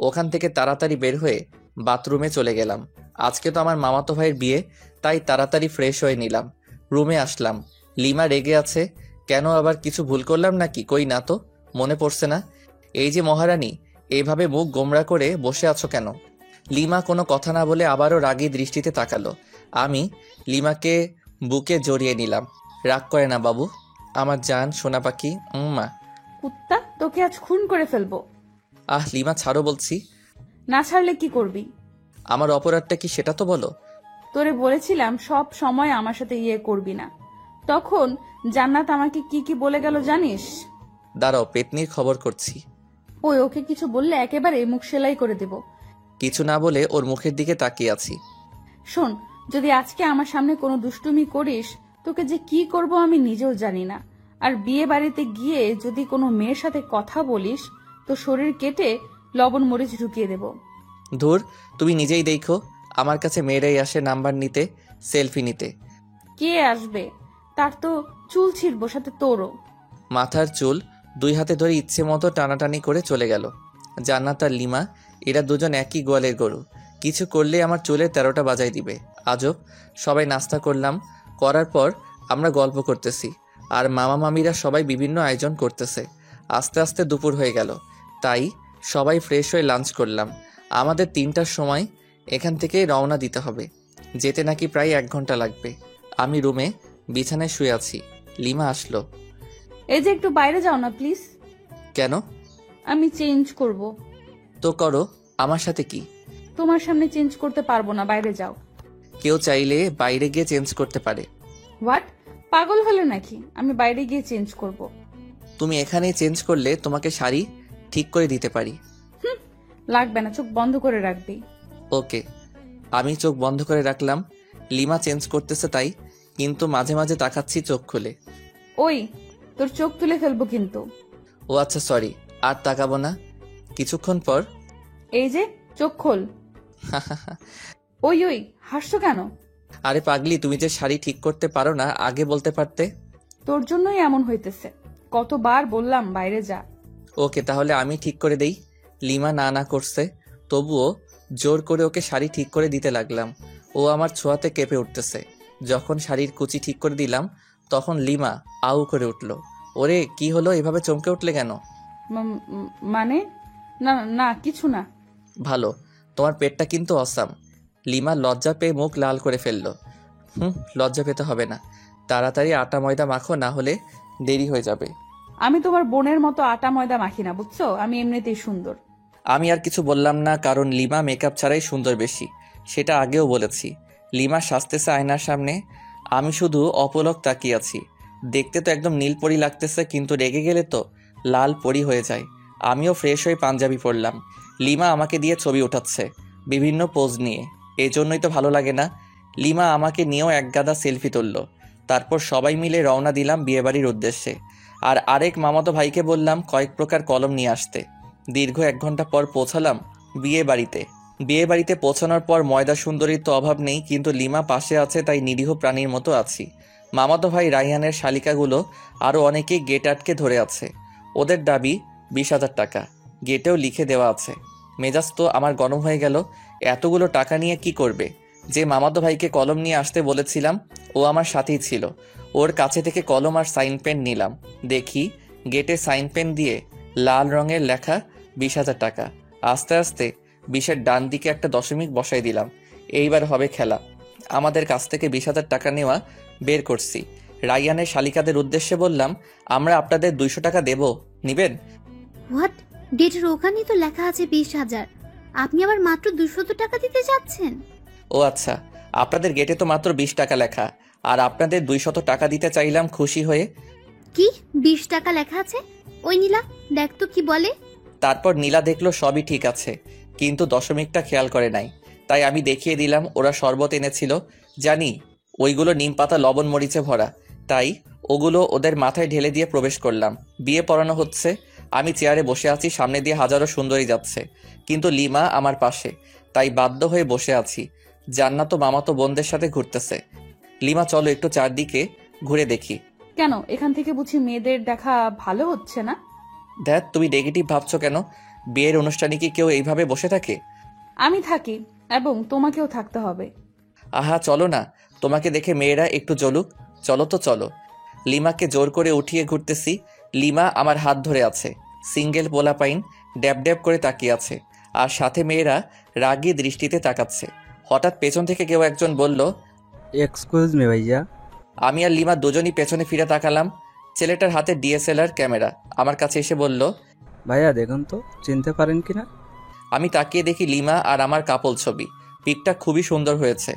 ওখান থেকে তাড়াতাড়ি বের হয়ে বাথরুমে চলে গেলাম। আজকে তো আমার মামাতো ভাইয়ের বিয়ে, তাই তাড়াতাড়ি ফ্রেশ হয়ে নিলাম। রুমে আসলাম। লিমা রেগে আছে। কেন, আবার কিছু ভুল করলাম নাকি? কই না তো, মনে পড়ছে না। এই যে মহারানী, এইভাবে মুখ গোমড়া করে বসে আছো কেন? লিমা কোনো কথা না বলে আবারও রাগী দৃষ্টিতে তাকালো। আমি লিমাকে বুকে জড়িয়ে নিলাম। রাগ করে না বাবু, আমার জান সোনা পাখি। মা, কুত্তা, তোকে আজ খুন করে ফেলবো। লিমা ছাড়ো বলছি। না ছাড়লে কি করবি? আমার অপরাধটা কি সেটা তো বলো। তোরে বলেছিলাম সব সময় আমার সাথে ইয়ে করবি না। তখন জান্নাত আমাকে কি কি বলে গেল জানিস? দাঁড়াও, পেতনির খবর করছি। ওকে কিছু বললে একেবারে মুখ সেলাই করে দেব। কিছু না বলে ওর মুখের দিকে তাকিয়ে আছি। শোন, যদি আজকে আমার সামনে কোনো দুষ্টুমি করিস, তোকে যে কি করব আমি নিজেও জানি না। আর বিয়ে বাড়িতে গিয়ে যদি কোনো মেয়ের সাথে কথা বলিস, তো শরীর কেটে লবণ মরিচ ঢুকিয়ে দেব। ধুর, তুমি নিজেই দেখো, আমার কাছে মেয়েরাই আসে নাম্বার নিতে, সেলফি নিতে। কে আসবে? তার তো চুল ছিঁড়বো, সাথে তোরও। মাথার চুল 2 হাতে ধরে ইচ্ছে মতো টানাটানি করে চলে গেল। জান্নাত আর লিমা, এরা দুজন একই গোয়ালের গরু, কিছু করলে আমার চুলের 13টা বাজায় দিবে। আজব। সবাই নাস্তা করলাম, করার পর আমরা গল্প করতেছি, আর মামা মামিরা সবাই বিভিন্ন আয়োজন করতেছে। আস্তে আস্তে দুপুর হয়ে গেল, তাই সবাই ফ্রেশ হয়ে লাঞ্চ করলাম। আমাদের 3টার সময় এখান থেকে রওনা দিতে হবে, যেতে নাকি প্রায় 1 ঘন্টা লাগবে। আমি রুমে বিছানায় শুয়ে আছি, লিমা আসলো। এই যে একটু বাইরে যাও না প্লিজ। কেন? আমি চেঞ্জ করব। তো করো, আমার সাথে কি? তোমার সামনে চেঞ্জ করতে পারবো না, বাইরে যাও। কেউ চাইলে বাইরে গিয়ে চেঞ্জ করতে পারে। হোয়াট? পাগল হলে নাকি? আমি বাইরে গিয়ে চেঞ্জ করব। তুমি এখানেই চেঞ্জ করলে তোমাকে শাড়ি ঠিক করে দিতে পারি। লাগবে না, চোখ বন্ধ করে রাখবি। ওকে। আমি চোখ বন্ধ করে রাখলাম। লিমা চেঞ্জ করতেছে তাই, কিন্তু মাঝে মাঝে তাকাচ্ছি চোখ খুলে। ওই, তোর চোখ তুলে ফেলবো কিন্তু। ও আচ্ছা, সরি, আর তাকাবো না। কিছুক্ষণ পর এই যে, চোখ খোল। ওই ওই, হাসছো কেন? আরে পাগলি, তুমি যে শাড়ি ঠিক করতে পারো না আগে বলতে পারতে। তোর জন্যই এমন হইতেছে। কতবার বললাম বাইরে যা। ওকে, তাহলে আমি ঠিক করে দেই। লিমা না না করছে, তবুও জোর করে ওকে শাড়ি ঠিক করে দিতে লাগলাম। ও আমার ছোঁয়াতে কেঁপে উঠতেছে। যখন শাড়ির কুচি ঠিক করে দিলাম, তখন লিমা আউ করে উঠল। ওরে, কি হলো, এভাবে চমকে উঠলে কেন? মানে? না না, কিছু না। ভালো, তোমার পেটটা কিন্তু অসাম। লিমা লজ্জা পেয়ে মুখ লাল করে ফেললো। লজ্জা পেতে হবে না, তাড়াতাড়ি আটা ময়দা মাখো, না হলে দেরি হয়ে যাবে। আমি তোমার বোনের মতো আটা ময়দা মাখি না, বুঝছো? আমি এমনিতেই সুন্দর। আমি আর কিছু বললাম না, কারণ লিমা মেকআপ ছাড়াই সুন্দর বেশি, সেটা আগেও বলেছি। লিমা সাজতেছে আয়নার সামনে, আমি শুধু অপলক তাকিয়ে আছি। দেখতে তো একদম নীলপরি লাগতেছে, কিন্তু রেগে গেলে তো লাল পরি হয়ে যায়। আমিও ফ্রেশ হয়ে পাঞ্জাবি পরলাম। লিমা আমাকে দিয়ে ছবি উঠাচ্ছে বিভিন্ন পোজ নিয়ে, এই জন্যই তো ভালো লাগে না। লিমা আমাকে নিয়েও এক গাদা সেলফি তুলল। তারপর সবাই মিলে রওনা দিলাম বিয়েবাড়ির উদ্দেশ্যে। আর আরেক মামাতো ভাইকে বললাম কয়েক প্রকার কলম নিয়ে আসতে। দীর্ঘ 1 ঘন্টা পর পৌঁছালাম বিয়ে বাড়িতে পৌঁছানোর পর ময়দা সুন্দরীর তো অভাব নেই, কিন্তু লিমা পাশে আছে তাই নিরীহ প্রাণীর মতো আছি। মামাতো ভাই রাইহানের শালিকাগুলো আরও অনেকেই গেট আটকে ধরে আছে। ওদের দাবি 20,000 টাকা, গেটেও লিখে দেওয়া আছে। মেজাজ তো আমার গরম হয়ে গেল। এতগুলো টাকা নিয়ে কি করবে? যে মামাতো ভাইকে কলম নিয়ে আসতে বলেছিলাম, ও আমার সাথেই ছিল। ওর কাছে থেকে কলম আর সাইন পেন নিলাম। দেখি গেটে সাইন পেন দিয়ে লাল রঙের লেখা 20,000 টাকা। আস্তে আস্তে 20-এর ডান দিকে একটা দশমিক বসাই দিলাম। এইবার হবে খেলা। আমাদের কাছ থেকে 20,000 টাকা নেওয়া বের করছি। রাইয়ানের শালিকাদের উদ্দেশ্যে বললাম, আমরা আপনাদের 200 টাকা দেব, নিবেন? হোয়াট? গেটের ওখানেই তো লেখা আছে 20,000, আপনি আবার মাত্র 200 টাকা দিতে যাচ্ছেন? ও আচ্ছা, আপনাদের গেটে তো মাত্র 20 টাকা লেখা, আর আপনাদের 200 টাকা দিতে চাইলাম খুশি হয়ে। কি 20 টাকা লেখা আছে? ওই নীলা, দেখ তো কি বলে। তারপর নীলা দেখলো সবই ঠিক আছে, কিন্তু দশমিকটা খেয়াল করে নাই। তাই আমি দেখিয়ে দিলাম ওরা শরবত এনেছিল। জানি ওইগুলো নিম পাতা লবণ মরিচে ভরা, তাই ওগুলো ওদের মাথায় ঢেলে দিয়ে প্রবেশ করলাম। বিয়ে পড়ানো হচ্ছে। আমি চেয়ারে বসে আছি, সামনে দিয়ে হাজারো সুন্দরী যাচ্ছে, কিন্তু লিমা আমার পাশে, তাই বাধ্য হয়ে বসে আছি। জান্নাত মামাতো বোনদের সাথে ঘুরতেছে। লিমা, চলো একটু চারদিকে ঘুরে দেখি। কেন, এখান থেকে বুঝি মেয়েদের দেখা ভালো হচ্ছে না? দেখ, তুমি নেগেটিভ ভাবছো কেন? বিয়ের অনুষ্ঠানে কি কেউ এইভাবে বসে থাকে? আমি থাকি, এবং তোমাকেও থাকতে হবে। আহা, চলো না, তোমাকে দেখে মেয়েরা একটু জ্বলুক। চলো তো চলো। লিমাকে জোর করে উঠিয়ে ঘুরতেছি। লিমা আমার হাত ধরে আছে। সিঙ্গেল পোলাপাইন ড্যাব ড্যাব করে তাকিয়ে আছে, আর সাথে মেয়েরা রাগী দৃষ্টিতে তাকাচ্ছে। হঠাৎ পেছন থেকে কেউ একজন বলল, এক্সকিউজ মি ভাইয়া। আমি আর লিমা দুজনই পেছনে ফিরে তাকালাম। ছেলেটার হাতে ডিএসএলআর ক্যামেরা। আমার কাছে এসে বলল, ভাইয়া দেখুন তো, চিনতে পারেন কিনা? আমি তাকিয়ে দেখি লিমা আর আমার কাপল ছবি। পিকটা খুবই সুন্দর হয়েছে।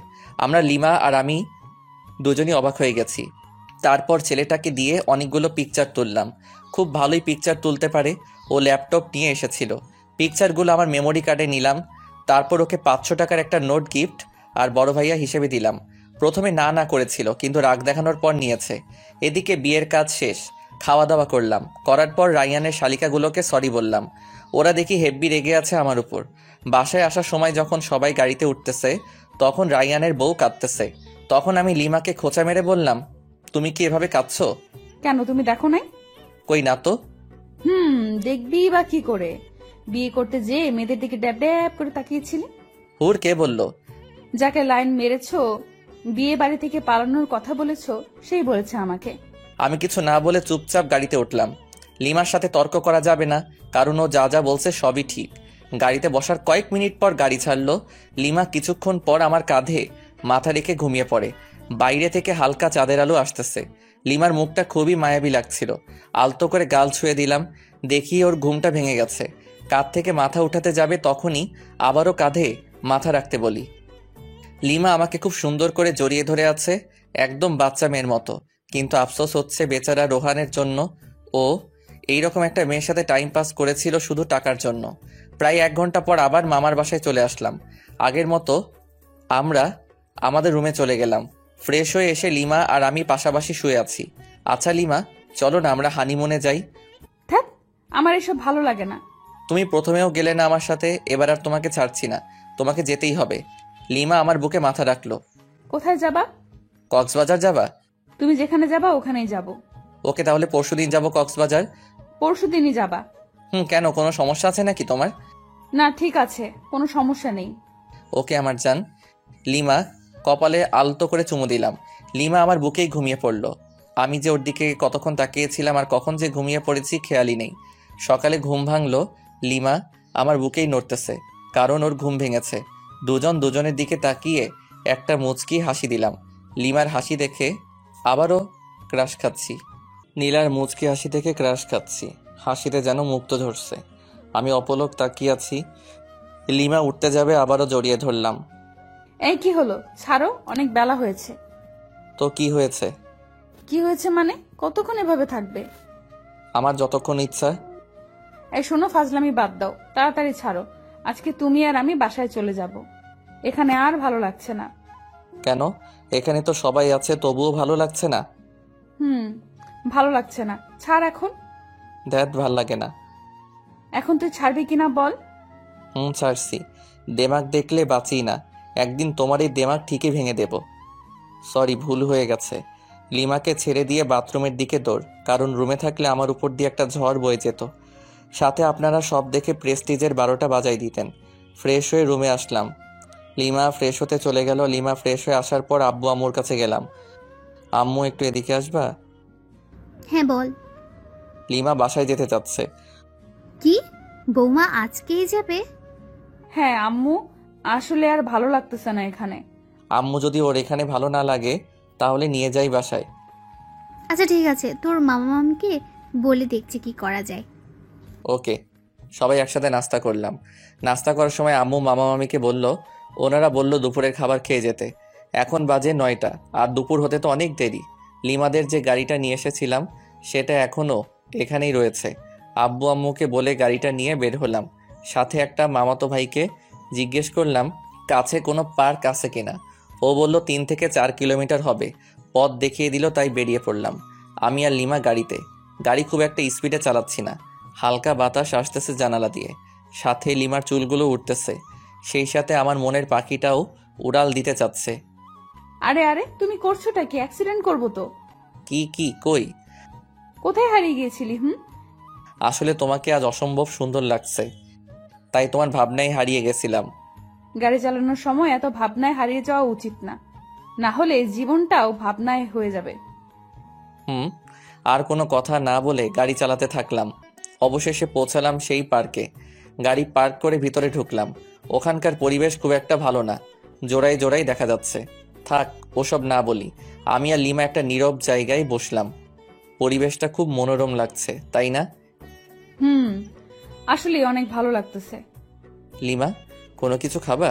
আমরা লিমা আর আমি দুজনই অবাক হয়ে গেছি। তারপর ছেলেটাকে দিয়ে অনেকগুলো পিকচার তুললাম। খুব ভালোই পিকচার তুলতে পারে। ও ল্যাপটপ নিয়ে এসেছিল। পিকচারগুলো আমার মেমোরি কার্ডে নিলাম। তারপর ওকে 500 টাকার একটা নোট গিফট আর বড় ভাইয়া হিসেবে দিলাম। প্রথমে না না করেছিল, কিন্তু রাগ দেখানোর পর নিয়েছে। এদিকে বিয়ের কাজ শেষ, খাওয়া দাওয়া করলাম। করার পর রাইয়ানের শালিকাগুলোকে সরি বললাম। ওরা দেখি হেব্বি রেগে আছে আমার উপর। বাসায় আসার সময় যখন সবাই গাড়িতে উঠতেছে তখন রায়ানের বউ কাঁদতেছে। তখন আমি লিমাকে খোঁচা মেরে বললাম, তুমি কি এভাবে কাঁদছো? কেন, তুমি দেখো নাই? কই না তো। দেখবি বা কি করে? বিয়ে করতে যে মেয়েদের দিকে ড্যাব ড্যাব করে তাকিয়েছিলি। হুর কে বলল? যাকে লাইন মেরেছো, বিয়ে বাড়ি থেকে পালানোর কথা বলেছো, সেই বলেছে আমাকে। আমি কিছু না বলে চুপচাপ গাড়িতে উঠলাম। লিমার সাথে তর্ক করা যাবে না, কারণ ও যা যা বলছে সবই ঠিক। গাড়িতে বসার কয়েক মিনিট পর গাড়ি ছাড়লো। লিমা কিছুক্ষণ পর আমার কাঁধে মাথা রেখে ঘুমিয়ে পড়ে। বাইরে থেকে হালকা চাঁদের আলো আসতেছে। লিমার মুখটা খুবই মায়াবী লাগছিল। আলতো করে গাল ছুঁয়ে দিলাম। দেখি ওর ঘুমটা ভেঙে গেছে। কাঁধ থেকে মাথা উঠাতে যাবে তখনই আবারও কাঁধে মাথা রাখতে বলি। লিমা আমাকে খুব সুন্দর করে জড়িয়ে ধরে আছে, একদম বাচ্চা মেয়ের মতো। কিন্তু আফসোস হচ্ছে বেচারা রোহানের জন্য। ও এইরকম একটা মেয়ের সাথে টাইম পাস করেছিল শুধু টাকার জন্য। প্রায় 1 ঘন্টা পর আবার মামার বাসায় চলে আসলাম। আগের মতো আমরা আমাদের রুমে চলে গেলাম। ফ্রেশ হয়ে এসে লিমা আর আমি পাশাপাশি শুয়ে আছি। আচ্ছা লিমা, চলো না আমরা হানিমুনে যাই। ধ্যাৎ, আমার এসব ভালো লাগে না। তুমি প্রথমেও গেলে না আমার সাথে, এবার আর তোমাকে ছাড়ছি না, তোমাকে যেতেই হবে। লিমা আমার বুকে মাথা রাখলো। কোথায় যাবা? কক্সবাজার যাবা? তুমি যেখানে যাবা ওখানেই যাব। ওকে, তাহলে পরশুদিন যাবো কক্সবাজার। পরশুদিনই যাবা? কেন, কোনো সমস্যা আছে নাকি তোমার? না, ঠিক আছে, কোনো সমস্যা নেই। ওকে আমার জান। লিমা কপালে আলতো করে চুমু দিলাম। লিমা আমার বুকেই ঘুমিয়ে পড়ল। আমি যে ওর দিকে কতক্ষণ তাকিয়েছিলাম আর কখন যে ঘুমিয়ে পড়েছি খেয়ালই নেই। সকালে ঘুম ভাঙলো, লিমা আমার বুকেই নড়তেছে, কারণ ওর ঘুম ভেঙেছে। দুজন দুজনের দিকে তাকিয়ে একটা মুচকি হাসি দিলাম। লিমার হাসি দেখে আবারও ক্রাশ খাচ্ছি। নীলার মুচকি হাসি দেখে ক্রাশ খাচ্ছি। হাসিতে যেন মুক্ত ঝরছে। আমি অপলক তাকিয়ে আছি। লিমা উঠতে যাবে, আবারও জড়িয়ে ধরলাম। এই কি হলো? ছাড়ো, অনেক বেলা হয়েছে। তো কি হয়েছে? কি হয়েছে মানে? কতক্ষণ এভাবে থাকবে? আমার যতক্ষণ ইচ্ছা। এই শোনো, ফাজলামি বাদ দাও, তাড়াতাড়ি ছাড়ো। আজকে তুমি আর আমি বাসায় চলে যাব। এখানে আর ভালো লাগছে না। কেন? এখানে তো সবাই আছে, তবুও ভালো লাগছে না? ভালো লাগছে না, ছাড় এখন। ধ্যাত, ভাল লাগে না। এখন তুই ছাড়বি কিনা বল। ছাড়ছি। দেমাগ দেখলে বাঁচি না। একদিন তোমার এই দেমাগ ঠিকই ভেঙে দেব। সরি, ভুল হয়ে গেছে। লিমাকে ছেড়ে দিয়ে বাথরুমের দিকে দৌড়, কারণ রুমে থাকলে আমার উপর দিয়ে একটা ঝড় বয়ে যেত। সাথে আপনারা সব দেখে প্রেস্টিজের 12টা বাজাই দিতেন। ফ্রেশ হয়ে রুমে আসলাম। লিমা ফ্রেশ হতে চলে গেল। লিমা ফ্রেশ হয়ে আসার পর আব্বু আম্মুর কাছে গেলাম। আম্মু, একটু এদিকে আসবা? হ্যাঁ বল। লিমা বাসায় যেতে চাচ্ছে। কি, বৌমা আজকেই যাবে? হ্যাঁ আম্মু, আসলে আর ভালো লাগতেছে না এখানে। আম্মু, যদি ওর এখানে ভালো না লাগে তাহলে নিয়ে যাই বাসায়। আচ্ছা ঠিক আছে, তোর মামা মামকে বলে দেখছি কি করা যায়। ওকে। সবাই একসাথে নাস্তা করলাম। নাস্তা করার সময় আম্মু মামা মামিকে বলল, ওনারা বলল দুপুরের খাবার খেয়ে যেতে। এখন বাজে 9টা, আর দুপুর হতে তো অনেক দেরি। লিমাদের যে গাড়িটা নিয়ে এসেছিলাম সেটা এখনও এখানেই রয়েছে। আব্বু আম্মুকে বলে গাড়িটা নিয়ে বের হলাম। সাথে একটা মামাতো ভাইকে জিজ্ঞেস করলাম কাছে কোনো পার্ক আছে কিনা। ও বলল 3 থেকে 4 কিলোমিটার হবে। পথ দেখিয়ে দিল, তাই বেরিয়ে পড়লাম। আমি আর লিমা গাড়িতে। গাড়ি খুব একটা স্পিডে চালাচ্ছি না। হালকা বাতাস আসতেছে জানালা দিয়ে, সাথে লিমার চুলগুলো উঠতেছে। সেই সাথে আমার মনের পাখিটাও উড়াল দিতে চাচ্ছে। আরে আরে, তুমি করছোটা কি? অ্যাক্সিডেন্ট করবো তো। কি কই? কোথায় হারিয়ে গিয়েছিলি? আসলে তোমাকে আজ অসম্ভব সুন্দর লাগছে, তাই তোমার ভাবনায় হারিয়ে গেছিলাম। গাড়ি চালানোর সময় এত ভাবনায় হারিয়ে যাওয়া উচিত না, না হলে জীবনটাও ভাবনায় হয়ে যাবে। আর কোনো কথা না বলে গাড়ি চালাতে থাকলাম। অবশেষে পৌঁছালাম সেই পার্কে। গাড়ি পার্ক করে ভিতরে ঢুকলাম। ওখানকার পরিবেশ খুব একটা ভালো না, জোড়ায় জোড়ায় দেখা যাচ্ছে। থাক, ওসব না বলি। আমি আর লিমা একটা নীরব জায়গায় বসলাম। পরিবেশটা খুব মনোরম লাগছে, তাই না? আসলে অনেক ভালো লাগতেছে। লিমা, কোনো কিছু খাবা?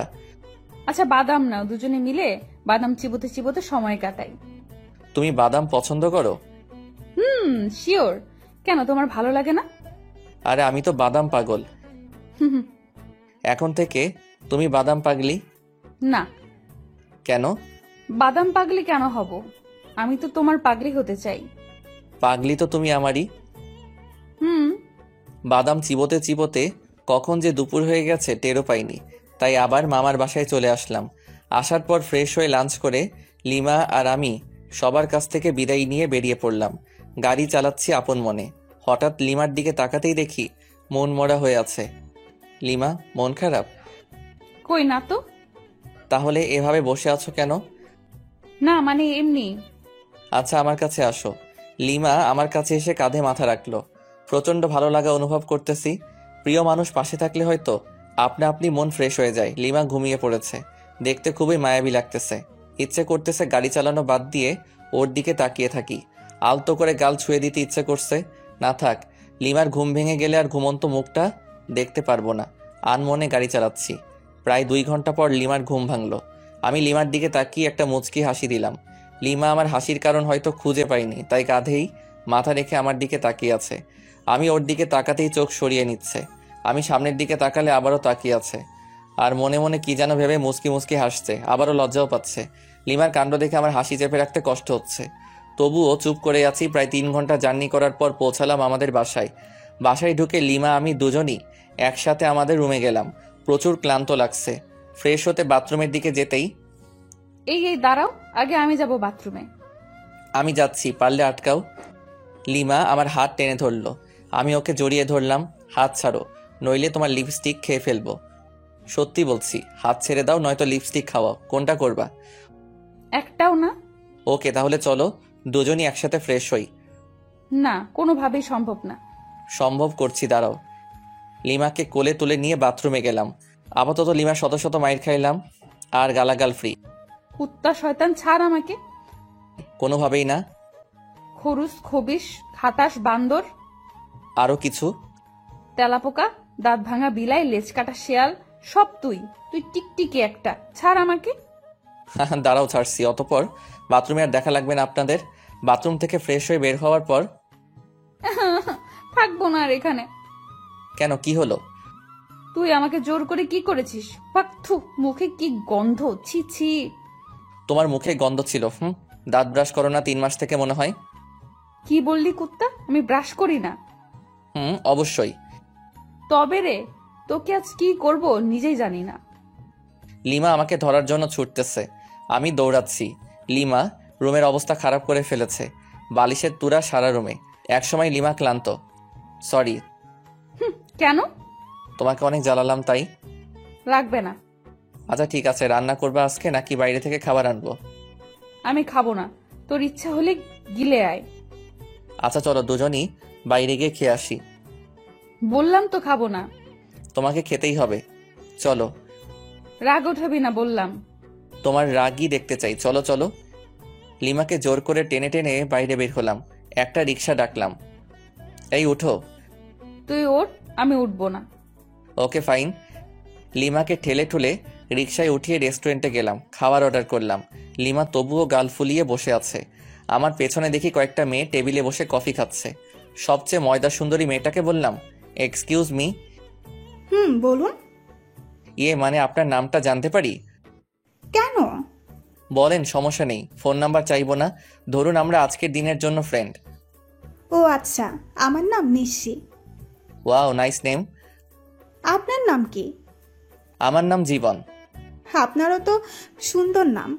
আচ্ছা বাদাম নাও, দুজনে মিলে বাদাম চিবোতে চিবোতে সময় কাটাই। তুমি বাদাম পছন্দ করো? শিওর। কেন, তোমার ভালো লাগে না? আরে আমি তো বাদাম পাগল। এখন থেকে তুমি বাদাম পাগলি? না। কেন? বাদাম পাগলি কেন হব? আমি তো তোমার পাগলি হতে চাই। পাগলি তো তুমি আমারই। হুম। বাদাম চিবোতে চিবোতে কখন যে দুপুর হয়ে গেছে টেরও পাইনি, তাই আবার মামার বাসায় চলে আসলাম। আসার পর ফ্রেশ হয়ে লাঞ্চ করে লিমা আর আমি সবার কাছ থেকে বিদায় নিয়ে বেরিয়ে পড়লাম। গাড়ি চালাচ্ছি আপন মনে। হঠাৎ লিমার দিকে তাকাতেই দেখি মন মরা হয়ে আছে। লিমা, মন খারাপ? কই না তো। তাহলে এভাবে বসে আছো কেন? না মানে এমনি। আচ্ছা, আমার কাছে আসো। লিমা আমার কাছে এসে কাঁধে মাথা রাখলো। প্রচন্ড ভালো লাগা অনুভব করতেছি। প্রিয় মানুষ পাশে থাকলে হয়তো আপনা আপনি মন ফ্রেশ হয়ে যায়। লিমা ঘুমিয়ে পড়েছে, দেখতে খুবই মায়াবী লাগতেছে। ইচ্ছে করতেছে গাড়ি চালানো বাদ দিয়ে ওর দিকে তাকিয়ে থাকি। আলতো করে গাল ছুঁয়ে দিতে ইচ্ছে করছে। না থাক, লিমার ঘুম ভেঙে গেলে আর ঘুমন্ত মুখটা দেখতে পারবো না। আনমনে গাড়ি চালাচ্ছি। প্রায় 2 ঘন্টা পর লিমার ঘুম ভাঙলো। আমি লিমার দিকে তাকিয়ে একটা মুচকি হাসি দিলাম। লিমা আমার হাসির কারণ হয়তো খুঁজে পাইনি, তাই কাঁধেই মাথা রেখে আমার দিকে তাকিয়ে আছে। আমি ওর দিকে তাকাতেই চোখ সরিয়ে নিচ্ছে। আমি সামনের দিকে তাকালে আবারও তাকিয়ে আছে, আর মনে মনে কি যেন ভেবে মুচকি মুচকি হাসছে। আবারও লজ্জাও পাচ্ছে। লিমার কাণ্ড দেখে আমার হাসি চেপে রাখতে কষ্ট হচ্ছে। তবুও চুপ করে আছি। প্রায় 3 ঘন্টা জার্নি করার পর পৌঁছালাম আমাদের বাসায়। বাসায় ঢুকে লিমা আমি দুজনই একসাথে আমাদের রুমে গেলাম। প্রচুর ক্লান্ত লাগছে। ফ্রেশ হতে বাথরুমের দিকে যেতেই, এই দাঁড়াও, আগে আমি যাব বাথরুমে। আমি যাচ্ছি, পারলে আটকাও। লিমা আমার হাত টেনে ধরলো। আমি ওকে জড়িয়ে ধরলাম। হাত ছাড়ো, নইলে তোমার লিপস্টিক খেয়ে ফেলবো। সত্যি বলছি, হাত ছেড়ে দাও, নয়তো লিপস্টিক খাওয়াও। কোনটা করবা? একটাও না। ওকে, তাহলে চলো দুজনই একসাথে ফ্রেশ হই। না, কোনোভাবেই সম্ভব না। সম্ভব করছি, দাঁড়াও। লিমাকে কোলে তুলে নিয়ে বাথরুমে গেলাম। আপাতত লিমার শত শত মাইর খাইলাম, আর গালাগাল ফ্রি। কুত্তা শয়তান, ছাড় আমাকে। কোনোভাবেই না। খরুস, খবিস, খাটাস, বান্দর, আরো কিছু? তেলাপোকা, দাঁত ভাঙা বিলাই, লেজ কাটা শেয়াল, সব তুই। তুই টিকটিকি একটা, ছাড় আমাকে। দাঁড়াও, ছাড়ছি। অতপর বাথরুমে আর দেখা লাগবে না আপনাদের। বাথরুম থেকে ফ্রেশ হয়ে বের হওয়ার পর, থাকবো না আর এখানে। কেন, কি হলো? তুই আমাকে জোর করে কি করেছিস? পাক্থু, মুখে কি গন্ধ, ছি ছি। তোমার মুখে গন্ধ ছিল। দাঁত ব্রাশ করো না 3 মাস থেকে মনে হয়। কি বললি কুত্তা? আমি ব্রাশ করি না। অবশ্যই। তবে রে, তোকে আজ কি করব নিজেই জানি না। লিমা আমাকে ধরার জন্য ছুটতেছে। আমি দৌড়াচ্ছি। লিমা রুমের অবস্থা খারাপ করে ফেলেছে। বালিশের তুরা সারা রুমে। একসময় লিমা ক্লান্ত। সরি। কেন? তোমাকে অনেক জ্বালালাম তাই। লাগবে না। আচ্ছা ঠিক আছে, রান্না করবে আজকে নাকি বাইরে থেকে খাবার আনবো? আমি খাবো না, তোর ইচ্ছা হলে গিলে আয়। আচ্ছা চলো দুজনই বাইরে গিয়ে খেয়ে আসি। বললাম তো খাবো না। তোমাকে খেতেই হবে, চলো। রাগ ওঠাবি না বললাম। তোমার রাগই দেখতে চাই, চলো চলো। লিমাকে জোর করে টেনে টেনে বাইরে বের হলাম। একটা রিক্সা ডাকলাম। এই উঠো। তুই ওঠ, আমি উঠবো না। Okay fine. লিমাকে ঠেলে ঠুলে রিক্সায় উঠিয়ে রেস্টুরেন্টে গেলাম। খাবার অর্ডার করলাম। লিমা তবুও গাল ফুলিয়ে বসে আছে। আমার পেছনে দেখি কয়েকটা মেয়ে টেবিলে বসে কফি খাচ্ছে। সবচেয়ে ময়দা সুন্দরী মেয়েটাকে বললাম, এক্সকিউজ মি। বলুন। মানে আপনার নামটা জানতে পারি? কেন? বলেন, সমস্যা নেই। ফোন নাম্বার চাইবো না। ধরুন আমরা আজকের দিনের জন্য ফ্রেন্ড। ও আচ্ছা, আমার নাম নিশি। Wow, nice name. আপনার নাম কি? আমার নাম জীবন। আপনারও তো সুন্দর নাম।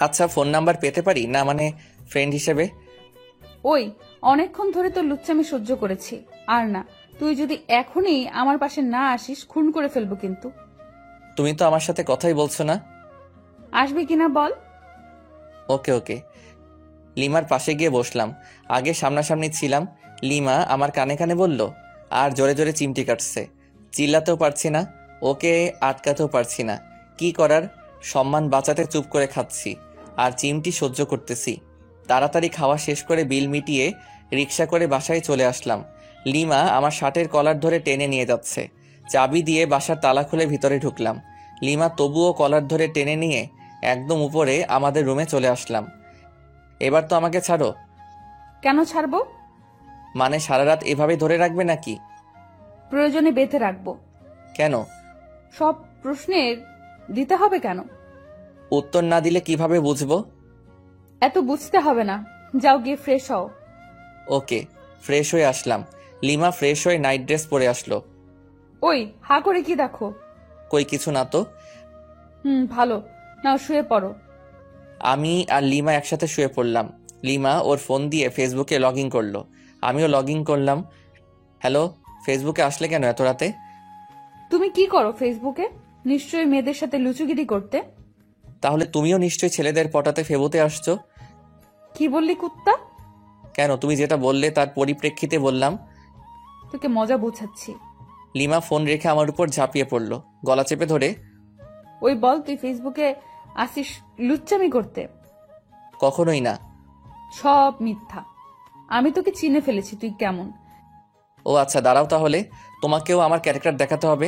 আচ্ছা, ফোন নাম্বার পেতে পারি না, মানে ফ্রেন্ড হিসেবে? ওই, অনেকক্ষণ ধরে তো লুচ্চামি সহ্য করেছি, আর না। তুই যদি এখনই আমার পাশে না আসিস, খুন করে ফেলবো কিন্তু। তুমি তো আমার সাথে কথাই বলছো না। আসবি কিনা বল। ওকে ওকে। লিমার পাশে গিয়ে বসলাম। আগে সামনাসামনি ছিলাম। লিমা আমার কানে কানে বলল, আর জোরে জোরে চিমটি কাটছে। চিল্লাতেও পারছি না, ওকে আটকাতেও পারছি না। কি করার, সম্মান বাঁচাতে চুপ করে খাচ্ছি আর চিমটি সহ্য করতেছি। তাড়াতাড়ি খাওয়া শেষ করে বিল মিটিয়ে রিক্সা করে বাসায় চলে আসলাম। লিমা আমার শার্টের কলার ধরে টেনে নিয়ে যাচ্ছে। চাবি দিয়ে বাসার তালা খুলে ভিতরে ঢুকলাম। লিমা তবুও কলার ধরে টেনে নিয়ে একদম উপরে আমাদের রুমে চলে আসলাম। এবার তো আমাকে ছাড়ো। কেন ছাড়বো? মানে সারা রাত এভাবে ধরে রাখবে নাকি? প্রয়োজনে বেঁধে রাখবো। কেন? সব প্রশ্নের দিতে হবে কেন? উত্তর না দিলে কিভাবে বুঝবো? এত বুঝতে হবে না, যাও গিয়ে ফ্রেশ হও। ওকে। ফ্রেশ হয়ে আসলাম। লিমা ফ্রেশ হয়ে নাইট ড্রেস পরে আসলো। ওই হা করে কি দেখো? কই কিছু না তো। ভালো, নাও শুয়ে পড়ো। আমি আর লিমা একসাথে শুয়ে পড়লাম। লিমা ওর ফোন দিয়ে ফেসবুকে লগ ইন করলো, আমিও লগ ইন করলাম। হ্যালো, ফেসবুকে আসলে কেন এত রাতে? তুমি কি করো ফেসবুকে? নিশ্চয়ই মেয়েদের সাথে লুচুগিরি করতে। তাহলে তুমিও নিশ্চয়ই ছেলেদের পটাতে ফেবুতে আসছো। কি বললি কুত্তা? কেন, তুমি যেটা বললে তার পরিপ্রেক্ষিতে বললাম। তোকে মজা বোঝাচ্ছি। লিমা ফোন রেখে আমার উপর ঝাঁপিয়ে পড়লো, গলা চেপে ধরে। ওই বল, তুই ফেসবুকে আসিস লুচ্চামি করতে? কখনোই না। সব মিথ্যা। আমি তোকে চিনে ফেলেছি তুই কেমন। ও আচ্ছা, দাঁড়াও তাহলে, তোমাকেও আমার ক্যারেক্টার দেখাতে হবে।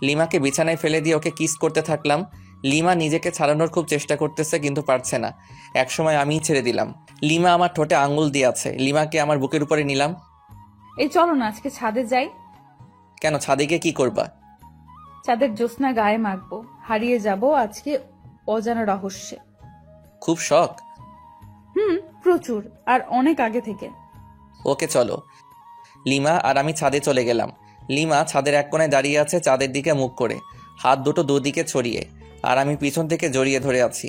লিমাকে বিছানায় ফেলে দিয়ে ওকে কিস করতে থাকলাম। লিমা নিজেকে ছাড়ানোর খুব চেষ্টা করতেছে কিন্তু পারছে না। একসময় আমিই ছেড়ে দিলাম। লিমা আমার ঠোঁটে আঙ্গুল দিয়ে আছে। লিমাকে আমার বুকের উপরে নিলাম। এই চলো না আজকে ছাদে যাই। কেন, ছাদে গিয়ে কি করবা? চাঁদের জ্যোৎস্না গায়ে মাখবো, হারিয়ে যাব আজকে অজানা রহস্যে। খুব শখ? প্রচুর, আর অনেক আগে থেকে। ওকে চলো। লিমা আর আমি ছাদে চলে গেলাম। লিমা ছাদের এক কোণায় দাঁড়িয়ে আছে চাঁদের দিকে মুখ করে, হাত দুটো দুদিকে ছড়িয়ে, আর আমি পিছন থেকে জড়িয়ে ধরে আছি।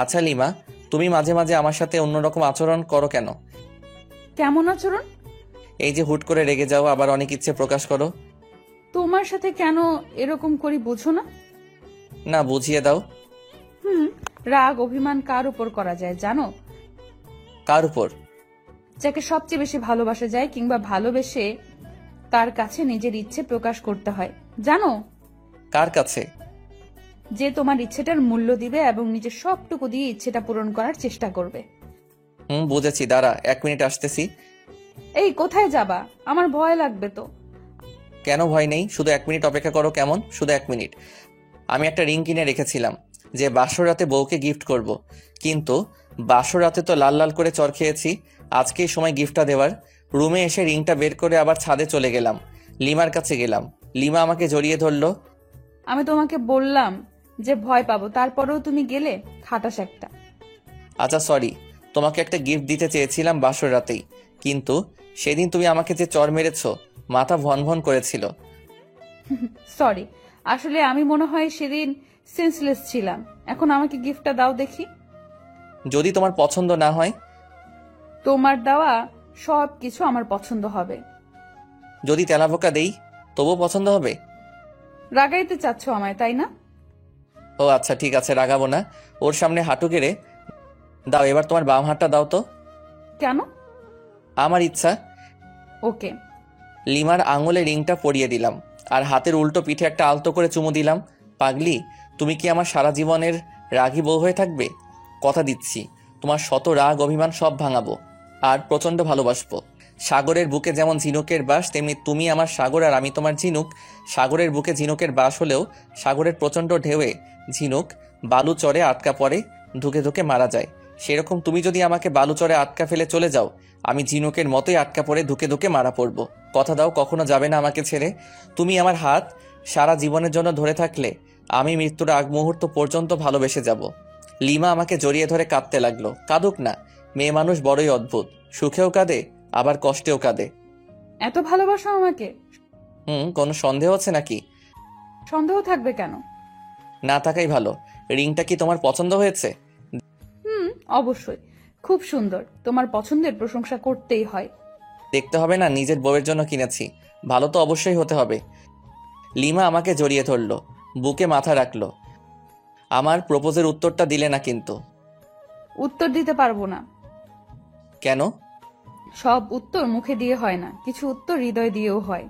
আচ্ছা লিমা, তুমি মাঝে মাঝে আমার সাথে অন্যরকম আচরণ করো কেন? কেমন আচরণ? এই যে হুট করে রেগে যাও, আবার অনেক ইচ্ছে প্রকাশ করো। তোমার সাথে কেন এরকম করি বোঝো না? না, বুঝিয়ে দাও। রাগ অভিমান কার উপর করা যায় জানো? কার উপর? যাকে সবচেয়ে বেশি ভালোবাসা যায় কিংবা ভালোবেসে তার কাছে নিজের ইচ্ছে প্রকাশ করতে হয়, জানো? কার কাছে? যে তোমার ইচ্ছেটার মূল্য দিবে এবং নিজের সবটুকু দিয়ে ইচ্ছেটা পূরণ করার চেষ্টা করবে। বুঝেছি, দাঁড়া 1 মিনিট আসতেছি। এই কোথায় যাবা? আমার ভয় লাগবে তো। কেন ভয় নেই, শুধু 1 মিনিট অপেক্ষা করো কেমন? শুধু 1 মিনিট। আমি একটা রিং কিনে রেখেছিলাম যে বাসর রাতে বউকে গিফট করব, কিন্তু বাসর রাতে তো লাল লাল করে চর খেয়েছি। আজকেই সময় গিফটটা দেওয়ার। রুমে এসে রিংটা বের করে আবার ছাদে চলে গেলাম। লিমার কাছে গেলাম। লিমা আমাকে জড়িয়ে ধরলো। আমি তোমাকে বললাম যে ভয় পাবো, তারপরেও তুমি গেলে। খাটাস একটা। আচ্ছা সরি, তোমাকে একটা গিফট দিতে চেয়েছিলাম বাসর রাতেই, কিন্তু সেদিন তুমি আমাকে যে চর মেরেছো, মাথা ভন ভন করেছিল। সরি, আসলে আমি মনে হয় সেদিন সেন্সলেস ছিলাম। এখন আমাকে গিফটটা দাও দেখি। যদি তোমার পছন্দ না হয়? তোমার দেওয়া সবকিছু আমার পছন্দ হবে। যদি তেলাপোকা দেই তবুও পছন্দ হবে? রাগাইতে চাচ্ছ আমায়, তাই না? ও আচ্ছা ঠিক আছে, রাগাবো না। ওর সামনে হাঁটু গেড়ে দাও। এবার তোমার বাম হাতটা দাও তো। কেন? আমার ইচ্ছা। ওকে। লিমার আঙুলে রিংটা পরিয়ে দিলাম আর হাতের উল্টো পিঠে একটা আলতো করে চুমু দিলাম। পাগলি, তুমি কি আমার সারা জীবনের রাগী বউ হয়ে থাকবে? কথা দিচ্ছি, তোমার শত রাগ অভিমান সব ভাঙাবো আর প্রচন্ড ভালোবাসবো। সাগরের বুকে যেমন ঝিনুকের বাস, তেমনি তুমি আমার সাগর আর আমি তোমার ঝিনুক। সাগরের বুকে ঝিনুকের বাস হলেও সাগরের প্রচন্ড ঢেউয়ে ঝিনুক বালু চরে আটকা পড়ে, ধুকে ধুকে মারা যায়। সেরকম তুমি যদি আমাকে বালু চরে আটকা ফেলে চলে যাও, আমি ঝিনুকের মতোই আটকা পড়ে ধুকে ধুকে মারা পড়ব। কথা দাও কখনো যাবে না আমাকে ছেড়ে। তুমি আমার হাত সারা জীবনের জন্য ধরে থাকলে আমি মৃত্যুর আগ মুহূর্ত পর্যন্ত ভালোবেসে যাব। লিমা আমাকে জড়িয়ে ধরে কাঁদতে লাগলো। কাঁদুক না, মেয়ে মানুষ বড়ই অদ্ভুত, সুখেও কাঁদে আবার কষ্টেও কাঁদে। এত ভালোবাসো আমাকে? কোনো সন্দেহ আছে নাকি? সন্দেহ থাকবে কেন? না থাকাই ভালো। রিংটা কি তোমার পছন্দ হয়েছে? অবশ্যই, খুব সুন্দর। তোমার পছন্দের প্রশংসা করতেই হয়। দেখতে হবে না, নিজের বউয়ের জন্য কিনেছি, ভালো তো অবশ্যই হতে হবে। লিমা আমাকে জড়িয়ে ধরলো, বুকে মাথা রাখলো। আমার প্রপোজের উত্তরটা দিলে না কিন্তু। উত্তর দিতে পারবো না। কেন? সব উত্তর মুখে দিয়ে হয় না, কিছু উত্তর হৃদয় দিয়েও হয়।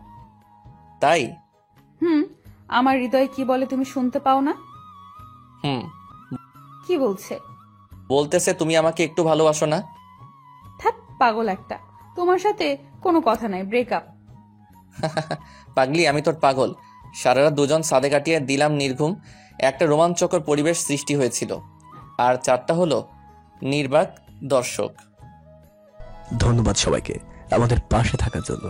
তাই? আমার হৃদয় কি বলে তুমি শুনতে পাও না? কি বলছে? বলতেছে তুমি আমাকে একটু ভালোবাসো না। থাক পাগল একটা, তোমার সাথে কোনো কথা নাই, ব্রেকআপ। পাগলি, আমি তোর পাগল। সারা রাত দুজন সাদে কাটিয়ে দিলাম নির্ঘুম। একটা রোমাঞ্চকর পরিবেশ সৃষ্টি হয়েছিল। আর 4টা হলো নির্বাক দর্শক। ধন্যবাদ সবাইকে আমাদের পাশে থাকার জন্য।